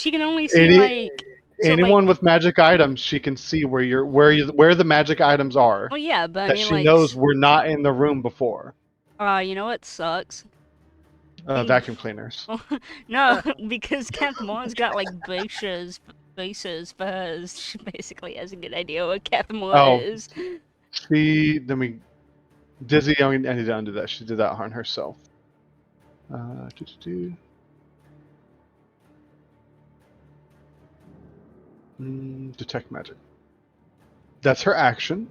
Speaker 6: Any-
Speaker 1: like so
Speaker 6: Anyone
Speaker 1: like
Speaker 6: with magic items, she can see where the magic items are.
Speaker 1: well yeah, but I
Speaker 6: That
Speaker 1: mean
Speaker 6: she
Speaker 1: like
Speaker 6: knows were not in the room before.
Speaker 1: you know what sucks?
Speaker 6: Vacuum cleaners.
Speaker 1: No, because Kathmore's got like bases for hers. She basically has a good idea what Kathmore
Speaker 6: Oh.
Speaker 1: is.
Speaker 6: Dizzy, I need to undo that. She did that on herself. Detect magic. That's her action.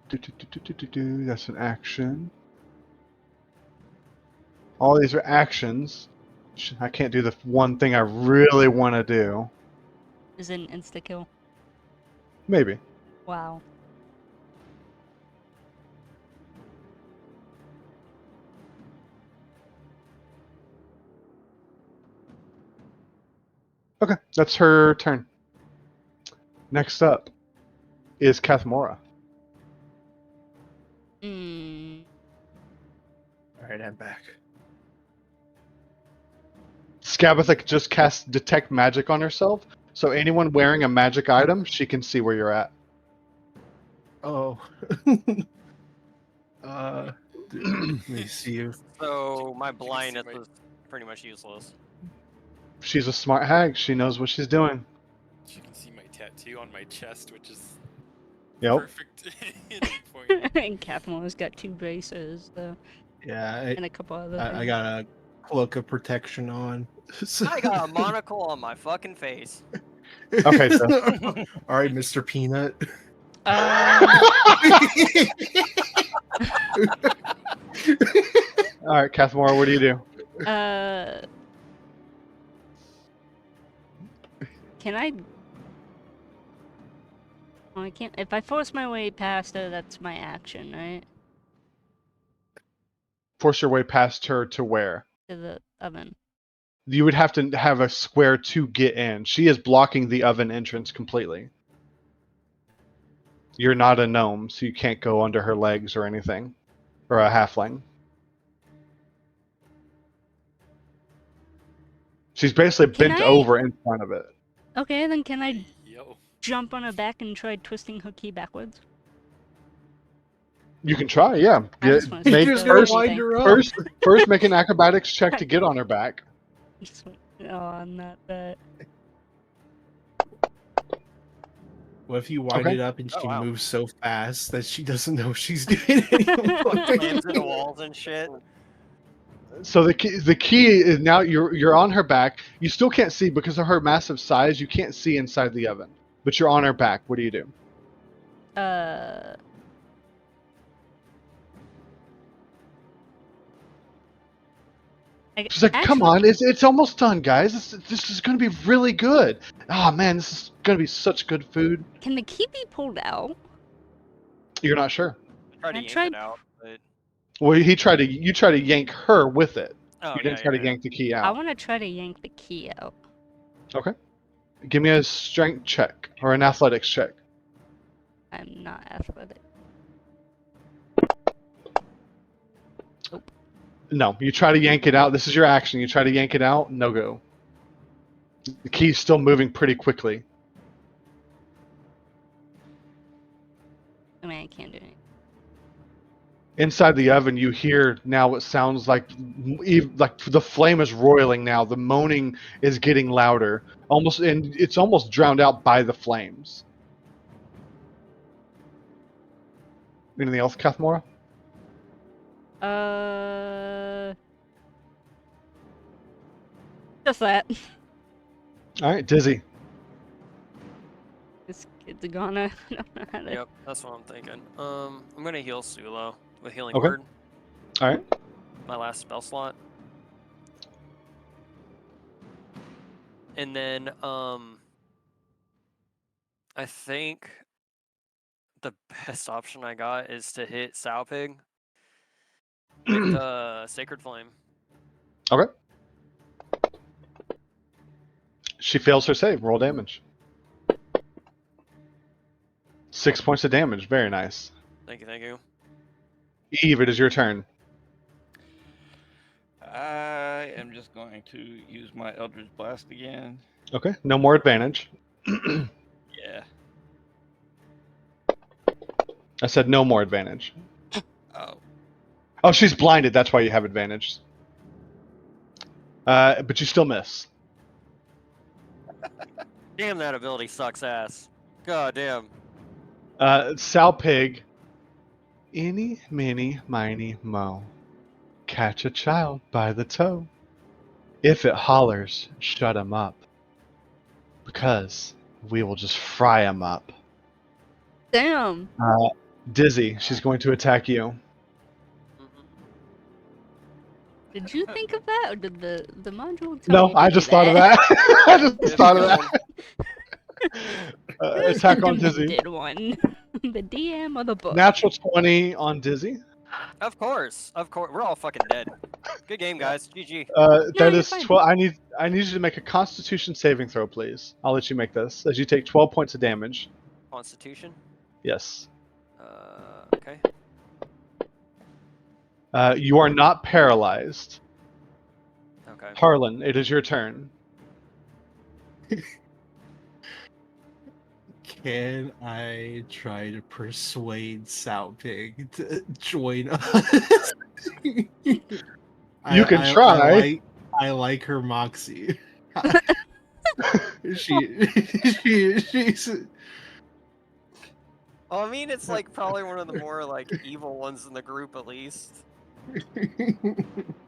Speaker 6: That's an action. All these are actions. I can't do the one thing I really want to do.
Speaker 1: Is an insta kill.
Speaker 6: Maybe.
Speaker 1: Wow.
Speaker 6: Okay, that's her turn. Next up is Kathmora.
Speaker 1: Hmm.
Speaker 8: All right, I'm back.
Speaker 6: Skabatha just cast Detect Magic on herself, so anyone wearing a magic item, she can see where you're at.
Speaker 8: Oh. Let me see if
Speaker 7: So my
Speaker 4: You can see
Speaker 7: blindness
Speaker 4: my-
Speaker 7: was pretty much useless.
Speaker 6: She's a smart hag. She knows what she's doing.
Speaker 4: You can see my tattoo on my chest, which is
Speaker 6: Yep.
Speaker 4: perfect hitting point.
Speaker 1: And Kathmore's got 2 braces,
Speaker 8: yeah,
Speaker 1: and a couple other
Speaker 8: I
Speaker 1: things.
Speaker 8: got a cloak of protection on.
Speaker 7: I got a monocle on my fucking face.
Speaker 6: Okay, so
Speaker 8: All right, Mr. Peanut.
Speaker 6: all right, Kathmora, what do you do?
Speaker 1: Can I? Well, I can't. If I force my way past her, that's my action, right?
Speaker 6: Force your way past her to where?
Speaker 1: To the oven.
Speaker 6: You would have to have a square to get in. She is blocking the oven entrance completely. You're not a gnome, so you can't go under her legs or anything. Or a halfling. She's basically
Speaker 1: Can
Speaker 6: bent
Speaker 1: I-
Speaker 6: over in front of it.
Speaker 1: Okay, then can I
Speaker 4: Yo.
Speaker 1: jump on her back and try twisting her key backwards?
Speaker 6: You can try, yeah.
Speaker 1: I just wanna see
Speaker 8: You're
Speaker 1: if
Speaker 8: just
Speaker 1: there's
Speaker 8: gonna
Speaker 1: anything.
Speaker 8: wind her up.
Speaker 6: First make an acrobatics check to get on her back.
Speaker 1: Not that.
Speaker 8: What if you wind
Speaker 6: Okay.
Speaker 8: it up and
Speaker 7: Oh,
Speaker 8: she
Speaker 7: wow.
Speaker 8: moves so fast that she doesn't know she's doing it anymore?
Speaker 7: Slams into walls and shit.
Speaker 6: So the key is now you're on her back. You still can't see because of her massive size. You can't see inside the oven, but you're on her back. What do you do? She's like, "Come on, it's almost done, guys. This is gonna be really good. Oh man, this is gonna be such good food."
Speaker 1: Can the key be pulled out?
Speaker 6: You're not sure.
Speaker 7: I tried to
Speaker 1: I
Speaker 7: yank
Speaker 1: tried-
Speaker 7: it out, but
Speaker 6: Well, you try to yank her with it.
Speaker 7: oh
Speaker 6: You
Speaker 7: yeah,
Speaker 6: didn't try to
Speaker 7: yeah.
Speaker 6: yank the key
Speaker 1: I
Speaker 6: out.
Speaker 1: want to try to yank the key out.
Speaker 6: Okay. Give me a strength check or an athletics check.
Speaker 1: I'm not athletic.
Speaker 6: No, you try to yank it out. This is your action. You try to yank it out. No go. The key's still moving pretty quickly.
Speaker 1: I mean, I can't do anything.
Speaker 6: Inside the oven, you hear now what sounds like the flame is roiling now. The moaning is getting louder, and it's almost drowned out by the flames. Anything else, Kathmora?
Speaker 1: Just that.
Speaker 6: All right, Dizzy.
Speaker 1: This kid's gonna. I don't know how to.
Speaker 7: Yep, that's what I'm thinking. I'm gonna heal Sulo with Healing
Speaker 6: Okay.
Speaker 7: Word.
Speaker 6: All right.
Speaker 7: My last spell slot. And then I think the best option I got is to hit Sowpig with the Sacred Flame.
Speaker 6: Okay. She fails her save. Roll damage. 6 points of damage. Very nice.
Speaker 7: Thank you, thank you.
Speaker 6: Eve, it is your turn.
Speaker 2: I am just going to use my Eldritch Blast again.
Speaker 6: Okay. No more advantage.
Speaker 2: Yeah.
Speaker 6: I said no more advantage.
Speaker 2: Oh.
Speaker 6: Oh, she's blinded. That's why you have advantage. But you still miss.
Speaker 7: Damn, that ability sucks ass. God damn.
Speaker 6: Sow Pig. Eeny, meeny, miny, mo. Catch a child by the toe. If it hollers, shut him up. Because we will just fry him up.
Speaker 1: Damn.
Speaker 6: Dizzy, she's going to attack you.
Speaker 1: Did you think of that, or did the module tell
Speaker 6: No,
Speaker 1: you to
Speaker 6: I
Speaker 1: do
Speaker 6: just thought of that. I just thought of that. Attack on Dizzy.
Speaker 1: Did one. The DM or the book?
Speaker 6: Natural 20 on Dizzy.
Speaker 7: Of course. We're all fucking dead. Good game, guys. GG.
Speaker 1: No,
Speaker 6: That
Speaker 1: you're
Speaker 6: is
Speaker 1: fine.
Speaker 6: 12. I need you to make a Constitution saving throw, please. I'll let you make this as you take 12 points of damage.
Speaker 7: Constitution.
Speaker 6: Yes.
Speaker 7: Okay.
Speaker 6: You are not paralyzed.
Speaker 7: Okay.
Speaker 6: Harlan, it is your turn.
Speaker 8: Can I try to persuade Sowpig to join us?
Speaker 6: You can try.
Speaker 8: I like her moxie. She's
Speaker 7: Well, I mean, it's like probably one of the more like evil ones in the group, at least.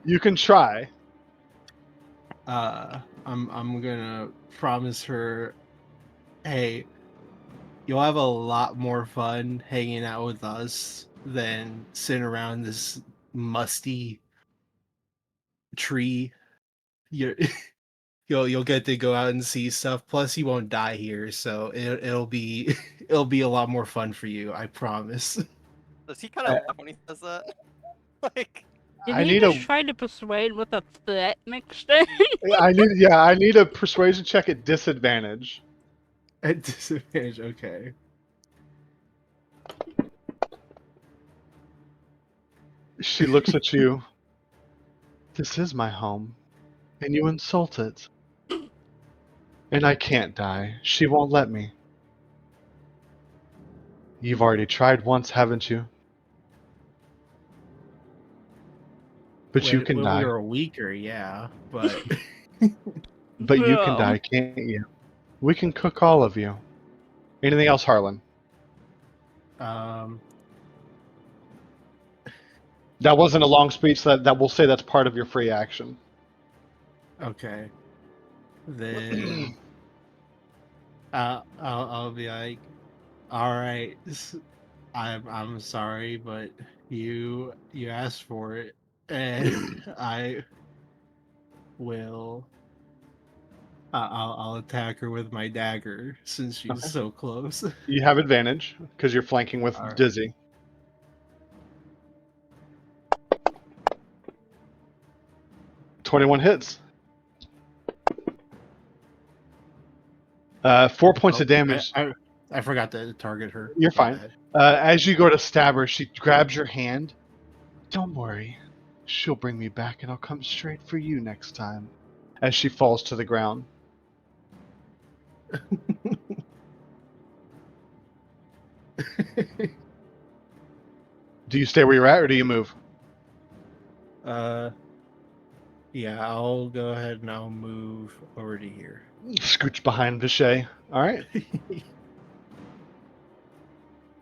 Speaker 6: You can try.
Speaker 8: I'm gonna promise her, hey, you'll have a lot more fun hanging out with us than sitting around this musty tree. You're, you'll get to go out and see stuff. Plus, you won't die here, so it'll be it'll be a lot more fun for you. I promise.
Speaker 7: Does he kind of laugh when he says that? Like,
Speaker 1: Did
Speaker 6: I
Speaker 1: he
Speaker 6: need
Speaker 1: just
Speaker 6: a.
Speaker 1: try to persuade with a threat mixed in?
Speaker 6: I need a persuasion check at disadvantage.
Speaker 8: At disadvantage, okay.
Speaker 6: She looks at you. This is my home, and you insult it. And I can't die. She won't let me. You've already tried once, haven't you? But you can
Speaker 8: When we
Speaker 6: die.
Speaker 8: were weaker, yeah, but
Speaker 6: But you can
Speaker 1: No.
Speaker 6: die, can't you? We can cook all of you. Anything else, Harlan?
Speaker 8: um,
Speaker 6: That wasn't a long speech. That we'll say that's part of your free action.
Speaker 8: okay. Then I'll be like, all right, I'm sorry, but you asked for it, and I will. I'll attack her with my dagger since she's
Speaker 6: Okay.
Speaker 8: so close.
Speaker 6: You have advantage because you're flanking with
Speaker 8: Alright.
Speaker 6: Dizzy. .21 hits. 4 points of damage.
Speaker 8: I forgot to target her.
Speaker 6: You're
Speaker 8: My
Speaker 6: fine.
Speaker 8: bad.
Speaker 6: As you go to stab her, she grabs your hand. Don't worry. She'll bring me back and I'll come straight for you next time. As she falls to the ground. Do you stay where you're at or do you move?
Speaker 8: Yeah, I'll go ahead and I'll move over to here.
Speaker 6: Scooch behind Vishay. Alright.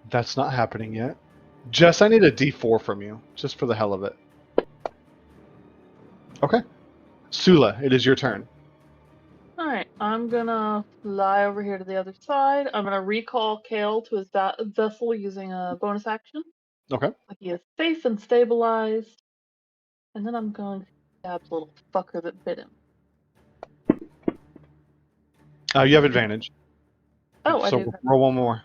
Speaker 6: That's not happening yet. Jess, I need a D4 from you, just for the hell of it. Okay. Sula, it is your turn.
Speaker 3: All right. I'm gonna fly over here to the other side. I'm gonna recall Kale to his vessel using a bonus action.
Speaker 6: Okay.
Speaker 3: Like he is safe and stabilized. And then I'm going to stab the little fucker that bit him.
Speaker 6: You have advantage.
Speaker 3: Oh, I
Speaker 6: So
Speaker 3: do.
Speaker 6: roll one more.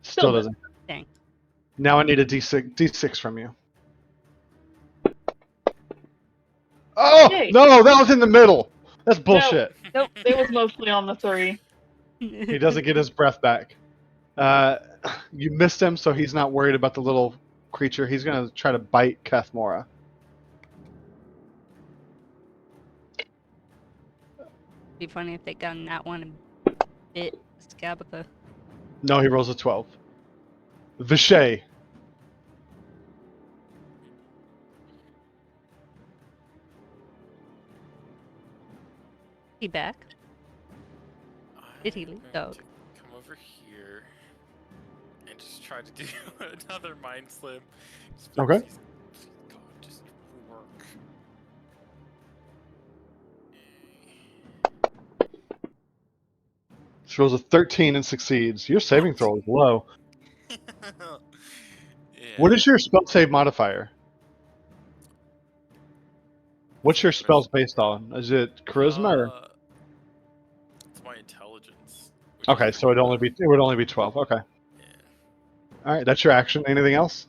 Speaker 6: Still doesn't.
Speaker 1: Dang.
Speaker 6: Now I need a D6 from you. Oh
Speaker 3: Yay.
Speaker 6: no, that was in the middle. That's bullshit.
Speaker 1: Nope.
Speaker 3: It was mostly on the 3.
Speaker 6: He doesn't get his breath back. You missed him, so he's not worried about the little creature. He's gonna try to bite Kathmora.
Speaker 1: Be funny if they got in that one and bit Scabatha.
Speaker 6: No, he rolls a 12. Vishay.
Speaker 1: He back? Did he
Speaker 4: I'm
Speaker 1: leave?
Speaker 4: going
Speaker 1: Oh.
Speaker 4: to come over here and just try to do another mind slam. Just
Speaker 6: Okay.
Speaker 4: please, God, just work.
Speaker 6: She rolls a 13 and succeeds. Your saving throw is low.
Speaker 4: Yeah.
Speaker 6: What is your spell save modifier? What's your spells based on? Is it charisma or?
Speaker 4: It's my intelligence. which
Speaker 6: Okay,
Speaker 4: is
Speaker 6: so it would only be 12. Okay.
Speaker 4: Yeah.
Speaker 6: All right, that's your action. Anything else?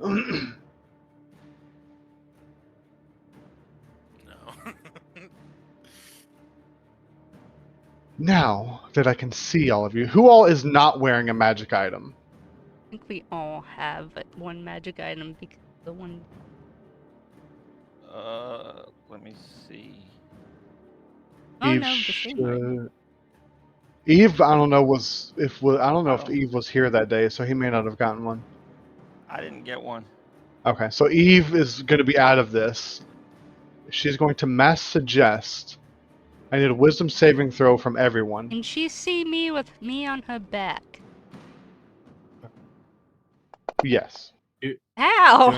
Speaker 4: No.
Speaker 6: Now that I can see all of you, who all is not wearing a magic item?
Speaker 1: I think we all have one magic item because the one.
Speaker 2: Let me see.
Speaker 1: Oh
Speaker 6: Eve,
Speaker 1: no, the same one.
Speaker 6: Eve, I don't know I don't know if
Speaker 2: Oh.
Speaker 6: Eve was here that day, so he may not have gotten one.
Speaker 2: I didn't get one.
Speaker 6: Okay, so Eve is going to be out of this. She's going to mass suggest. I need a wisdom saving throw from everyone.
Speaker 1: Can she see me with me on her back?
Speaker 6: Yes.
Speaker 1: How?
Speaker 8: Do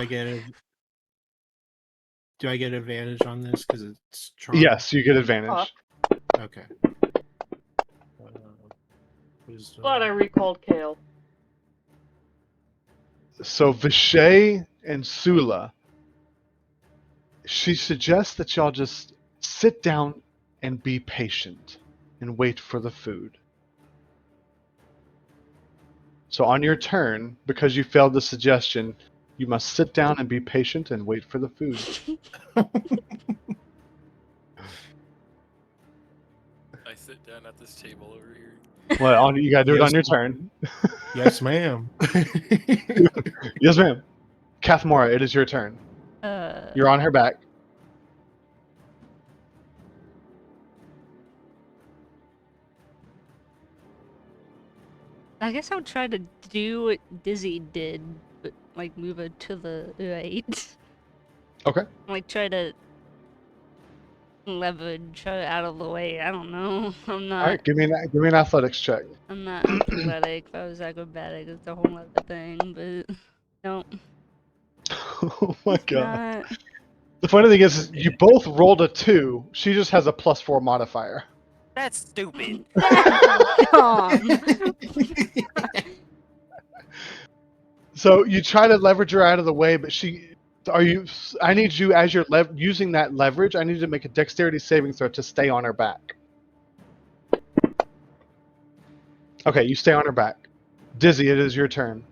Speaker 8: I get advantage on this because it's charm?
Speaker 6: Yes, you get advantage.
Speaker 8: Okay.
Speaker 3: Glad I recalled Kale.
Speaker 6: So Vishay and Sula, she suggests that y'all just sit down and be patient and wait for the food. So on your turn, because you failed the suggestion, you must sit down and be patient and wait for the food.
Speaker 4: I sit down at this table over here.
Speaker 6: Well, you gotta do it on your turn.
Speaker 8: Yes, ma'am.
Speaker 6: Yes, ma'am. Kathmora, it is your turn. You're on her back.
Speaker 1: I guess I'll try to do what Dizzy did, but like move it to the right.
Speaker 6: Okay.
Speaker 1: Like try to leverage her out of the way. I don't know. I'm not.
Speaker 6: All right, give me an athletics check.
Speaker 1: I'm not athletic. If I was acrobatic, it's a whole other thing. But no.
Speaker 6: Oh my god.
Speaker 1: Not.
Speaker 6: The funny thing is you both rolled a 2. She just has a +4 modifier.
Speaker 7: That's stupid.
Speaker 1: Dumb.
Speaker 6: So you try to leverage her out of the way, but I need you, as you're using that leverage, I need you to make a dexterity saving throw to stay on her back. Okay, you stay on her back. Dizzy, it is your turn.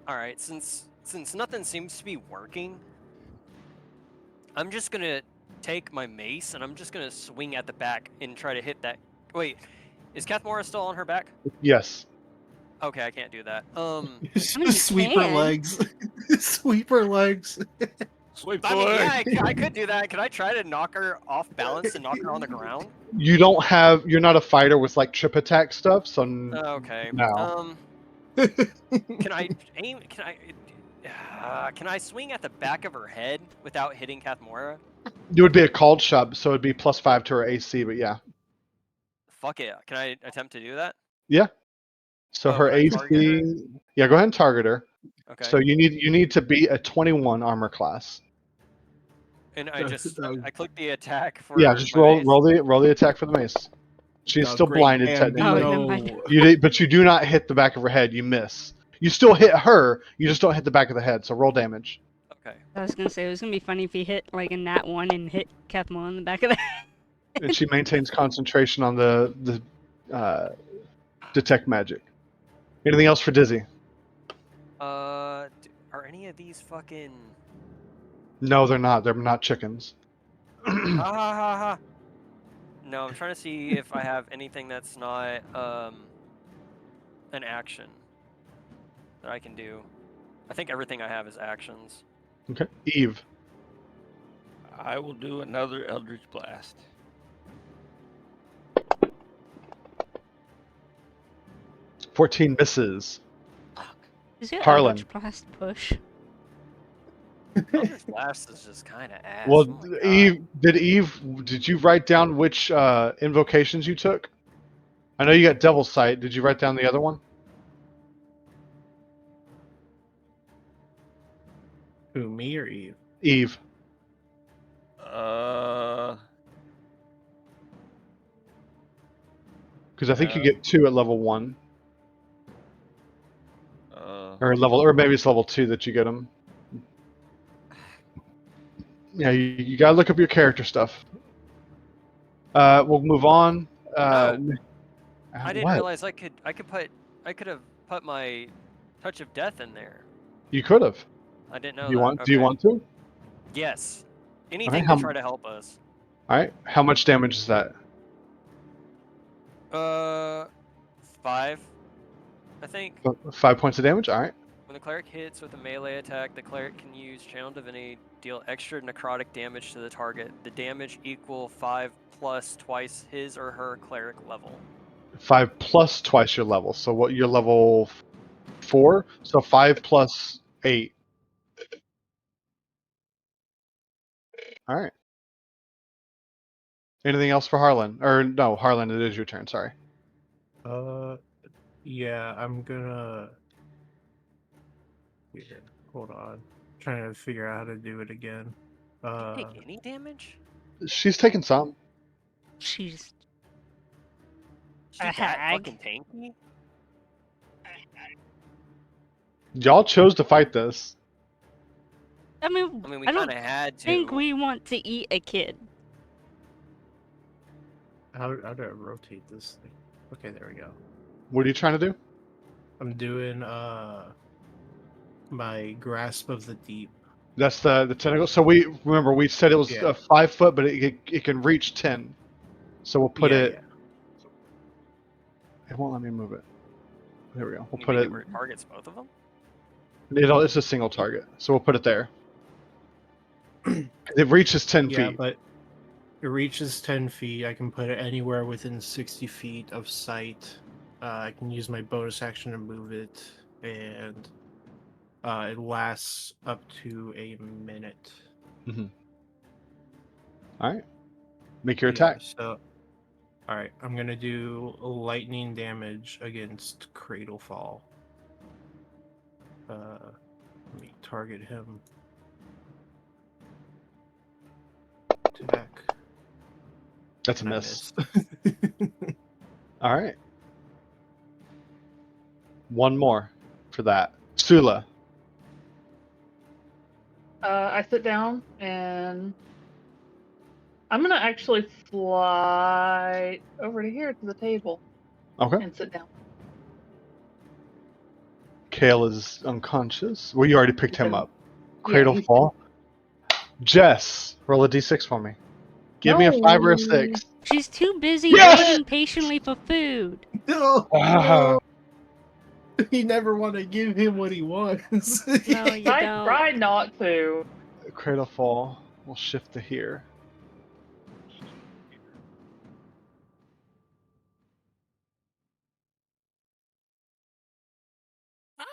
Speaker 7: All right, since nothing seems to be working, I'm just gonna take my mace and I'm just gonna swing at the back and try to hit that. Wait, is Kathmora still on her back?
Speaker 6: Yes.
Speaker 7: Okay, I can't do that.
Speaker 8: Sweep her legs. Sweep her legs.
Speaker 2: Sweep
Speaker 7: I mean, yeah, I could do that. Could I try to knock her off balance and knock her on the ground?
Speaker 6: You're not a fighter with like trip attack stuff, so
Speaker 7: Okay.
Speaker 6: no.
Speaker 7: Can I aim? Can I swing at the back of her head without hitting Kathmora?
Speaker 6: It would be a called shot, so it'd be +5 to her AC, but yeah.
Speaker 7: Fuck it. Can I attempt to do that?
Speaker 6: Yeah. So her
Speaker 7: can I target her?
Speaker 6: AC. Yeah, go ahead and target her.
Speaker 7: Okay.
Speaker 6: So you need to be a 21 armor class.
Speaker 7: And I just I click the attack for
Speaker 6: Yeah, just
Speaker 7: my
Speaker 6: roll
Speaker 7: mace.
Speaker 6: roll the attack for the mace. She's still
Speaker 8: great,
Speaker 6: blinded
Speaker 8: and
Speaker 6: technically.
Speaker 1: Oh, never mind.
Speaker 6: But you do not hit the back of her head. You miss. You still hit her. You just don't hit the back of the head. So roll damage.
Speaker 7: Okay.
Speaker 1: I was gonna say it was gonna be funny if he hit like a nat 1 and hit Kathmo in the back of the head.
Speaker 6: And she maintains concentration on the detect magic. Anything else for Dizzy?
Speaker 7: Are any of these fucking
Speaker 6: No, they're not. They're not chickens.
Speaker 7: ha ha ha ha? No, I'm trying to see if I have anything that's not an action that I can do. I think everything I have is actions.
Speaker 6: Okay. Eve.
Speaker 2: I will do another Eldritch Blast.
Speaker 6: 14 misses.
Speaker 1: Is your
Speaker 6: Harlan.
Speaker 1: Eldritch Blast push?
Speaker 7: Eldritch Blast is just kind of ass.
Speaker 6: Well,
Speaker 7: oh my God.
Speaker 6: did you write down which invocations you took? I know you got Devil's Sight. Did you write down the other one?
Speaker 8: Who, me or Eve?
Speaker 6: Eve. Because I think you
Speaker 2: No.
Speaker 6: get 2 at level 1. Or maybe it's level 2 that you get them. Yeah, you gotta look up your character stuff. We'll move on.
Speaker 7: I didn't
Speaker 6: what?
Speaker 7: realize I could have put my touch of death in there.
Speaker 6: You could have.
Speaker 7: I didn't know
Speaker 6: Do you
Speaker 7: that.
Speaker 6: want?
Speaker 7: Okay.
Speaker 6: Do you want to?
Speaker 7: Yes. Anything
Speaker 6: how
Speaker 7: to try to help us.
Speaker 6: All right. How much damage is that?
Speaker 7: 5, I think.
Speaker 6: 5 points of damage. All right.
Speaker 7: When the cleric hits with a melee attack, the cleric can use Channel Divinity, deal extra necrotic damage to the target. The damage equal 5 plus twice his or her cleric level.
Speaker 6: 5 plus twice your level. So what? You're level 4. So 5 plus 8. All right. Anything else for Harlan? Or no, Harlan, it is your turn. Sorry.
Speaker 8: Yeah, I'm gonna. Here, hold on. Trying to figure out how to do it again.
Speaker 7: Take any damage?
Speaker 6: She's taking some.
Speaker 1: She's
Speaker 7: She
Speaker 1: A
Speaker 7: that
Speaker 1: hag?
Speaker 7: fucking tanky?
Speaker 6: Y'all chose to fight this.
Speaker 1: I mean,
Speaker 7: I mean, we
Speaker 1: I don't
Speaker 7: kind of had to.
Speaker 1: think we want to eat a kid.
Speaker 8: How do I rotate this thing? Okay, there we go.
Speaker 6: What are you trying to do?
Speaker 8: I'm doing my grasp of the deep.
Speaker 6: That's the tentacle. So we said it was
Speaker 8: Yeah.
Speaker 6: 5 foot, but it can reach 10. So we'll put it. It won't let me move it. There we go. We'll
Speaker 7: You
Speaker 6: put
Speaker 7: make
Speaker 6: it.
Speaker 7: where it targets both of them?
Speaker 6: It's a single target, so we'll put it there. It reaches 10
Speaker 8: Yeah,
Speaker 6: feet.
Speaker 8: but it reaches 10 feet. I can put it anywhere within 60 feet of sight. I can use my bonus action to move it, and it lasts up to a minute.
Speaker 6: All right. Make your attack.
Speaker 8: So, all right, I'm gonna do lightning damage against Cradle Fall. Let me target him. Attack.
Speaker 6: That's a
Speaker 8: And I
Speaker 6: miss.
Speaker 8: missed.
Speaker 6: All right. One more for that. Sula.
Speaker 3: I sit down and I'm gonna actually fly over to here to the table
Speaker 6: Okay.
Speaker 3: and sit down.
Speaker 6: Kale is unconscious. Well, you already picked him
Speaker 3: Yeah.
Speaker 6: up. Cradle
Speaker 3: he's-
Speaker 6: fall. Jess, roll a d6 for me. Give me a 5 or a 6.
Speaker 1: She's too busy
Speaker 6: Yes!
Speaker 1: waiting patiently for food.
Speaker 8: No,
Speaker 6: Ah.
Speaker 8: you never want to give him what he wants.
Speaker 1: No, you
Speaker 3: I
Speaker 1: don't.
Speaker 3: tried not to.
Speaker 6: Cradle fall. We'll shift to here.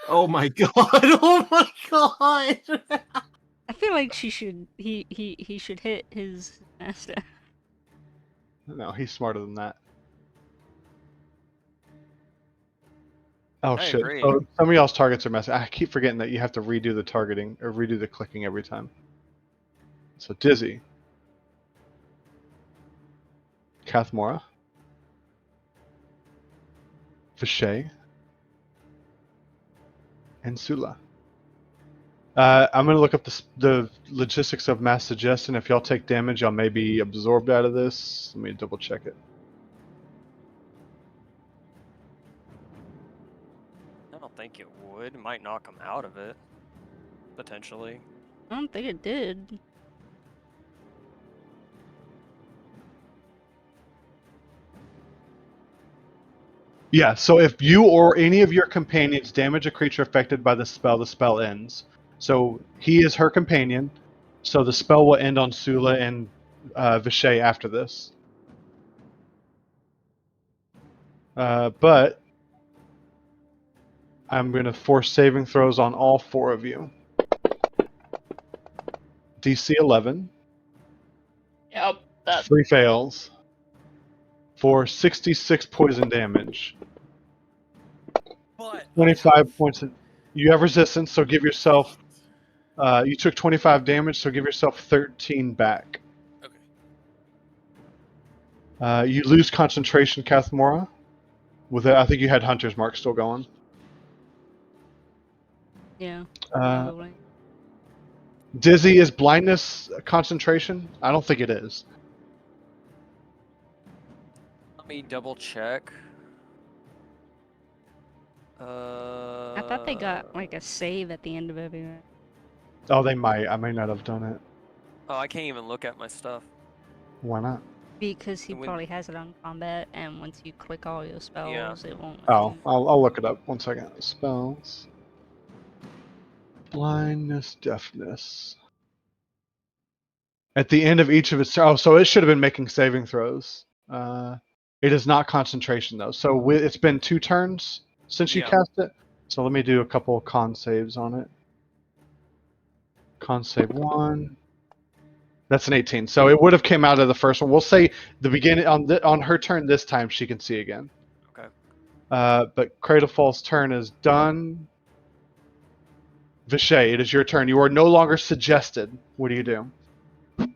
Speaker 8: Oh my god! Oh my god!
Speaker 1: I feel like he should hit his master.
Speaker 6: No, he's smarter than that. Oh
Speaker 7: I
Speaker 6: shit.
Speaker 7: agree.
Speaker 6: So some of y'all's targets are messy. I keep forgetting that you have to redo the targeting or redo the clicking every time. So Dizzy, Kathmora, Vishay, and Sula. I'm going to look up the logistics of mass suggestion. If y'all take damage, y'all may be absorbed out of this. Let me double check it.
Speaker 7: I don't think it would. It might knock him out of it. Potentially.
Speaker 1: I don't think it did.
Speaker 6: Yeah, so if you or any of your companions damage a creature affected by the spell ends. So he is her companion, so the spell will end on Sula and Vishay after this. But I'm going to force saving throws on all 4 of you. DC 11.
Speaker 3: Yep, that's
Speaker 6: 3 fails. For 66 poison damage.
Speaker 4: But
Speaker 6: 25 points. You have resistance, so give yourself. You took 25 damage, so give yourself 13 back.
Speaker 4: Okay.
Speaker 6: You lose concentration, Kathmora. With it, I think you had Hunter's Mark still going.
Speaker 1: Yeah.
Speaker 6: Uh,
Speaker 1: Probably.
Speaker 6: Dizzy, is blindness concentration? I don't think it is.
Speaker 7: Let me double check.
Speaker 1: I thought they got like a save at the end of everything.
Speaker 6: Oh, they might. I may not have done it.
Speaker 7: Oh, I can't even look at my stuff.
Speaker 6: Why not?
Speaker 1: Because he
Speaker 7: When-
Speaker 1: probably has it on combat, and once you click all your spells, it won't.
Speaker 6: Oh, I'll look it up. 1 second. Spells. Blindness, deafness. At the end of each of its... Oh, so it should have been making saving throws. It is not concentration, though. So it's been 2 turns since you
Speaker 7: Yeah.
Speaker 6: cast it. So let me do a couple of con saves on it. Con save 1. That's an 18. So it would have came out of the first one. We'll say the beginning on her turn this time she can see again.
Speaker 7: Okay.
Speaker 6: But Cradlefall's turn is done. Vishay, it is your turn. You are no longer suggested. What do you do?
Speaker 4: I'm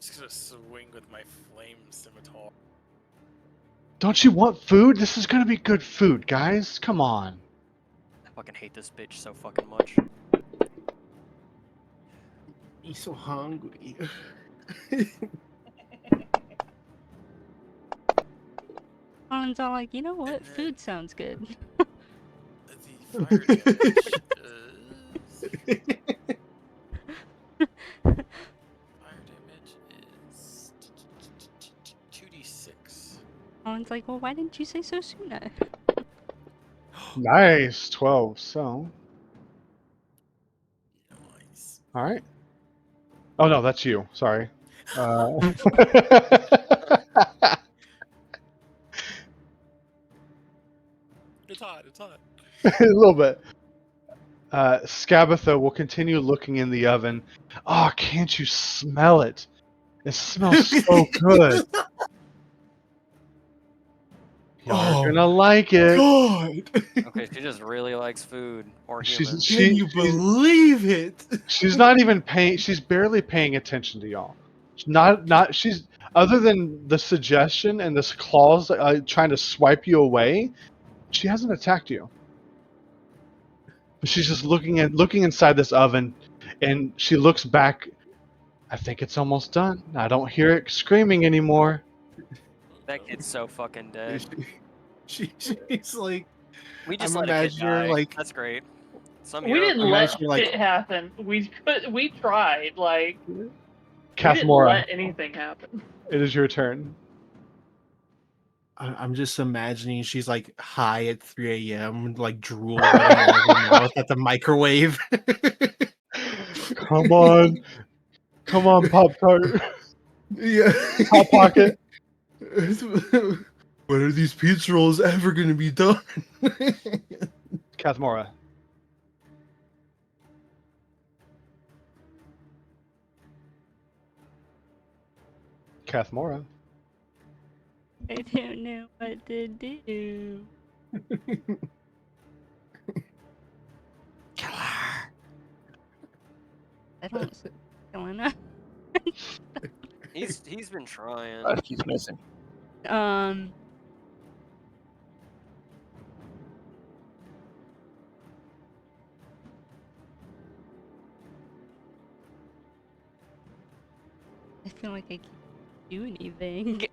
Speaker 4: just gonna swing with my flame scimitar.
Speaker 6: Don't you want food? This is gonna be good food, guys. Come on.
Speaker 7: I fucking hate this bitch so fucking much.
Speaker 8: He's so hungry.
Speaker 1: Colin's all like, you know what?
Speaker 4: And then-
Speaker 1: Food sounds good.
Speaker 4: The fire damage is 2d6.
Speaker 1: Colin's like, well, why didn't you say so sooner?
Speaker 6: Nice. 12. So,
Speaker 4: Nice.
Speaker 6: all right. Oh no, that's you. Sorry.
Speaker 4: It's hot. It's hot.
Speaker 6: A little bit. Scabatha will continue looking in the oven. Oh, can't you smell it? It smells so good. Y'all are gonna like it.
Speaker 8: God!
Speaker 7: Okay, she just really likes food or
Speaker 6: She's-
Speaker 7: humans.
Speaker 8: Can you believe it?
Speaker 6: She's not even paying. She's barely paying attention to y'all. She's not. She's other than the suggestion and this clause trying to swipe you away. She hasn't attacked you. But she's just looking inside this oven, and she looks back. I think it's almost done. I don't hear it screaming anymore.
Speaker 7: That kid's so fucking dead.
Speaker 8: She's like,
Speaker 7: We just
Speaker 8: I'm
Speaker 7: let a kid
Speaker 8: imagining her,
Speaker 7: die.
Speaker 8: like-
Speaker 7: That's great. Some
Speaker 3: we
Speaker 7: hero
Speaker 3: didn't
Speaker 8: I'm
Speaker 3: let
Speaker 8: actually, like-
Speaker 3: shit happen. We tried. Like we didn't
Speaker 6: Kathmora,
Speaker 3: let anything happen.
Speaker 6: it is your turn.
Speaker 8: I'm just imagining she's like high at 3 a.m., like drool running out of her mouth at the microwave.
Speaker 6: Come on, come on, Pop Tart,
Speaker 8: Yeah.
Speaker 6: Hot Pocket.
Speaker 8: When are these pizza rolls ever gonna be done?
Speaker 6: Kathmora. Kathmora.
Speaker 1: I don't know what to do. I don't see going on.
Speaker 7: He's been trying.
Speaker 2: He's missing.
Speaker 1: I feel like I can't do anything.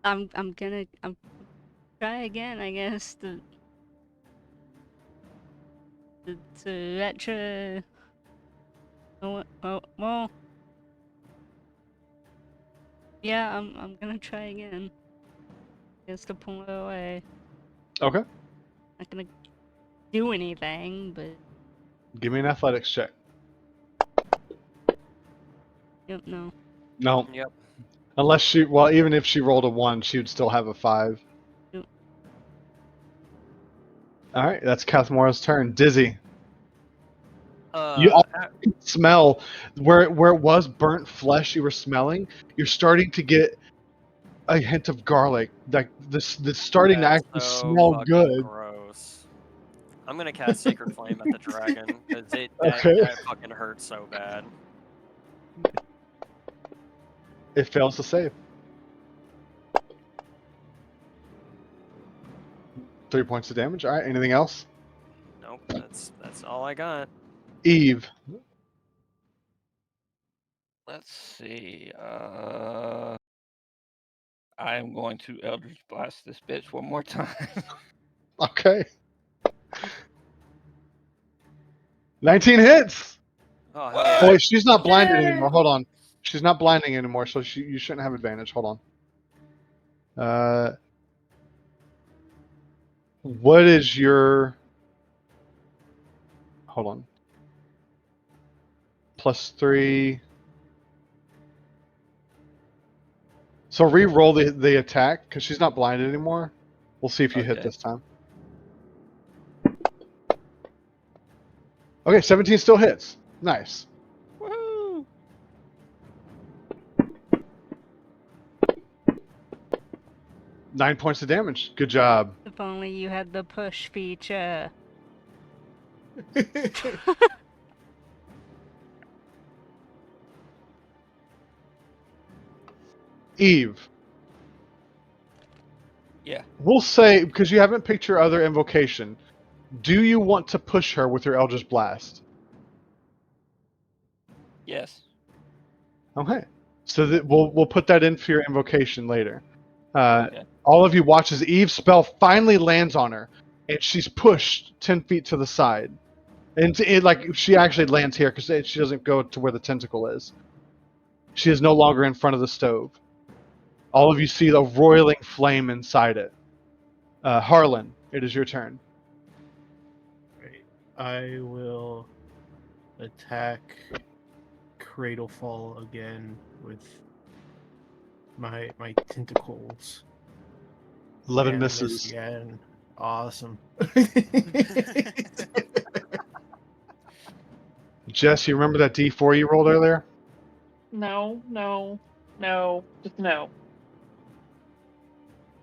Speaker 1: I'm gonna try again, I guess, to retro. Well, yeah, I'm gonna try again. Just to pull it away.
Speaker 6: Okay.
Speaker 1: Not gonna do anything, but
Speaker 6: Give me an athletics check.
Speaker 1: yep, no.
Speaker 6: No.
Speaker 7: Yep.
Speaker 6: Unless she, well, even if she rolled a 1, she would still have a 5.
Speaker 1: Yep.
Speaker 6: All right, that's Kathmora's turn. Dizzy. You
Speaker 7: Uh,
Speaker 6: smell where it was burnt flesh you were smelling. You're starting to get a hint of garlic. Like this starting to
Speaker 7: that's
Speaker 6: actually
Speaker 7: so
Speaker 6: smell
Speaker 7: fucking
Speaker 6: good.
Speaker 7: gross. I'm gonna cast Sacred Flame at the dragon because
Speaker 6: Okay.
Speaker 7: that fucking hurts so bad.
Speaker 6: It fails to save. 3 points of damage. All right. Anything else?
Speaker 7: Nope, that's all I got.
Speaker 6: Eve.
Speaker 2: Let's see. I am going to Eldritch Blast this bitch one more time.
Speaker 6: Okay. 19 hits.
Speaker 7: Oh,
Speaker 2: What?
Speaker 7: hell
Speaker 6: Oh,
Speaker 7: yeah.
Speaker 6: wait, she's not blinded
Speaker 3: Yay!
Speaker 6: anymore. Hold on. She's not blinding anymore, so you shouldn't have advantage. Hold on. What is your... Hold on. +3. So re-roll the attack, because she's not blinded anymore. We'll see if you hit
Speaker 2: Okay.
Speaker 6: this time. Okay, 17 still hits. Nice.
Speaker 2: Woohoo!
Speaker 6: 9 points of damage. Good job.
Speaker 1: If only you had the push feature.
Speaker 6: Eve.
Speaker 2: Yeah.
Speaker 6: We'll say, because you haven't picked your other invocation, do you want to push her with your Eldritch Blast?
Speaker 2: Yes.
Speaker 6: Okay. So that we'll put that in for your invocation later.
Speaker 2: Okay.
Speaker 6: All of you watch as Eve's spell finally lands on her, and she's pushed 10 feet to the side. And like she actually lands here because she doesn't go to where the tentacle is. She is no longer in front of the stove. All of you see the roiling flame inside it. Harlan, it is your turn.
Speaker 8: Right. I will attack Cradlefall again with my tentacles.
Speaker 6: 11
Speaker 8: And I miss
Speaker 6: misses.
Speaker 8: again. Awesome.
Speaker 6: Jess, you remember that D4 you rolled earlier?
Speaker 3: No, just no.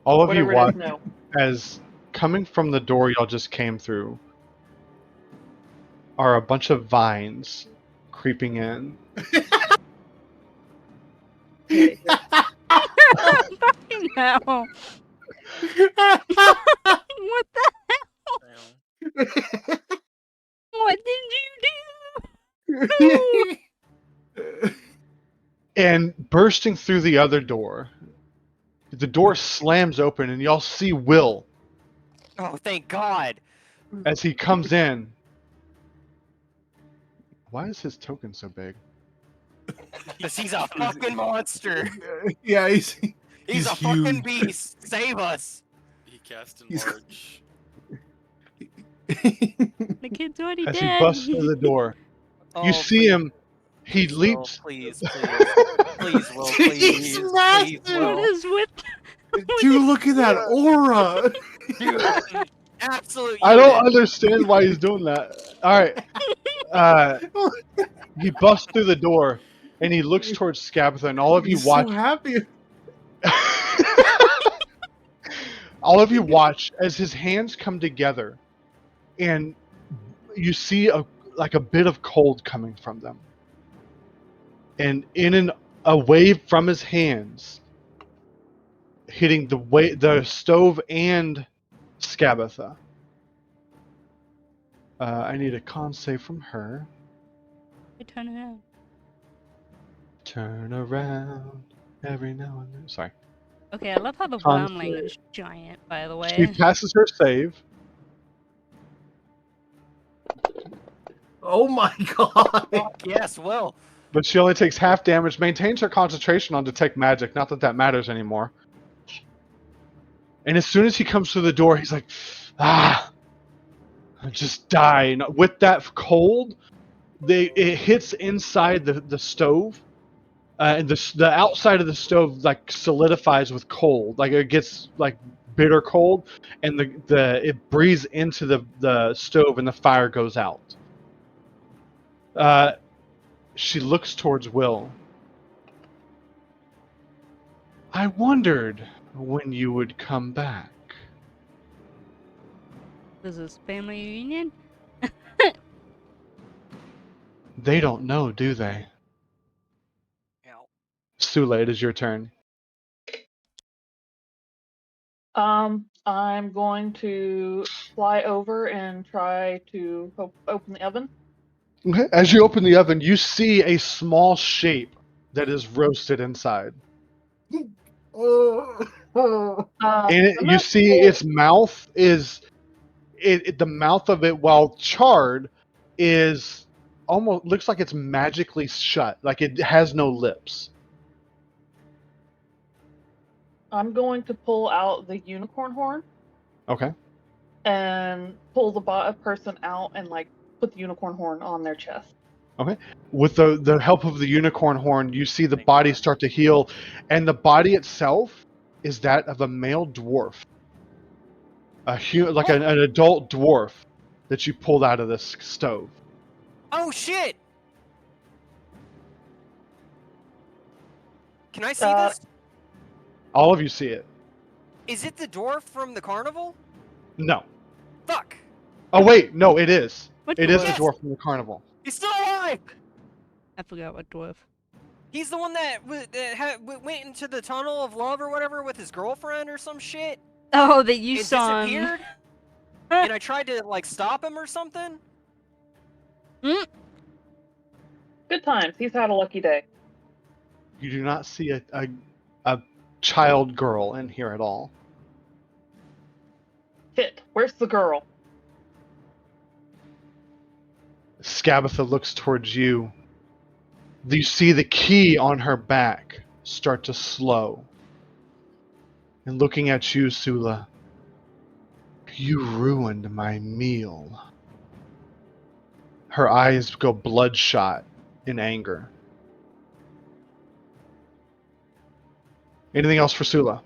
Speaker 6: All of you
Speaker 3: Whatever it
Speaker 6: watch
Speaker 3: is, no.
Speaker 6: as coming from the door y'all just came through are a bunch of vines creeping in.
Speaker 1: Fucking hell. What the hell? What did you do?
Speaker 6: And bursting through the other door, the door slams open and y'all see Will
Speaker 7: Oh, thank God.
Speaker 6: as he comes in. Why is his token so big?
Speaker 7: Because he's a fucking monster.
Speaker 8: Yeah,
Speaker 7: He's
Speaker 8: He's
Speaker 7: a fucking
Speaker 8: huge.
Speaker 7: beast. Save us.
Speaker 4: He cast
Speaker 8: He's-
Speaker 4: enlarge.
Speaker 1: The kid's already
Speaker 6: As
Speaker 1: dead.
Speaker 6: he busts through the door,
Speaker 7: Oh,
Speaker 6: you see
Speaker 7: please,
Speaker 6: him. He
Speaker 7: please,
Speaker 6: leaps.
Speaker 7: Will, please, please, Will, please, please,
Speaker 1: What
Speaker 7: Will.
Speaker 1: is with?
Speaker 8: Dude, look at that aura.
Speaker 7: Dude, absolute
Speaker 6: I don't
Speaker 7: unit.
Speaker 6: understand why he's doing that. All right. He busts through the door and he looks towards Scabatha, and all of you
Speaker 8: He's
Speaker 6: watch.
Speaker 8: so happy.
Speaker 6: All of you watch as his hands come together, and you see a bit of cold coming from them, and a wave from his hands hitting the stove and Scabatha. I need a con save from her.
Speaker 1: I turn around.
Speaker 6: Turn around every now and then. Sorry.
Speaker 1: Okay, I love how the
Speaker 6: Con
Speaker 1: wormling
Speaker 6: save.
Speaker 1: is giant, by the
Speaker 6: She
Speaker 1: way.
Speaker 6: passes her save.
Speaker 8: Oh my god.
Speaker 7: Fuck yes, Will.
Speaker 6: But she only takes half damage, maintains her concentration on Detect Magic, not that that matters anymore. And as soon as he comes through the door, he's like, just die. And with that cold, it hits inside the stove, and the outside of the stove like solidifies with cold, like it gets like bitter cold, and it breathes into the stove, and the fire goes out. She looks towards Will. I wondered when you would come back.
Speaker 1: This is family reunion?
Speaker 6: They don't know, do they? Sule, it is your turn.
Speaker 3: I'm going to fly over and try to open the oven.
Speaker 6: Okay. As you open the oven, you see a small shape that is roasted inside.
Speaker 3: I'm
Speaker 6: And you
Speaker 3: gonna
Speaker 6: see
Speaker 3: pull-
Speaker 6: its mouth is the mouth of it, while charred, is almost looks like it's magically shut, like it has no lips.
Speaker 3: I'm going to pull out the unicorn horn
Speaker 6: Okay.
Speaker 3: and pull the person out and like put the unicorn horn on their chest.
Speaker 6: Okay. With the help of the unicorn horn, you see the
Speaker 7: Thank
Speaker 6: body
Speaker 7: God.
Speaker 6: start to heal, and the body itself is that of a male dwarf, like an adult dwarf that you pulled out of this stove.
Speaker 7: Oh shit! Can I see
Speaker 3: Uh,
Speaker 7: this?
Speaker 6: All of you see it.
Speaker 7: Is it the dwarf from the carnival?
Speaker 6: No.
Speaker 7: Fuck!
Speaker 6: Oh wait, no, it is.
Speaker 1: What
Speaker 6: It is
Speaker 1: dwarf?
Speaker 6: the
Speaker 7: Yes!
Speaker 6: dwarf from the carnival.
Speaker 7: He's still alive!
Speaker 1: I forgot what dwarf.
Speaker 7: He's the one that went into the tunnel of love or whatever with his girlfriend or some shit
Speaker 1: Oh, that you
Speaker 7: and
Speaker 1: saw him.
Speaker 7: disappeared. And I tried to like stop him or something.
Speaker 1: Mm?
Speaker 3: good times. He's had a lucky day.
Speaker 6: You do not see a child girl in here at all.
Speaker 3: Shit, where's the girl?
Speaker 6: Scabatha looks towards you. You see the key on her back start to slow. And looking at you, Sula, you ruined my meal. Her eyes go bloodshot in anger. Anything else for Sula?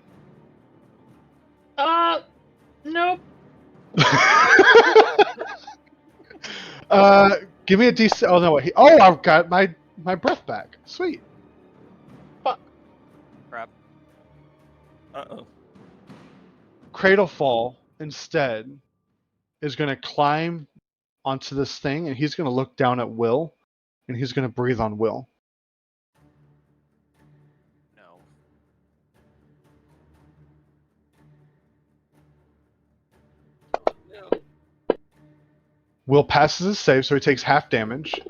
Speaker 3: Nope.
Speaker 6: Give me a DC. Oh no! Wait. Oh, I've got my breath back. Sweet.
Speaker 3: Fuck.
Speaker 7: Crap.
Speaker 2: Uh-oh.
Speaker 6: Cradlefall instead is going to climb onto this thing, and he's going to look down at Will, and he's going to breathe on Will.
Speaker 7: No.
Speaker 6: Will passes his save, so he takes half damage.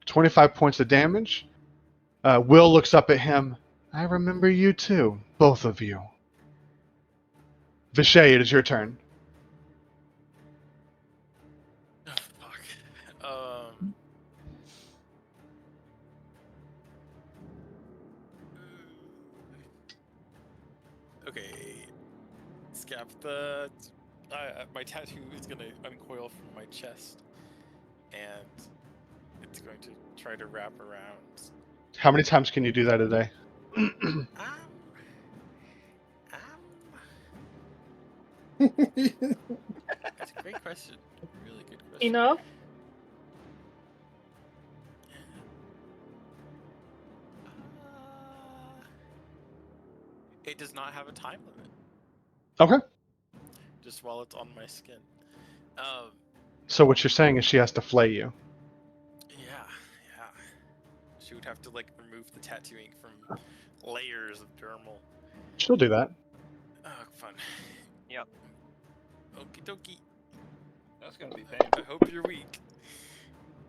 Speaker 6: 25 points of damage. Will looks up at him. I remember you too, both of you. Vishay, it is your turn.
Speaker 4: Oh, fuck. Okay. Scapta. My tattoo is gonna uncoil from my chest, and it's going to try to wrap around.
Speaker 6: How many times can you do that a day?
Speaker 4: It's Great question. Really good question.
Speaker 3: Enough?
Speaker 4: It does not have a time limit.
Speaker 6: Okay.
Speaker 4: Just while it's on my skin.
Speaker 6: So what you're saying is she has to flay you.
Speaker 4: Yeah. She would have to like remove the tattooing from layers of dermal.
Speaker 6: She'll do that.
Speaker 4: Oh, fun.
Speaker 7: Yep.
Speaker 4: Okie dokie.
Speaker 2: That's gonna be painful.
Speaker 4: I hope you're weak.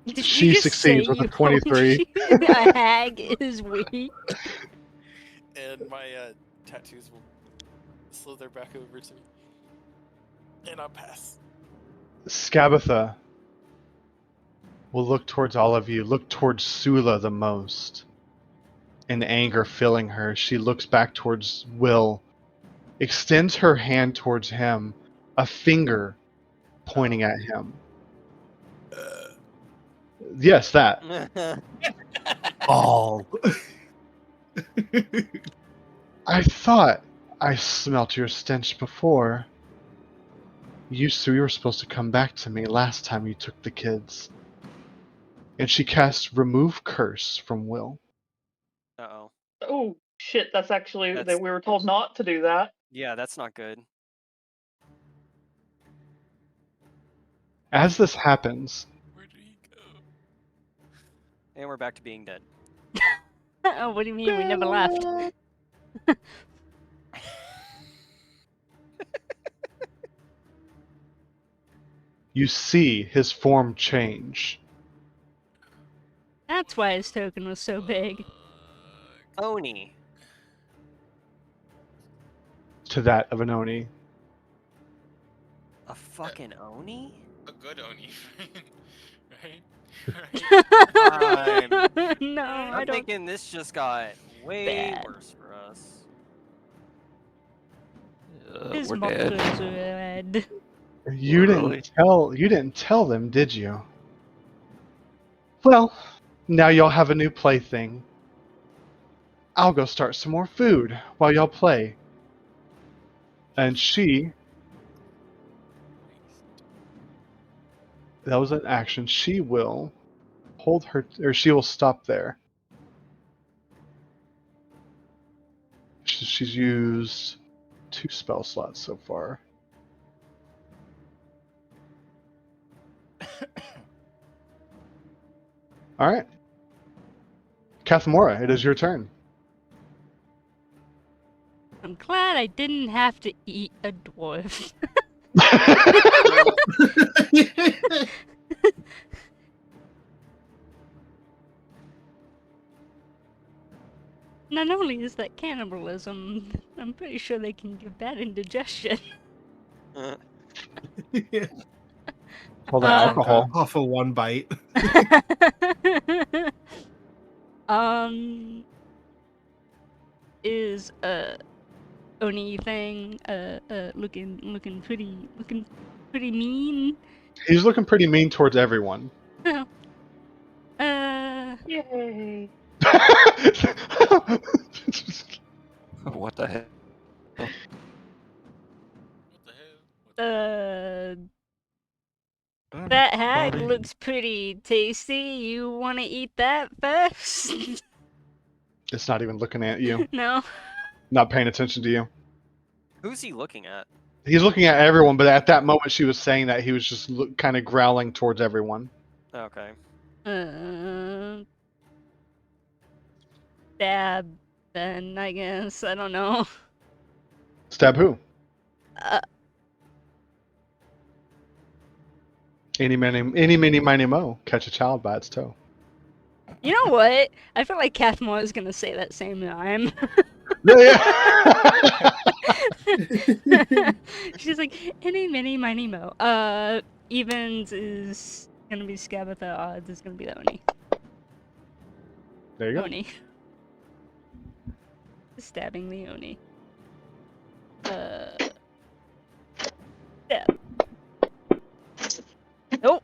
Speaker 1: Did
Speaker 6: She
Speaker 1: you just
Speaker 6: succeeds
Speaker 1: say
Speaker 6: with a
Speaker 1: you
Speaker 6: 23.
Speaker 1: hope a hag is weak?
Speaker 4: And my tattoos will slither back over to me. And I'll pass.
Speaker 6: Skabatha will look towards all of you, look towards Sula the most. In anger filling her, she looks back towards Will, extends her hand towards him, a finger pointing at him. Yes, that.
Speaker 8: Oh.
Speaker 6: I thought I smelt your stench before. You were supposed to come back to me last time you took the kids. And she casts Remove Curse from Will.
Speaker 7: Uh-oh.
Speaker 3: Oh shit! That's actually
Speaker 7: That's-
Speaker 3: we were told not to do that.
Speaker 7: Yeah, that's not good.
Speaker 6: As this happens,
Speaker 4: Where did he go?
Speaker 7: And we're back to being dead.
Speaker 1: Oh, what do you mean? We never left.
Speaker 6: you see his form change.
Speaker 1: That's why his token was so big.
Speaker 7: Oni.
Speaker 6: To that of an Oni.
Speaker 7: A fucking Oni?
Speaker 4: A good Oni. Right?
Speaker 1: No, I
Speaker 7: I'm
Speaker 1: don't.
Speaker 7: thinking this just got way
Speaker 1: Bad.
Speaker 7: worse for us.
Speaker 1: His
Speaker 2: We're
Speaker 1: monsters
Speaker 2: dead.
Speaker 1: are red.
Speaker 6: You didn't tell them, did you? Well, now y'all have a new plaything. I'll go start some more food while y'all play. And that was an action. She will hold her, or she will stop there. She's used 2 spell slots so far. All right. Kathamora, it is your turn.
Speaker 1: I'm glad I didn't have to eat a dwarf. Not only is that cannibalism, I'm pretty sure they can give bad indigestion.
Speaker 6: All the alcohol.
Speaker 8: Off of one bite.
Speaker 1: Is Oni thing looking pretty mean?
Speaker 6: He's looking pretty mean towards everyone.
Speaker 1: Oh.
Speaker 3: Yay!
Speaker 2: What the hell?
Speaker 4: What the hell?
Speaker 1: That hag looks pretty tasty. You want to eat that first?
Speaker 6: It's not even looking at you.
Speaker 1: No.
Speaker 6: Not paying attention to you.
Speaker 7: Who's he looking at?
Speaker 6: He's looking at everyone, but at that moment she was saying that he was just kind of growling towards everyone.
Speaker 7: Okay.
Speaker 1: Stab. Then I guess I don't know.
Speaker 6: Stab who?
Speaker 1: Uh,
Speaker 6: Any, mini, miny, mo. Catch a child by its toe.
Speaker 1: you know what? I feel like Kathmore is gonna say that same time.
Speaker 6: Yeah.
Speaker 1: She's like, any, mini, miny, mo. Evens is gonna be Skabatha, odds is gonna be the Oni.
Speaker 6: There you go.
Speaker 1: Oni. Stabbing the Oni. Stab. Nope.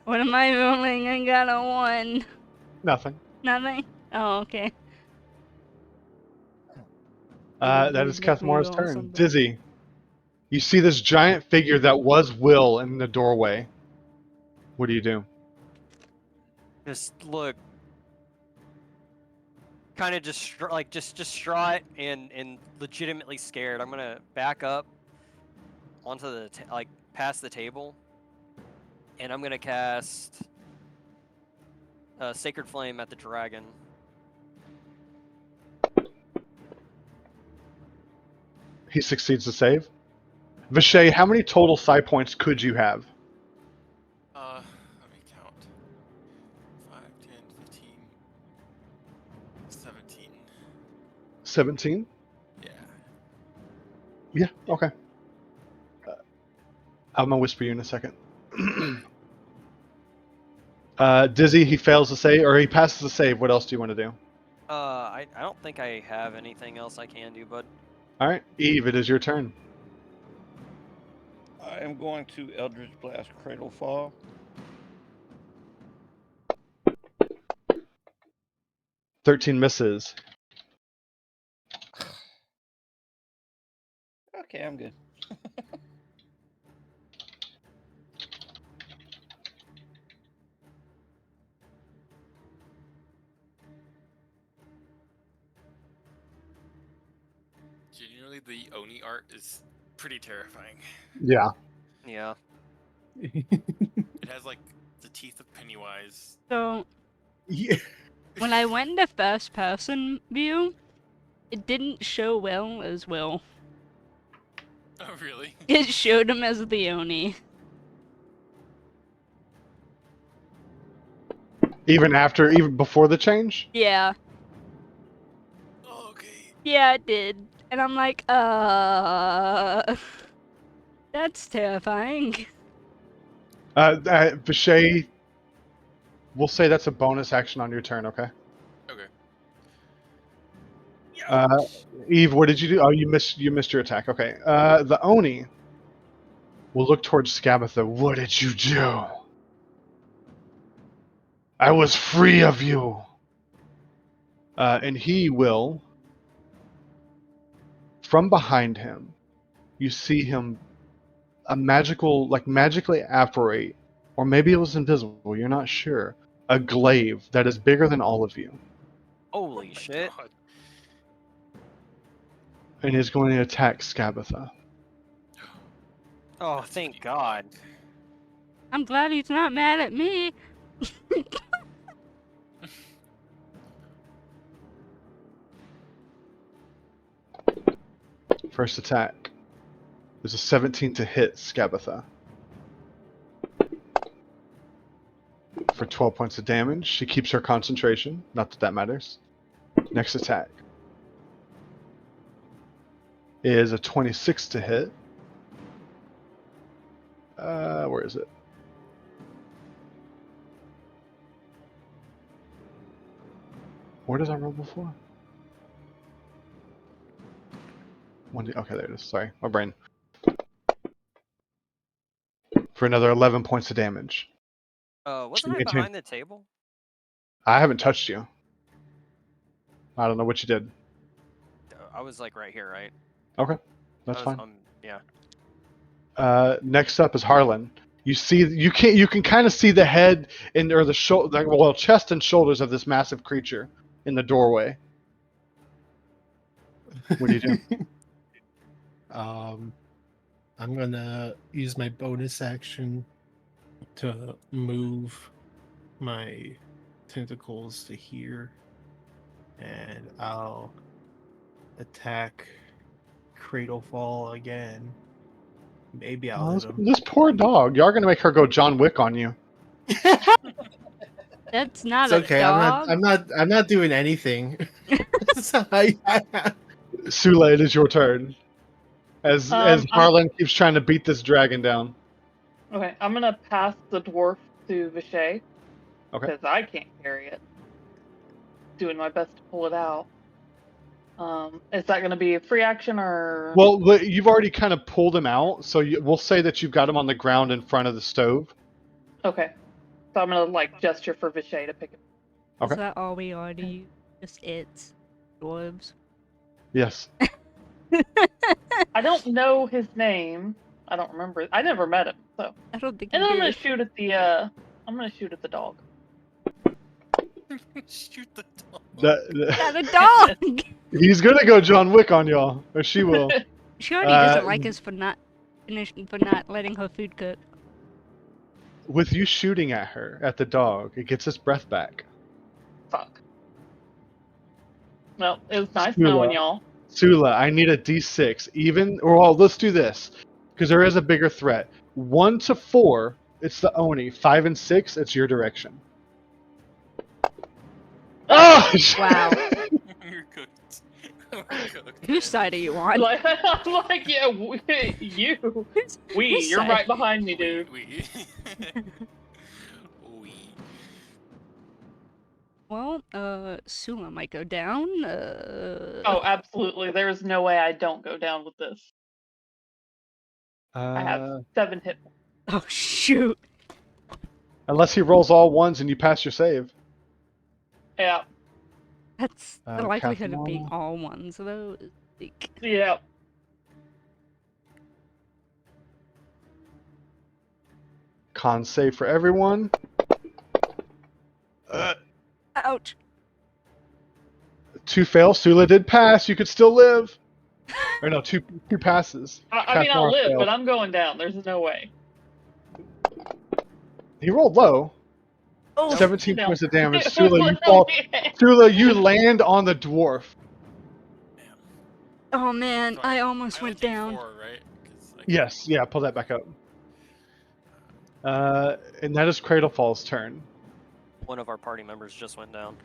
Speaker 1: What am I rolling? I got a 1.
Speaker 6: Nothing.
Speaker 1: Nothing? Oh, okay.
Speaker 6: That is
Speaker 1: Make me
Speaker 6: Kathamora's
Speaker 1: roll
Speaker 6: turn.
Speaker 1: something.
Speaker 6: Dizzy, You see this giant figure that was Will in the doorway. What do you do?
Speaker 7: Just look, kind of just distraught and legitimately scared. I'm gonna back up onto the past the table, and I'm gonna cast Sacred Flame at the dragon.
Speaker 6: He succeeds to save. Vishay, how many total psi points could you have?
Speaker 4: Let me count. 5, 10, 15, 17.
Speaker 6: 17?
Speaker 4: Yeah.
Speaker 6: Yeah, okay. I'm gonna whisper you in a second. Dizzy, he fails to save, or he passes the save. What else do you want to do?
Speaker 7: I don't think I have anything else I can do, bud.
Speaker 6: Alright, Eve, it is your turn.
Speaker 2: I am going to Eldritch Blast Cradle Fall.
Speaker 6: "13 misses.
Speaker 2: Okay, I'm good.
Speaker 4: Genuinely, the Oni art is pretty terrifying.
Speaker 6: Yeah.
Speaker 7: Yeah.
Speaker 4: It has like the teeth of Pennywise.
Speaker 1: So
Speaker 8: Yeah.
Speaker 1: when I went into first person view, it didn't show Will as Will.
Speaker 4: Oh, really?
Speaker 1: It showed him as the Oni.
Speaker 6: Even before the change?
Speaker 1: Yeah.
Speaker 4: Oh, okay.
Speaker 1: Yeah, it did. And I'm like, that's terrifying.
Speaker 6: Vishay, we'll say that's a bonus action on your turn, okay?
Speaker 4: Okay.
Speaker 6: Eve, what did you do? Oh, you missed your attack. Okay. The Oni will look towards Scabatha. What did you do? I was free of you. And he will, from behind him, you see him magically apparate, or maybe it was invisible, you're not sure, a glaive that is bigger than all of you,
Speaker 7: Holy
Speaker 4: My
Speaker 7: shit.
Speaker 4: God.
Speaker 6: and is going to attack Scabatha.
Speaker 7: Oh,
Speaker 4: That's
Speaker 7: thank
Speaker 4: pretty
Speaker 7: God.
Speaker 4: good.
Speaker 1: I'm glad he's not mad at me.
Speaker 6: First attack. There's a 17 to hit Scabatha. For 12 points of damage. She keeps her concentration. Not that that matters. Next attack is a 26 to hit. Where is it? Where does I roll before? Okay, there it is. Sorry, my brain. For another 11 points of damage.
Speaker 7: Wasn't I behind the table?
Speaker 6: I haven't touched you. I don't know what you did.
Speaker 7: I was like right here, right?
Speaker 6: Okay, that's
Speaker 7: I was,
Speaker 6: fine.
Speaker 7: Yeah.
Speaker 6: Next up is Harlan. You can kind of see the head or the shoulder, well, chest and shoulders of this massive creature in the doorway. What do you do?
Speaker 8: I'm gonna use my bonus action to move my tentacles to here, and I'll attack Cradle Fall again. Maybe I'll hit him.
Speaker 6: This poor dog. Y'all are gonna make her go John Wick on you.
Speaker 1: That's not
Speaker 8: It's
Speaker 1: a
Speaker 8: okay.
Speaker 1: dog.
Speaker 8: I'm not doing anything. So
Speaker 6: Sule, it is your turn. As Harlan keeps trying to beat this dragon down.
Speaker 3: Okay, I'm gonna pass the dwarf to Vishay
Speaker 6: Okay.
Speaker 3: because I can't carry it. Doing my best to pull it out. Is that gonna be a free action or?
Speaker 6: Well, you've already kind of pulled him out, so we'll say that you've got him on the ground in front of the stove.
Speaker 3: Okay, so I'm gonna like gesture for Vishay to pick it.
Speaker 1: Is
Speaker 6: Okay.
Speaker 1: that all we are to you? Just it's dwarves.
Speaker 6: Yes.
Speaker 3: I don't know his name. I don't remember. I never met him. So,
Speaker 1: I don't think
Speaker 3: and
Speaker 1: you
Speaker 3: then I'm gonna
Speaker 1: do.
Speaker 3: shoot at the. I'm gonna shoot at the dog.
Speaker 4: Shoot the dog.
Speaker 1: Yeah, the dog!
Speaker 6: He's gonna go John Wick on y'all, or she will.
Speaker 1: She already doesn't like us for not letting her food cook.
Speaker 6: With you shooting at her, at the dog, it gets its breath back.
Speaker 3: Fuck. Well, it was nice
Speaker 6: Sula.
Speaker 3: knowing y'all.
Speaker 6: Sula, I need a D6. Even, or well, let's do this, because there is a bigger threat. 1 to 4, it's the Oni. 5 and 6, it's your direction. Oh!
Speaker 1: Wow.
Speaker 4: You're cooked. We're cooked.
Speaker 1: Whose side are you on?
Speaker 3: Like, I'm like, yeah, you. We,
Speaker 1: Whose
Speaker 3: you're
Speaker 1: side?
Speaker 3: right behind me, dude.
Speaker 4: We.
Speaker 1: Well, Sula might go down.
Speaker 3: Oh, absolutely. There's no way I don't go down with this. I have 7 hit points.
Speaker 1: Oh, shoot.
Speaker 6: Unless he rolls all ones and you pass your save.
Speaker 3: Yeah,
Speaker 1: That's the likelihood of being
Speaker 6: Catherine?
Speaker 1: all ones, though. Is like...
Speaker 3: yeah.
Speaker 6: Con save for everyone.
Speaker 1: Ouch.
Speaker 6: 2 fail. Sula did pass. You could still live. Or no, two passes.
Speaker 3: I mean, I'll
Speaker 6: Kathmora
Speaker 3: live,
Speaker 6: failed.
Speaker 3: but I'm going down. There's no way.
Speaker 6: He rolled low.
Speaker 1: Oh,
Speaker 6: 17
Speaker 3: no.
Speaker 6: points of damage.
Speaker 3: It
Speaker 6: Sula,
Speaker 3: was
Speaker 6: you fall.
Speaker 3: literally-
Speaker 6: Sula, you land on the dwarf.
Speaker 1: oh man,
Speaker 4: So
Speaker 1: I almost
Speaker 4: I
Speaker 1: went
Speaker 4: only
Speaker 1: down.
Speaker 4: did 4, right? 'Cause I
Speaker 6: Yes, yeah, pull that back up. And that is Cradlefall's turn.
Speaker 7: One of our party members just went down.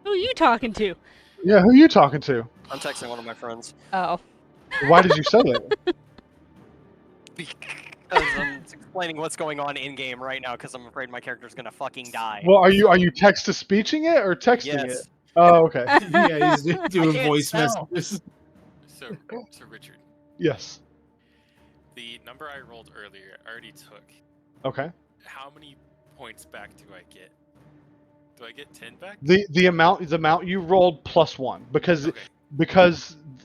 Speaker 1: Who are you talking to?
Speaker 6: Yeah, who are you talking to?
Speaker 7: I'm texting one of my friends.
Speaker 1: Oh.
Speaker 6: Why did you say it?
Speaker 7: Because I'm explaining what's going on in game right now because I'm afraid my character's gonna fucking die.
Speaker 6: Well, are you text to speeching it or texting
Speaker 7: Yes.
Speaker 6: it? Oh, okay.
Speaker 8: Yeah, he's doing
Speaker 7: can't
Speaker 8: voice
Speaker 7: spell.
Speaker 8: messages.
Speaker 4: So Richard,
Speaker 6: Yes.
Speaker 4: the number I rolled earlier, I already took.
Speaker 6: Okay.
Speaker 4: How many points back do I get? Do I get 10 back?
Speaker 6: The amount you rolled plus 1 because
Speaker 4: Okay.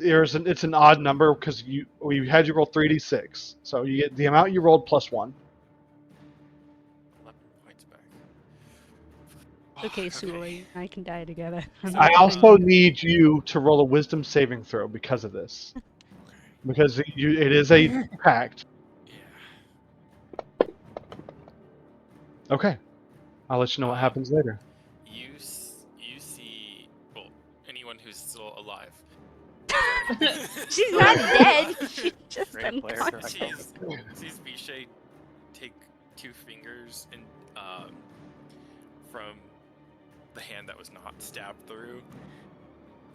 Speaker 6: it's an odd number because we had you roll 3d6, so you get the amount you rolled plus 1.
Speaker 4: 11 points back.
Speaker 1: Okay, Sula, you and I can die together.
Speaker 6: I also need you to roll a wisdom saving throw because of this.
Speaker 4: Okay.
Speaker 6: Because it is a pact.
Speaker 4: Yeah.
Speaker 6: Okay. I'll let you know what happens later.
Speaker 4: You see, well, anyone who's still alive.
Speaker 1: She's not dead. She's just
Speaker 7: Great player
Speaker 1: unconscious.
Speaker 4: sees Vishay take 2 fingers and from the hand that was not stabbed through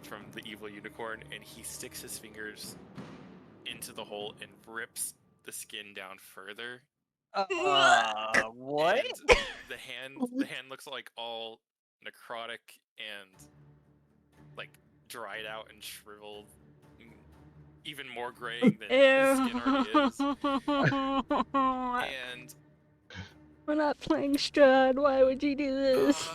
Speaker 4: from the evil unicorn, and he sticks his fingers into the hole and rips the skin down further.
Speaker 7: What?
Speaker 4: And the hand looks like all necrotic and like dried out and shriveled, even more graying than the skin already is. And
Speaker 1: We're not playing Strahd. Why would you do this?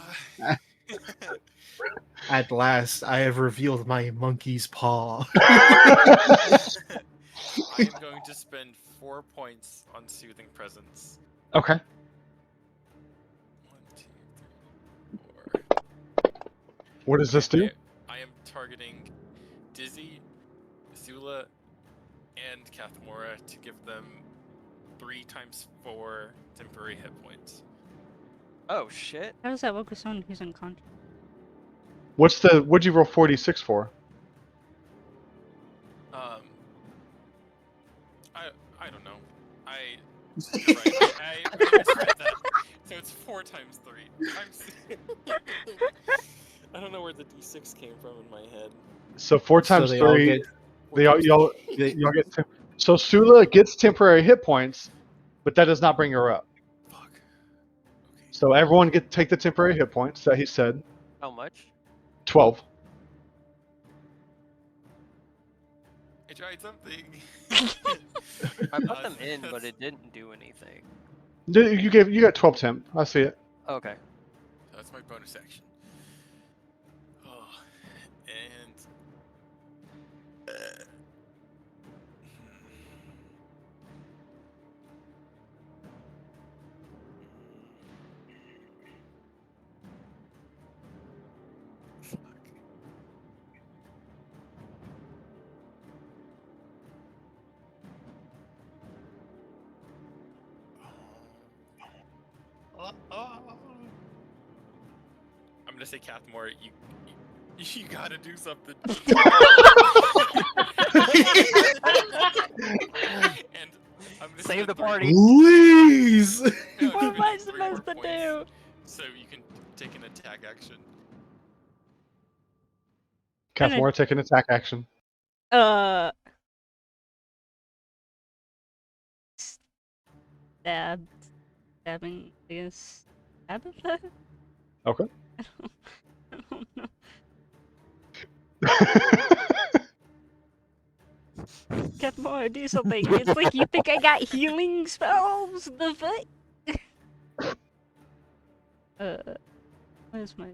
Speaker 8: At last, I have revealed my monkey's paw.
Speaker 4: I am going to spend 4 points on soothing presence.
Speaker 6: Okay.
Speaker 4: 1, 2, 3, 4.
Speaker 6: What does this do?
Speaker 4: I am targeting Dizzy, Zula, and Kathmora to give them 3 times 4 temporary hit points.
Speaker 7: Oh shit.
Speaker 1: How does that work with someone who's unconscious?
Speaker 6: What'd you roll 46 for?
Speaker 4: I don't know. You're right. I misread that. So it's 4 times 3. I don't know where the d6 came from in my head.
Speaker 6: So 4 times
Speaker 8: they all
Speaker 6: 3.
Speaker 8: get-
Speaker 6: Y'all get. So Sula gets temporary hit points, but that does not bring her up.
Speaker 4: Fuck. Okay.
Speaker 6: So everyone take the temporary hit points that he said.
Speaker 7: How much?
Speaker 6: 12.
Speaker 4: I tried something.
Speaker 7: I put them in, but it didn't do anything.
Speaker 6: You got 12 temp. I see it.
Speaker 7: Okay.
Speaker 4: That's my bonus action. Oh, and I'm gonna say, Cathmore, you gotta do something. And I'm gonna
Speaker 7: Save
Speaker 4: spend
Speaker 7: the
Speaker 4: 3
Speaker 7: party.
Speaker 8: Please.
Speaker 4: No, I'm
Speaker 1: What am
Speaker 4: spending
Speaker 1: I
Speaker 4: 3 more
Speaker 1: supposed to
Speaker 4: points,
Speaker 1: do?
Speaker 4: so you can take an attack action.
Speaker 6: Cathmore, take an attack action.
Speaker 1: Stabbing, I guess. Tabitha?
Speaker 6: Okay.
Speaker 1: I don't know. Get more, do something. It's like you think I got healing spells? The fuck? Where's my...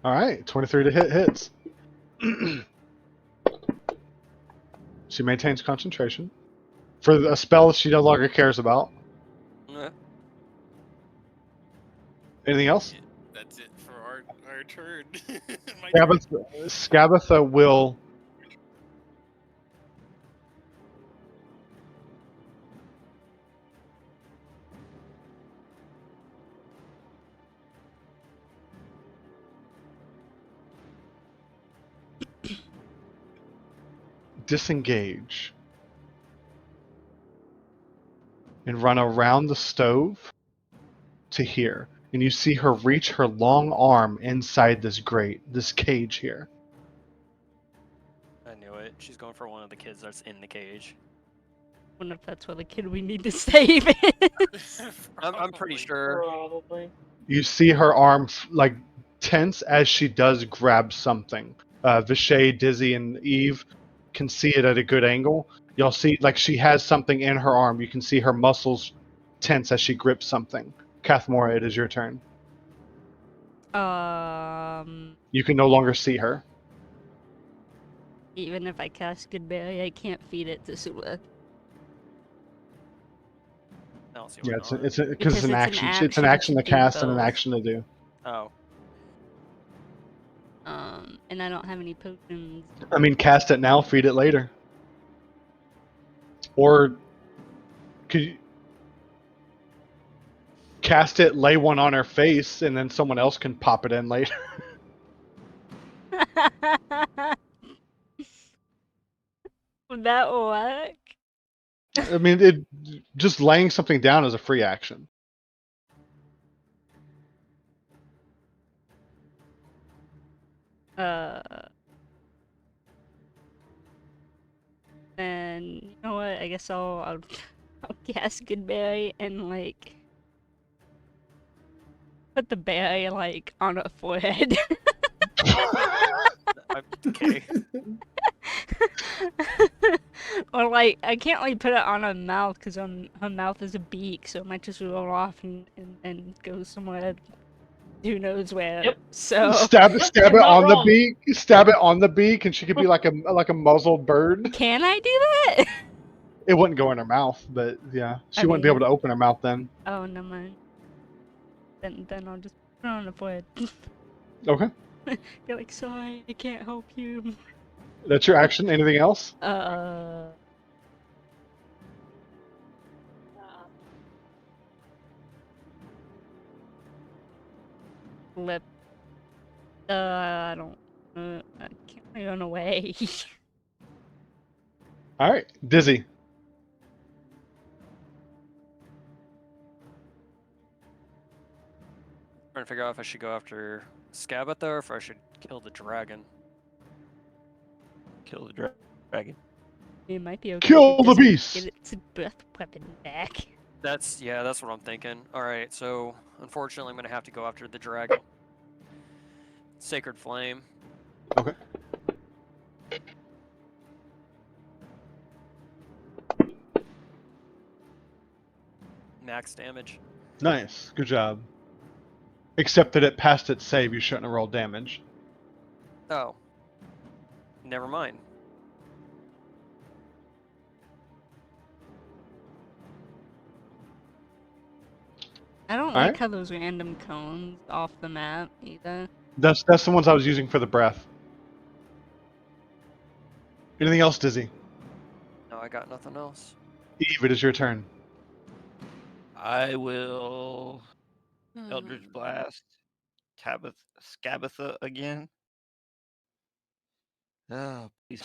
Speaker 6: All right, 23 to hit hits. She maintains concentration for a spell she no longer cares about.
Speaker 7: Yeah.
Speaker 6: Anything else?
Speaker 4: That's it for our turn. My turn.
Speaker 6: Scabatha will disengage and run around the stove to here. And you see her reach her long arm inside this grate, this cage here.
Speaker 7: I knew it. She's going for one of the kids that's in the cage.
Speaker 1: Wonder if that's where the kid we need to save is.
Speaker 7: I'm pretty
Speaker 4: Probably.
Speaker 7: sure.
Speaker 3: Probably.
Speaker 6: You see her arm like tense as she does grab something. Vishay, Dizzy, and Eve can see it at a good angle. You'll see like she has something in her arm. You can see her muscles tense as she grips something. Cathmora, it is your turn. You can no longer see her.
Speaker 1: Even if I cast Goodberry, I can't feed it to Sula.
Speaker 7: I don't see
Speaker 6: Yeah,
Speaker 7: why not.
Speaker 6: it's because it's an action. It's an action to
Speaker 1: do
Speaker 6: cast and an
Speaker 1: both.
Speaker 6: action to do.
Speaker 7: Oh.
Speaker 1: And I don't have any potions.
Speaker 6: I mean, cast it now, feed it later. Or could you cast it, lay one on her face, and then someone else can pop it in later.
Speaker 1: Would that work?
Speaker 6: I mean, it just laying something down is a free action.
Speaker 1: Then you know what? I guess I'll cast Goodberry and like put the berry like on her forehead.
Speaker 7: Okay.
Speaker 1: Or like I can't like put it on her mouth because her mouth is a beak, so it might just roll off and go somewhere. Who knows where?
Speaker 3: Yep.
Speaker 1: So
Speaker 6: stab it
Speaker 3: You're not
Speaker 6: on the
Speaker 3: wrong.
Speaker 6: beak. Stab it on the beak, and she could be like a muzzled bird.
Speaker 1: can I do that?
Speaker 6: It wouldn't go in her mouth, but yeah, she
Speaker 1: I
Speaker 6: wouldn't be
Speaker 1: mean-
Speaker 6: able to open her mouth then.
Speaker 1: Oh, never mind. Then I'll just put it on the forehead.
Speaker 6: Okay,
Speaker 1: Be like, sorry, I can't help you.
Speaker 6: that's your action. Anything else?
Speaker 1: Lip. I don't. I can't run away.
Speaker 6: All right, Dizzy.
Speaker 7: Trying to figure out if I should go after Scabatha or if I should kill the dragon.
Speaker 2: Kill the dragon.
Speaker 1: It might be okay.
Speaker 6: Kill
Speaker 1: if it
Speaker 6: the
Speaker 1: doesn't
Speaker 6: beast!
Speaker 1: Get its breath weapon back.
Speaker 7: That's what I'm thinking. Alright, so unfortunately I'm gonna have to go after the dragon. Sacred Flame.
Speaker 6: Okay.
Speaker 7: Max damage.
Speaker 6: Nice, good job. Except that it passed its save. You shouldn't have rolled damage.
Speaker 7: Oh. Never mind.
Speaker 1: I don't like
Speaker 6: Alright.
Speaker 1: how those random cones off the map either.
Speaker 6: That's the ones I was using for the breath. Anything else, Dizzy?
Speaker 7: No, I got nothing else.
Speaker 6: Eve, it is your turn.
Speaker 2: I will Eldritch Blast Scabatha again. Oh, please.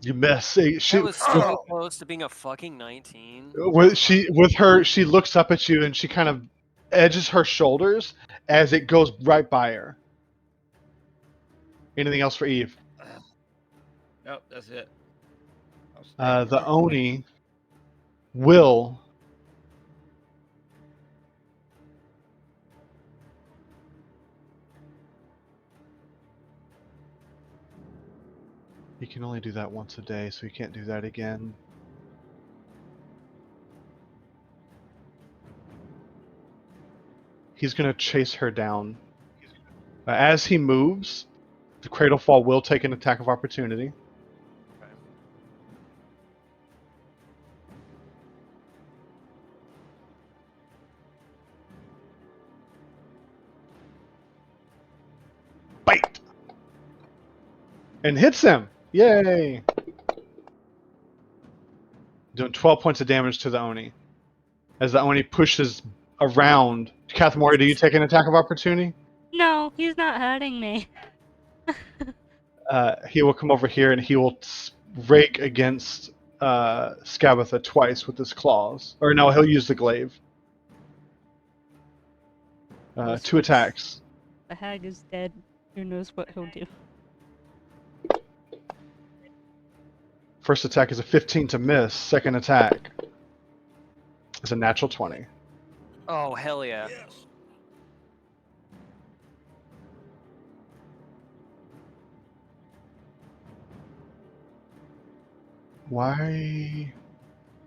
Speaker 6: You miss.
Speaker 7: That was so close to being a fucking 19.
Speaker 6: She looks up at you and she kind of edges her shoulders as it goes right by her. Anything else for Eve?
Speaker 2: Nope, that's it. I'll stay
Speaker 6: The
Speaker 2: here.
Speaker 6: Oni will he can only do that once a day, so he can't do that again. He's gonna chase her down. As he moves, the Cradlefall will take an attack of opportunity.
Speaker 7: Okay.
Speaker 6: Bite! And hits him! Yay! Doing 12 points of damage to the Oni. As the Oni pushes around. Kathmori, do you take an attack of opportunity?
Speaker 1: No, he's not hurting me.
Speaker 6: He will come over here and he will rake against Scabatha twice with his claws. Or no, he'll use the glaive. 2 attacks.
Speaker 1: The hag is dead. Who knows what he'll do?
Speaker 6: First attack is a 15 to miss. Second attack is a natural 20.
Speaker 7: Oh, hell yeah.
Speaker 2: Yes.
Speaker 6: Why?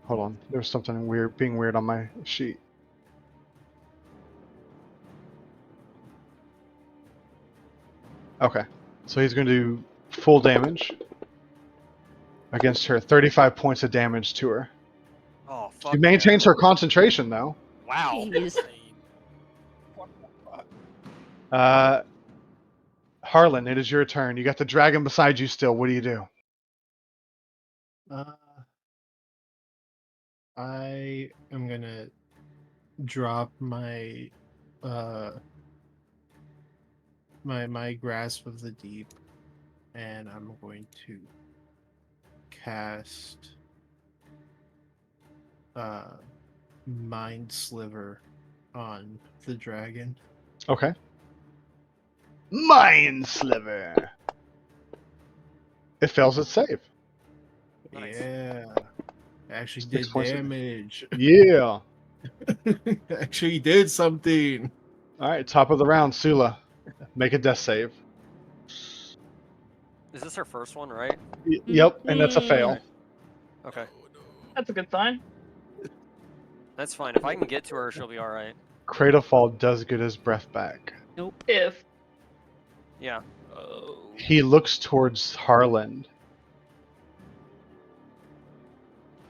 Speaker 6: Hold on. There's something weird, being weird on my sheet. Okay. So he's going to do full damage against her. 35 points of damage to her.
Speaker 7: Oh, fuck
Speaker 6: She maintains her concentration, though.
Speaker 7: Wow.
Speaker 1: Jeez.
Speaker 2: What the fuck?
Speaker 6: Harlan, it is your turn. You got the dragon beside you still. What do you do?
Speaker 8: I am gonna drop my my grasp of the deep, and I'm going to cast mind sliver on the dragon.
Speaker 6: Okay. Mind Sliver. It fails its save.
Speaker 7: Nice.
Speaker 8: Yeah, actually
Speaker 6: 6
Speaker 8: did
Speaker 6: points of
Speaker 8: damage.
Speaker 6: Yeah.
Speaker 8: Actually did something.
Speaker 6: All right, top of the round, Sula. Make a death save.
Speaker 7: Is this her first one, right?
Speaker 6: Yep, and that's a fail.
Speaker 7: Okay.
Speaker 3: That's a good sign.
Speaker 7: That's fine. If I can get to her, she'll be alright.
Speaker 6: Cradlefall does get his breath back.
Speaker 1: Nope.
Speaker 3: If
Speaker 7: Yeah.
Speaker 2: Oh.
Speaker 6: He looks towards Harlan.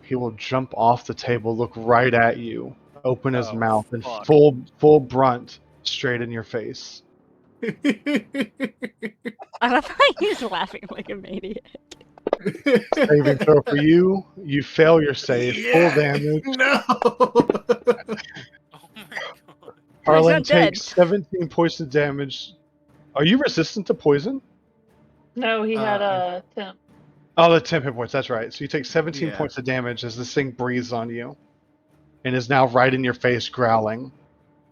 Speaker 6: He will jump off the table, look right at you, open his
Speaker 7: Oh,
Speaker 6: mouth, and
Speaker 7: fuck.
Speaker 6: full brunt straight in your face.
Speaker 1: I love how he's laughing like a maniac.
Speaker 6: Saving throw for you. You fail your save. Full damage.
Speaker 8: No.
Speaker 4: Oh my god.
Speaker 6: Harlan
Speaker 1: not dead.
Speaker 6: takes 17 points of damage. Are you resistant to poison?
Speaker 3: no, he had a temp.
Speaker 6: Oh, the 10 hit points. That's right. So you take 17
Speaker 8: Yeah.
Speaker 6: points of damage as this thing breathes on you, and is now right in your face, growling.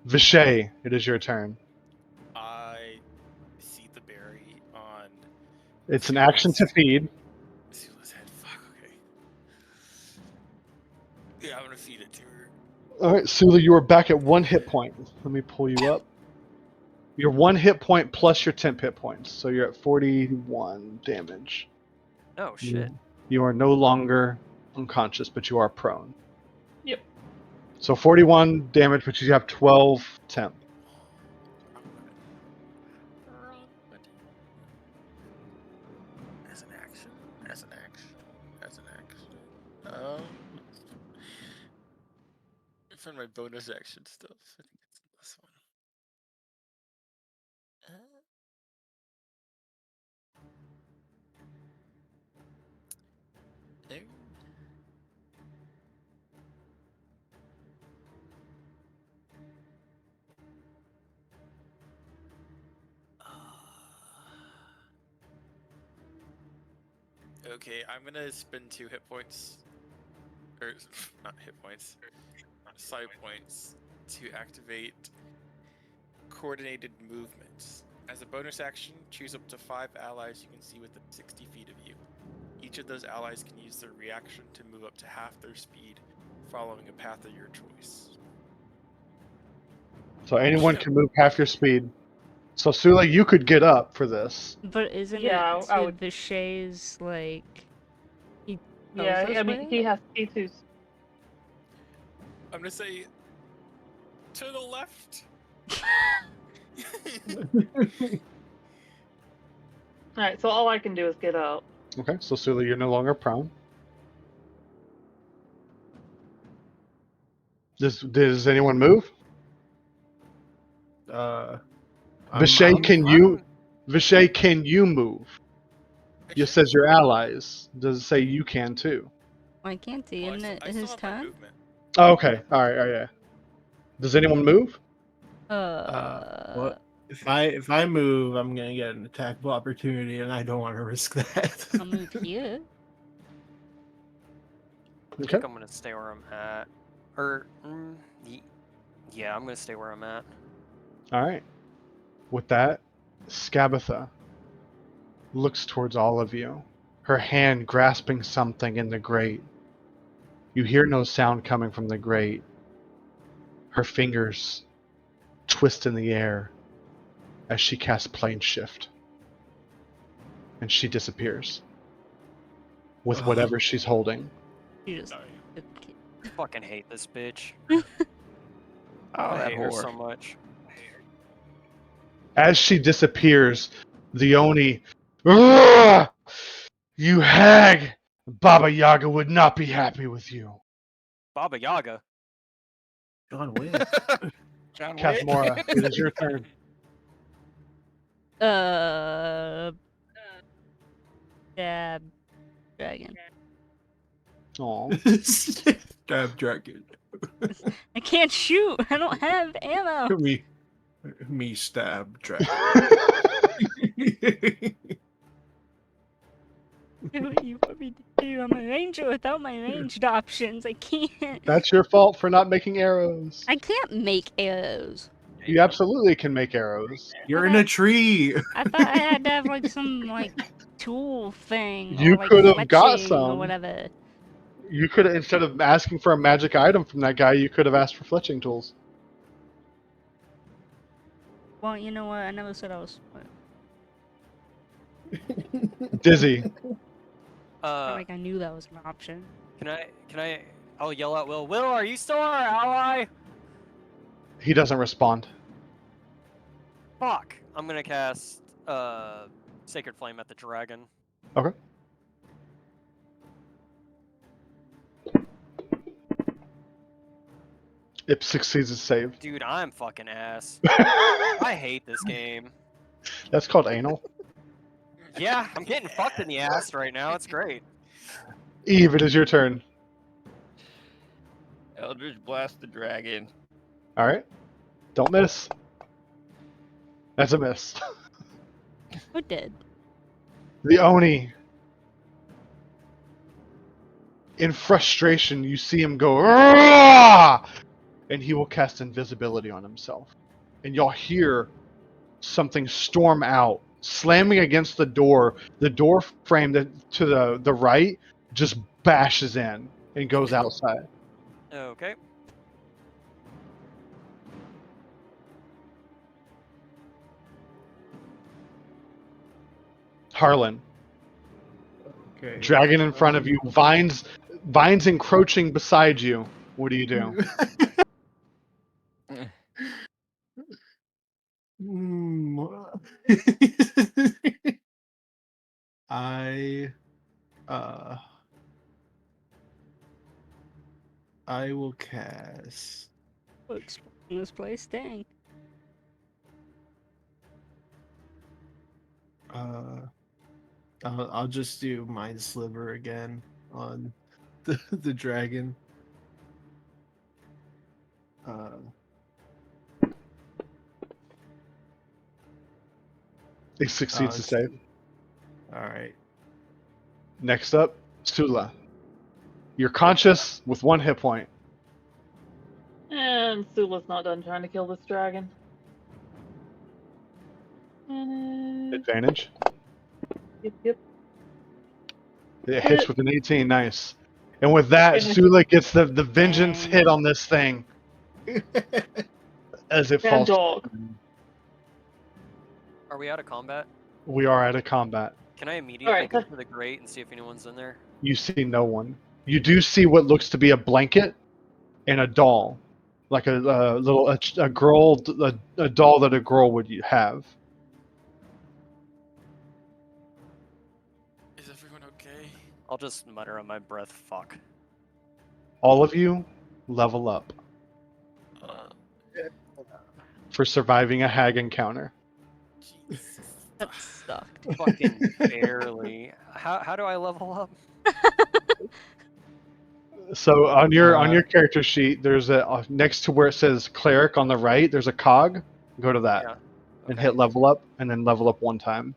Speaker 6: Vishay, it is your turn.
Speaker 4: I see the berry on
Speaker 6: It's an action to feed.
Speaker 4: Sula's head. Fuck, okay. Yeah, I'm gonna feed it to her.
Speaker 6: All right, Sula, you are back at 1 hit point. Let me pull you up. You're 1 hit point plus your temp hit points, so you're at 41 damage.
Speaker 7: Oh, shit.
Speaker 6: You are no longer unconscious, but you are prone.
Speaker 3: Yep.
Speaker 6: So 41 damage, but you have 12 temp.
Speaker 4: As an action. As an action. As an action. Find my bonus action stuff. I think it's this one. Okay, I'm gonna spend 2 hit points, or not hit points, side points to activate coordinated movements. As a bonus action, choose up to 5 allies you can see within 60 feet of you. Each of those allies can use their reaction to move up to half their speed, following a path of your choice.
Speaker 6: So anyone can move half your speed. So Sula, you could get up for this.
Speaker 1: But isn't
Speaker 3: Yeah,
Speaker 1: it
Speaker 3: I
Speaker 1: to
Speaker 3: would.
Speaker 1: Vishay's, like, he tells
Speaker 3: Yeah,
Speaker 1: us
Speaker 3: I mean,
Speaker 1: where?
Speaker 3: he has T2s.
Speaker 4: I'm gonna say to the left.
Speaker 3: Alright, so all I can do is get up.
Speaker 6: Okay, so Sula, you're no longer prone. Does anyone move?
Speaker 8: I'm
Speaker 6: Vishay, can you move? It says your allies. Does it say you can too?
Speaker 1: Why can't he?
Speaker 4: Well,
Speaker 1: Isn't it
Speaker 4: I still
Speaker 1: his
Speaker 4: have my
Speaker 1: turn?
Speaker 4: movement.
Speaker 6: Oh, okay. All right. Yeah. Does anyone move?
Speaker 8: Well, if I move, I'm gonna get an attack of opportunity, and I don't want to risk that.
Speaker 1: I'll move here.
Speaker 7: I
Speaker 6: Okay.
Speaker 7: think I'm gonna stay where I'm at. Or, yeah, I'm gonna stay where I'm at.
Speaker 6: All right. With that, Skabatha looks towards all of you, her hand grasping something in the grate. You hear no sound coming from the grate. Her fingers twist in the air as she casts Plane Shift. And she disappears with whatever she's holding.
Speaker 1: You just.
Speaker 4: Nice.
Speaker 7: Fucking hate this bitch.
Speaker 2: Oh,
Speaker 7: I
Speaker 2: that
Speaker 7: hate her
Speaker 2: whore.
Speaker 7: so much.
Speaker 6: As she disappears, the Oni, "Ugh! You hag! Baba Yaga would not be happy with you."
Speaker 7: Baba Yaga.
Speaker 8: John Wick.
Speaker 2: John Wick.
Speaker 6: Kathmora, it is your turn.
Speaker 1: Dab. Dragon.
Speaker 6: Aw.
Speaker 8: Stab dragon.
Speaker 1: I can't shoot! I don't have ammo!
Speaker 8: Me stab dragon.
Speaker 1: Do what you want me to do. I'm a ranger without my ranged options. I can't.
Speaker 6: That's your fault for not making arrows.
Speaker 1: I can't make arrows.
Speaker 6: You absolutely can make arrows.
Speaker 8: You're in a tree.
Speaker 1: I thought I had to have like some like tool thing
Speaker 6: You
Speaker 1: or like
Speaker 6: could have got
Speaker 1: fletching
Speaker 6: some.
Speaker 1: or whatever.
Speaker 6: You could have, instead of asking for a magic item from that guy, you could have asked for fletching tools.
Speaker 1: Well, you know what? I never said I was.
Speaker 6: Dizzy.
Speaker 1: Not like I knew that was an option.
Speaker 7: I'll yell at Will. Will, are you still our ally?
Speaker 6: He doesn't respond.
Speaker 7: Fuck. I'm gonna cast Sacred Flame at the dragon.
Speaker 6: Okay. It succeeds its save.
Speaker 7: Dude, I'm fucking ass. I hate this game.
Speaker 6: That's called anal.
Speaker 7: Yeah, I'm getting fucked in the ass right now. It's great.
Speaker 6: Eve, it is your turn.
Speaker 2: Eldritch Blast the dragon.
Speaker 6: Alright. Don't miss. That's a miss.
Speaker 1: Who did?
Speaker 6: The Oni. In frustration, you see him go, "Arrgh!" And he will cast invisibility on himself. And y'all hear something storm out, slamming against the door. The door frame to the right just bashes in and goes outside.
Speaker 7: Okay.
Speaker 6: Harlan.
Speaker 8: Okay.
Speaker 6: Dragon in front of you, vines encroaching beside you. What do you do?
Speaker 8: I will cast.
Speaker 1: We're exploring this place. Dang.
Speaker 8: I'll just do Mind Sliver again on the dragon.
Speaker 6: It succeeds to save.
Speaker 8: All right.
Speaker 6: Next up, Sula. You're conscious with 1 hit point.
Speaker 3: And Sula's not done trying to kill this dragon.
Speaker 6: Advantage.
Speaker 3: Yep.
Speaker 6: It hits with an 18. Nice. And with that,
Speaker 3: Okay.
Speaker 6: Sula gets the vengeance hit on this thing as it
Speaker 3: Bad
Speaker 6: falls.
Speaker 3: dog.
Speaker 7: Are we out of combat?
Speaker 6: We are out of combat.
Speaker 7: Can I immediately
Speaker 3: Alright,
Speaker 7: go to the grate and see if anyone's in there?
Speaker 6: You see no one. You do see what looks to be a blanket and a doll, like a girl, a doll that a girl would have.
Speaker 4: Is everyone okay?
Speaker 7: I'll just mutter on my breath, fuck.
Speaker 6: All of you level up for surviving a hag encounter.
Speaker 4: Jesus.
Speaker 1: That sucked.
Speaker 7: Fucking barely. How do I level up?
Speaker 6: So on your character sheet, there's a next to where it says cleric on the right. There's a cog. Go to that
Speaker 7: Yeah.
Speaker 6: and
Speaker 7: Okay.
Speaker 6: hit level up, and then level up 1 time.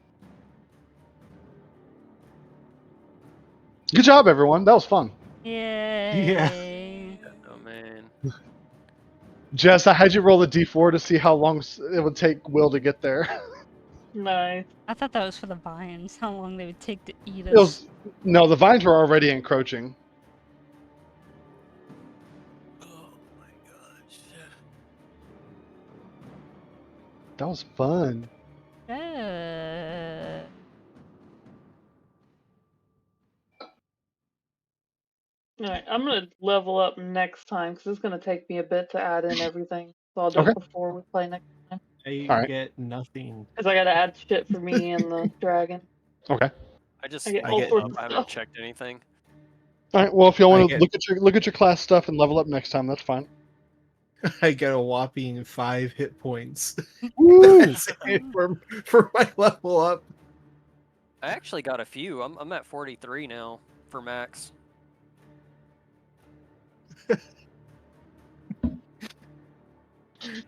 Speaker 6: Good job, everyone. That was fun.
Speaker 1: Yay.
Speaker 7: Oh man.
Speaker 6: Jess, I had you roll a d4 to see how long it would take Will to get there.
Speaker 3: Nice.
Speaker 1: I thought that was for the vines, how long they would take to eat
Speaker 6: It
Speaker 1: us.
Speaker 6: was, no, the vines were already encroaching.
Speaker 4: Oh my gosh.
Speaker 6: That was fun.
Speaker 3: Alright, I'm gonna level up next time because it's gonna take me a bit to add in everything. So I'll do
Speaker 6: Okay.
Speaker 3: it before we play next time.
Speaker 8: I
Speaker 6: Alright.
Speaker 8: get nothing.
Speaker 3: Because I gotta add shit for me and the dragon.
Speaker 6: Okay.
Speaker 7: I just
Speaker 3: I get
Speaker 7: leveled
Speaker 3: all sorts
Speaker 7: up.
Speaker 3: of
Speaker 7: I haven't
Speaker 3: stuff.
Speaker 7: checked anything.
Speaker 6: All right. Well, if y'all
Speaker 8: I
Speaker 6: want to
Speaker 8: get-
Speaker 6: look at your class stuff and level up next time, that's fine.
Speaker 8: I get a whopping 5 hit points.
Speaker 6: Woo!
Speaker 8: That's it for my level up.
Speaker 7: I actually got a few. I'm at 43 now for max.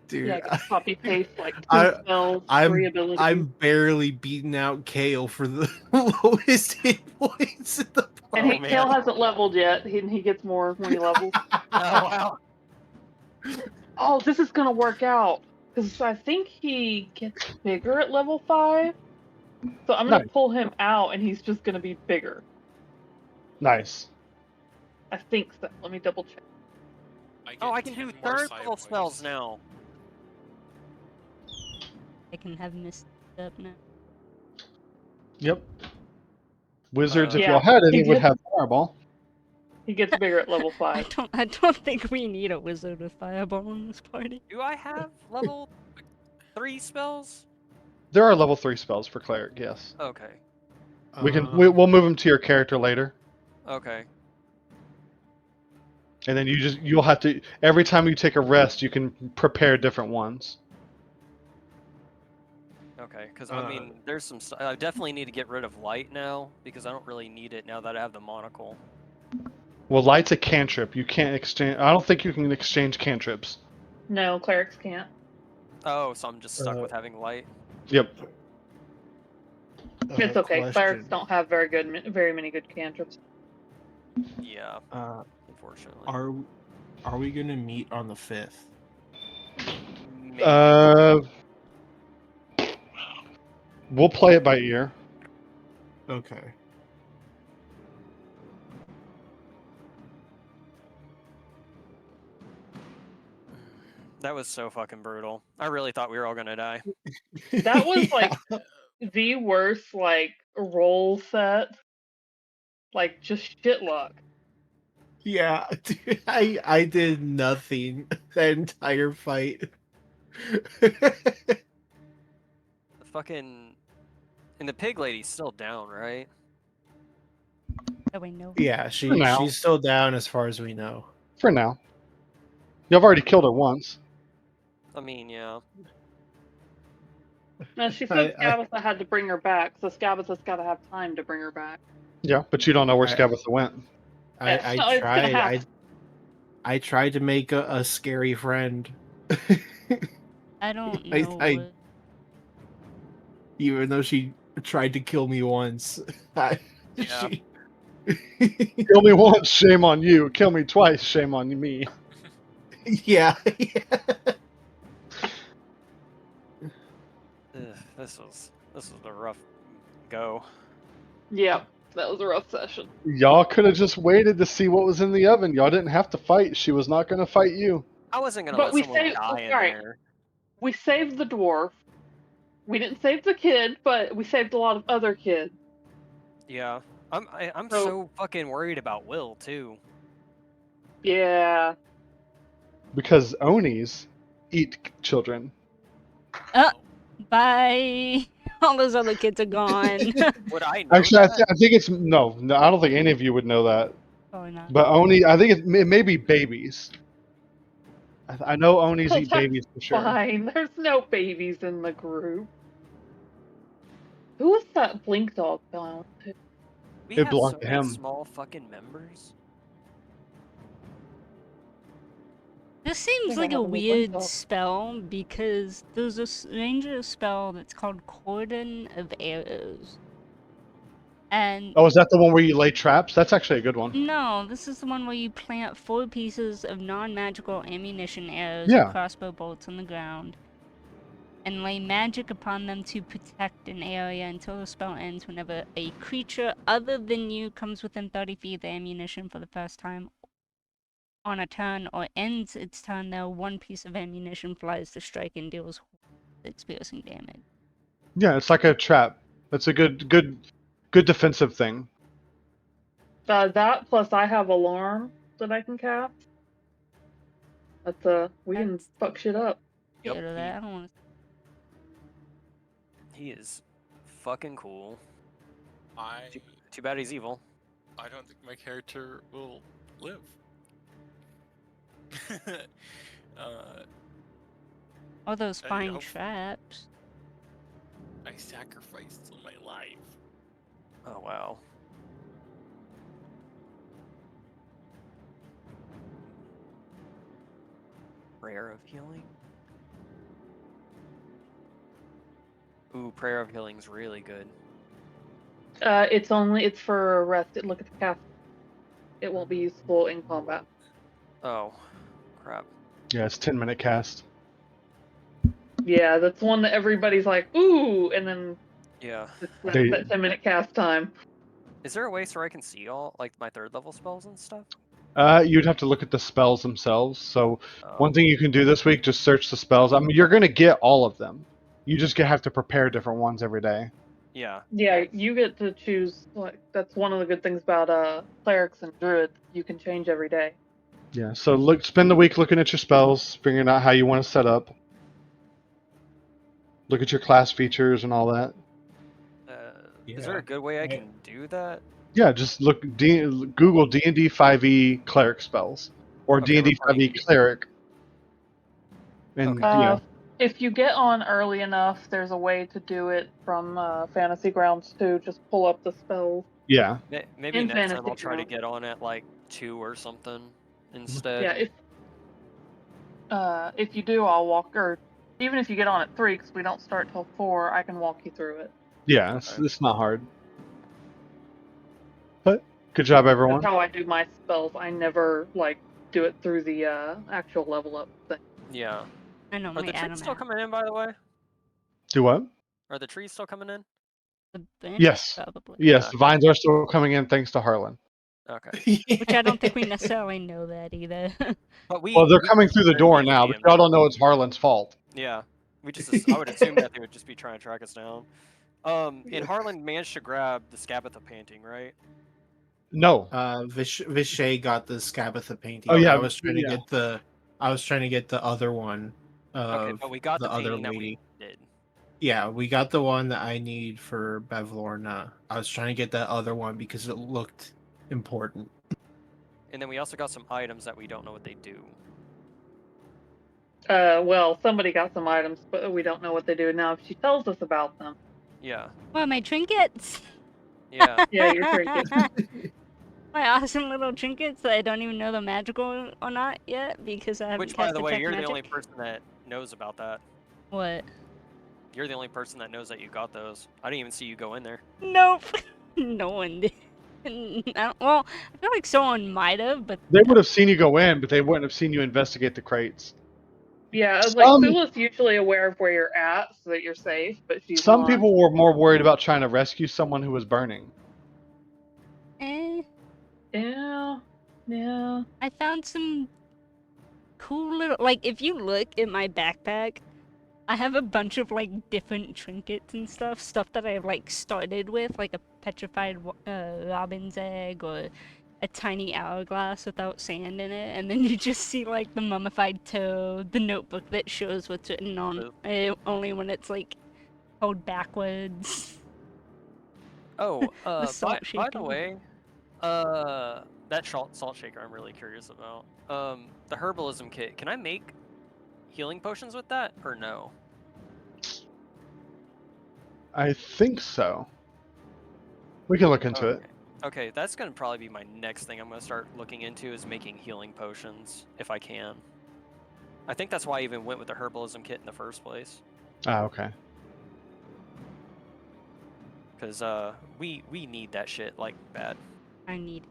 Speaker 8: Dude,
Speaker 3: Yeah, I can copy paste like two
Speaker 8: I-
Speaker 3: spells,
Speaker 8: I'm
Speaker 3: 3 abilities.
Speaker 8: I'm barely beating out Kale for the lowest hit points in the
Speaker 3: And
Speaker 7: Oh, man.
Speaker 3: Kale hasn't leveled yet. He gets more when he levels.
Speaker 7: Oh wow.
Speaker 3: Oh, this is gonna work out. Because I think he gets bigger at level 5. So I'm gonna
Speaker 6: Nice.
Speaker 3: pull him out and he's just gonna be bigger.
Speaker 6: Nice.
Speaker 3: I think so. Let me double check.
Speaker 7: Oh, I can do
Speaker 4: 10 more
Speaker 7: third
Speaker 4: psi
Speaker 7: level
Speaker 4: points.
Speaker 7: spells now.
Speaker 1: I can have missed up now.
Speaker 6: Yep. Wizards, if
Speaker 3: Yeah,
Speaker 6: y'all had any,
Speaker 3: he
Speaker 6: would
Speaker 3: did.
Speaker 6: have fireball.
Speaker 3: He gets bigger at level
Speaker 1: I
Speaker 3: 5.
Speaker 1: don't think we need a wizard with fireball in this party.
Speaker 7: Do I have level 3 spells?
Speaker 6: There are level 3 spells for cleric. Yes.
Speaker 7: Okay.
Speaker 6: We'll move them to your character later,
Speaker 7: Okay.
Speaker 6: and then you'll have to every time you take a rest, you can prepare different ones.
Speaker 7: Okay, because I mean, there's some. I definitely need to get rid of light now because I don't really need it now that I have the monocle.
Speaker 6: Well, light's a cantrip. You can't exchange. I don't think you can exchange cantrips.
Speaker 3: No, clerics can't.
Speaker 7: Oh, so I'm just stuck with having light.
Speaker 6: Yep.
Speaker 3: It's okay. Clerics
Speaker 8: Question.
Speaker 3: don't have very many good cantrips.
Speaker 7: Yeah, unfortunately.
Speaker 8: Are we gonna meet on the 5th?
Speaker 7: Maybe.
Speaker 6: We'll play it by ear.
Speaker 8: Okay.
Speaker 7: That was so fucking brutal. I really thought we were all gonna die.
Speaker 3: That was
Speaker 8: Yeah.
Speaker 3: like the worst like roll set. Like just shit luck.
Speaker 8: Yeah, dude, I did nothing that entire fight.
Speaker 7: The fucking. And the pig lady's still down, right?
Speaker 1: That we know.
Speaker 8: Yeah,
Speaker 6: For now.
Speaker 8: she's still down as far as we know.
Speaker 6: For now. You've already killed her once.
Speaker 7: I mean, yeah.
Speaker 3: No, she said
Speaker 8: I-
Speaker 3: Skabatha had to bring her back, so Skabatha's got to have time to bring her back.
Speaker 6: Yeah, but you don't know where
Speaker 8: I-
Speaker 6: Skabatha went.
Speaker 3: Yeah,
Speaker 8: I
Speaker 3: so it's gonna
Speaker 8: tried.
Speaker 3: happen.
Speaker 8: I tried to make a scary friend.
Speaker 1: I don't
Speaker 8: I-
Speaker 1: know.
Speaker 8: I- Even though she tried to kill me once.
Speaker 7: Yeah.
Speaker 6: Kill me once, shame on you. Kill me twice, shame on me.
Speaker 8: Yeah.
Speaker 7: Ugh, this was a rough go.
Speaker 3: Yep, that was a rough session.
Speaker 6: Y'all could have just waited to see what was in the oven. Y'all didn't have to fight. She was not going to fight you.
Speaker 7: I wasn't gonna
Speaker 3: But
Speaker 7: let
Speaker 3: we
Speaker 7: someone
Speaker 3: saved.
Speaker 7: die in
Speaker 3: Alright,
Speaker 7: there.
Speaker 3: we saved the dwarf. We didn't save the kid, but we saved a lot of other kids.
Speaker 7: Yeah, I'm
Speaker 3: So-
Speaker 7: so fucking worried about Will too.
Speaker 3: Yeah.
Speaker 6: Because Onis eat children.
Speaker 1: Bye. All those other kids are gone.
Speaker 7: Would I know
Speaker 6: Actually,
Speaker 7: that?
Speaker 6: I think it's no. I don't think any of you would know that.
Speaker 1: Probably not.
Speaker 6: But Oni, I think it may be babies. I know Onis
Speaker 3: Well,
Speaker 6: eat
Speaker 3: that's
Speaker 6: babies for sure.
Speaker 3: Fine. There's no babies in the group. Who was that blink dog belong to?
Speaker 7: We
Speaker 6: It
Speaker 7: have
Speaker 6: belonged
Speaker 7: so
Speaker 6: to
Speaker 7: many
Speaker 6: him.
Speaker 7: small fucking members.
Speaker 1: This seems
Speaker 3: think I
Speaker 1: like a
Speaker 3: have a new
Speaker 1: weird
Speaker 3: blink dog.
Speaker 1: spell because there's a ranger spell that's called Cordon of Arrows. And
Speaker 6: Oh, is that the one where you lay traps? That's actually a good one.
Speaker 1: no, this is the one where you plant 4 pieces of non-magical ammunition arrows
Speaker 6: Yeah.
Speaker 1: and crossbow bolts on the ground and lay magic upon them to protect an area until the spell ends whenever a creature other than you comes within 30 feet of the ammunition for the first time on a turn or ends its turn there, 1 piece of ammunition flies to strike and deals 6 piercing damage.
Speaker 6: Yeah, it's like a trap. That's a good defensive thing.
Speaker 3: That plus I have alarm that I can cast. That's we can
Speaker 1: That's-
Speaker 3: fuck shit up.
Speaker 1: Get
Speaker 7: Yep,
Speaker 1: rid of that. I don't want
Speaker 7: he is fucking cool.
Speaker 4: I
Speaker 7: Too bad he's evil.
Speaker 4: I don't think my character will live.
Speaker 1: all those
Speaker 4: I
Speaker 1: fine
Speaker 4: hope-
Speaker 1: traps.
Speaker 4: I sacrificed my life.
Speaker 7: Oh wow. Prayer of healing. Ooh, prayer of healing's really good.
Speaker 3: It's for rest. Look at the cast. It won't be useful in combat.
Speaker 7: Oh, crap.
Speaker 6: Yeah, it's 10-minute cast.
Speaker 3: Yeah, that's one that everybody's like, ooh, and then
Speaker 7: Yeah.
Speaker 3: it's
Speaker 6: They-
Speaker 3: that 10-minute cast time.
Speaker 7: Is there a way so I can see all like my 3rd level spells and stuff?
Speaker 6: You'd have to look at the spells themselves. So
Speaker 7: Oh,
Speaker 6: one thing you can do this week, just search the spells. I mean, you're gonna get all of them. You just have to prepare different ones every day.
Speaker 7: yeah.
Speaker 3: Yeah, you get to choose. Like that's one of the good things about clerics and druids. You can change every day.
Speaker 6: Yeah. So spend the week looking at your spells, figuring out how you want to set up. Look at your class features and all that.
Speaker 7: Is there
Speaker 8: Yeah.
Speaker 7: a good way I
Speaker 8: Yeah.
Speaker 7: can do that?
Speaker 6: Yeah, just Google D&D 5e cleric spells or
Speaker 7: Okay,
Speaker 6: D&D
Speaker 7: we're
Speaker 6: 5e cleric. And
Speaker 7: Okay.
Speaker 6: yeah,
Speaker 3: If you get on early enough, there's a way to do it from Fantasy Grounds too. Just pull up the spells.
Speaker 6: yeah.
Speaker 7: Maybe
Speaker 3: In
Speaker 7: next time
Speaker 3: Fantasy
Speaker 7: I'll try to
Speaker 3: Grounds.
Speaker 7: get on at like 2 or something instead.
Speaker 3: Yeah, if you do, I'll walk. Or even if you get on at 3, because we don't start till 4, I can walk you through it.
Speaker 6: Yeah, it's not hard. But good job, everyone.
Speaker 3: That's how I do my spells. I never do it through the actual level up thing.
Speaker 7: Yeah.
Speaker 1: I
Speaker 7: Are
Speaker 1: normally
Speaker 7: the
Speaker 1: add
Speaker 7: trees
Speaker 1: them
Speaker 7: still
Speaker 1: out.
Speaker 7: coming in, by the way?
Speaker 6: Do what?
Speaker 7: Are the trees still coming in?
Speaker 1: The bench,
Speaker 6: Yes.
Speaker 1: probably.
Speaker 6: Yes, the vines are still coming in thanks to Harlan.
Speaker 7: Okay.
Speaker 1: Which I don't think we necessarily know that either.
Speaker 7: But
Speaker 6: Well, they're coming through the door
Speaker 7: apparently
Speaker 6: now, but
Speaker 7: jammed.
Speaker 6: y'all don't know it's Harlan's fault.
Speaker 7: Yeah. We just I would assume that they would just be trying to track us down. And Harlan managed to grab the Scabatha painting, right?
Speaker 6: No.
Speaker 8: Vishay got the Scabatha painting.
Speaker 6: Oh, yeah,
Speaker 8: I was trying
Speaker 6: yeah.
Speaker 8: to get the other one.
Speaker 7: Okay, but we got the
Speaker 8: other
Speaker 7: painting that
Speaker 8: lady.
Speaker 7: we did.
Speaker 8: Yeah, we got the one that I need for Bevlorna. I was trying to get that other one because it looked important.
Speaker 7: And then we also got some items that we don't know what they do.
Speaker 3: Well, somebody got some items, but we don't know what they do. Now, if she tells us about them,
Speaker 7: Yeah.
Speaker 1: Well, my trinkets!
Speaker 7: Yeah.
Speaker 3: yeah, your trinkets.
Speaker 1: My awesome little trinkets that I don't even know they're magical or not yet because I haven't
Speaker 7: Which, by
Speaker 1: cast
Speaker 7: the way,
Speaker 1: detect
Speaker 7: you're
Speaker 1: magic.
Speaker 7: the only person that knows about that.
Speaker 1: What?
Speaker 7: You're the only person that knows that you got those. I didn't even see you go in there.
Speaker 1: Nope. No one did. Well, I feel like someone might have, but
Speaker 6: They would have seen you go in, but they wouldn't have seen you investigate the crates.
Speaker 3: Yeah, like
Speaker 6: Some
Speaker 3: Sula's usually aware of where you're at so that you're safe, but she's
Speaker 6: some
Speaker 3: not.
Speaker 6: people were more worried about trying to rescue someone who was burning.
Speaker 1: eh,
Speaker 3: Yeah, yeah.
Speaker 1: I found some cool little like if you look at my backpack, I have a bunch of like different trinkets and stuff that I like started with, like a petrified robin's egg or a tiny hourglass without sand in it, and then you just see like the mummified toe, the notebook that shows what's written on it, only when it's like held backwards.
Speaker 7: Oh,
Speaker 1: The salt
Speaker 7: by the
Speaker 1: shaker.
Speaker 7: way, that salt shaker I'm really curious about. The herbalism kit, can I make healing potions with that or no?
Speaker 6: I think so. We can look into it.
Speaker 7: Okay, that's gonna probably be my next thing I'm gonna start looking into is making healing potions if I can. I think that's why I even went with the herbalism kit in the first place.
Speaker 6: Ah, okay.
Speaker 7: Cause we need that shit like bad.
Speaker 1: I need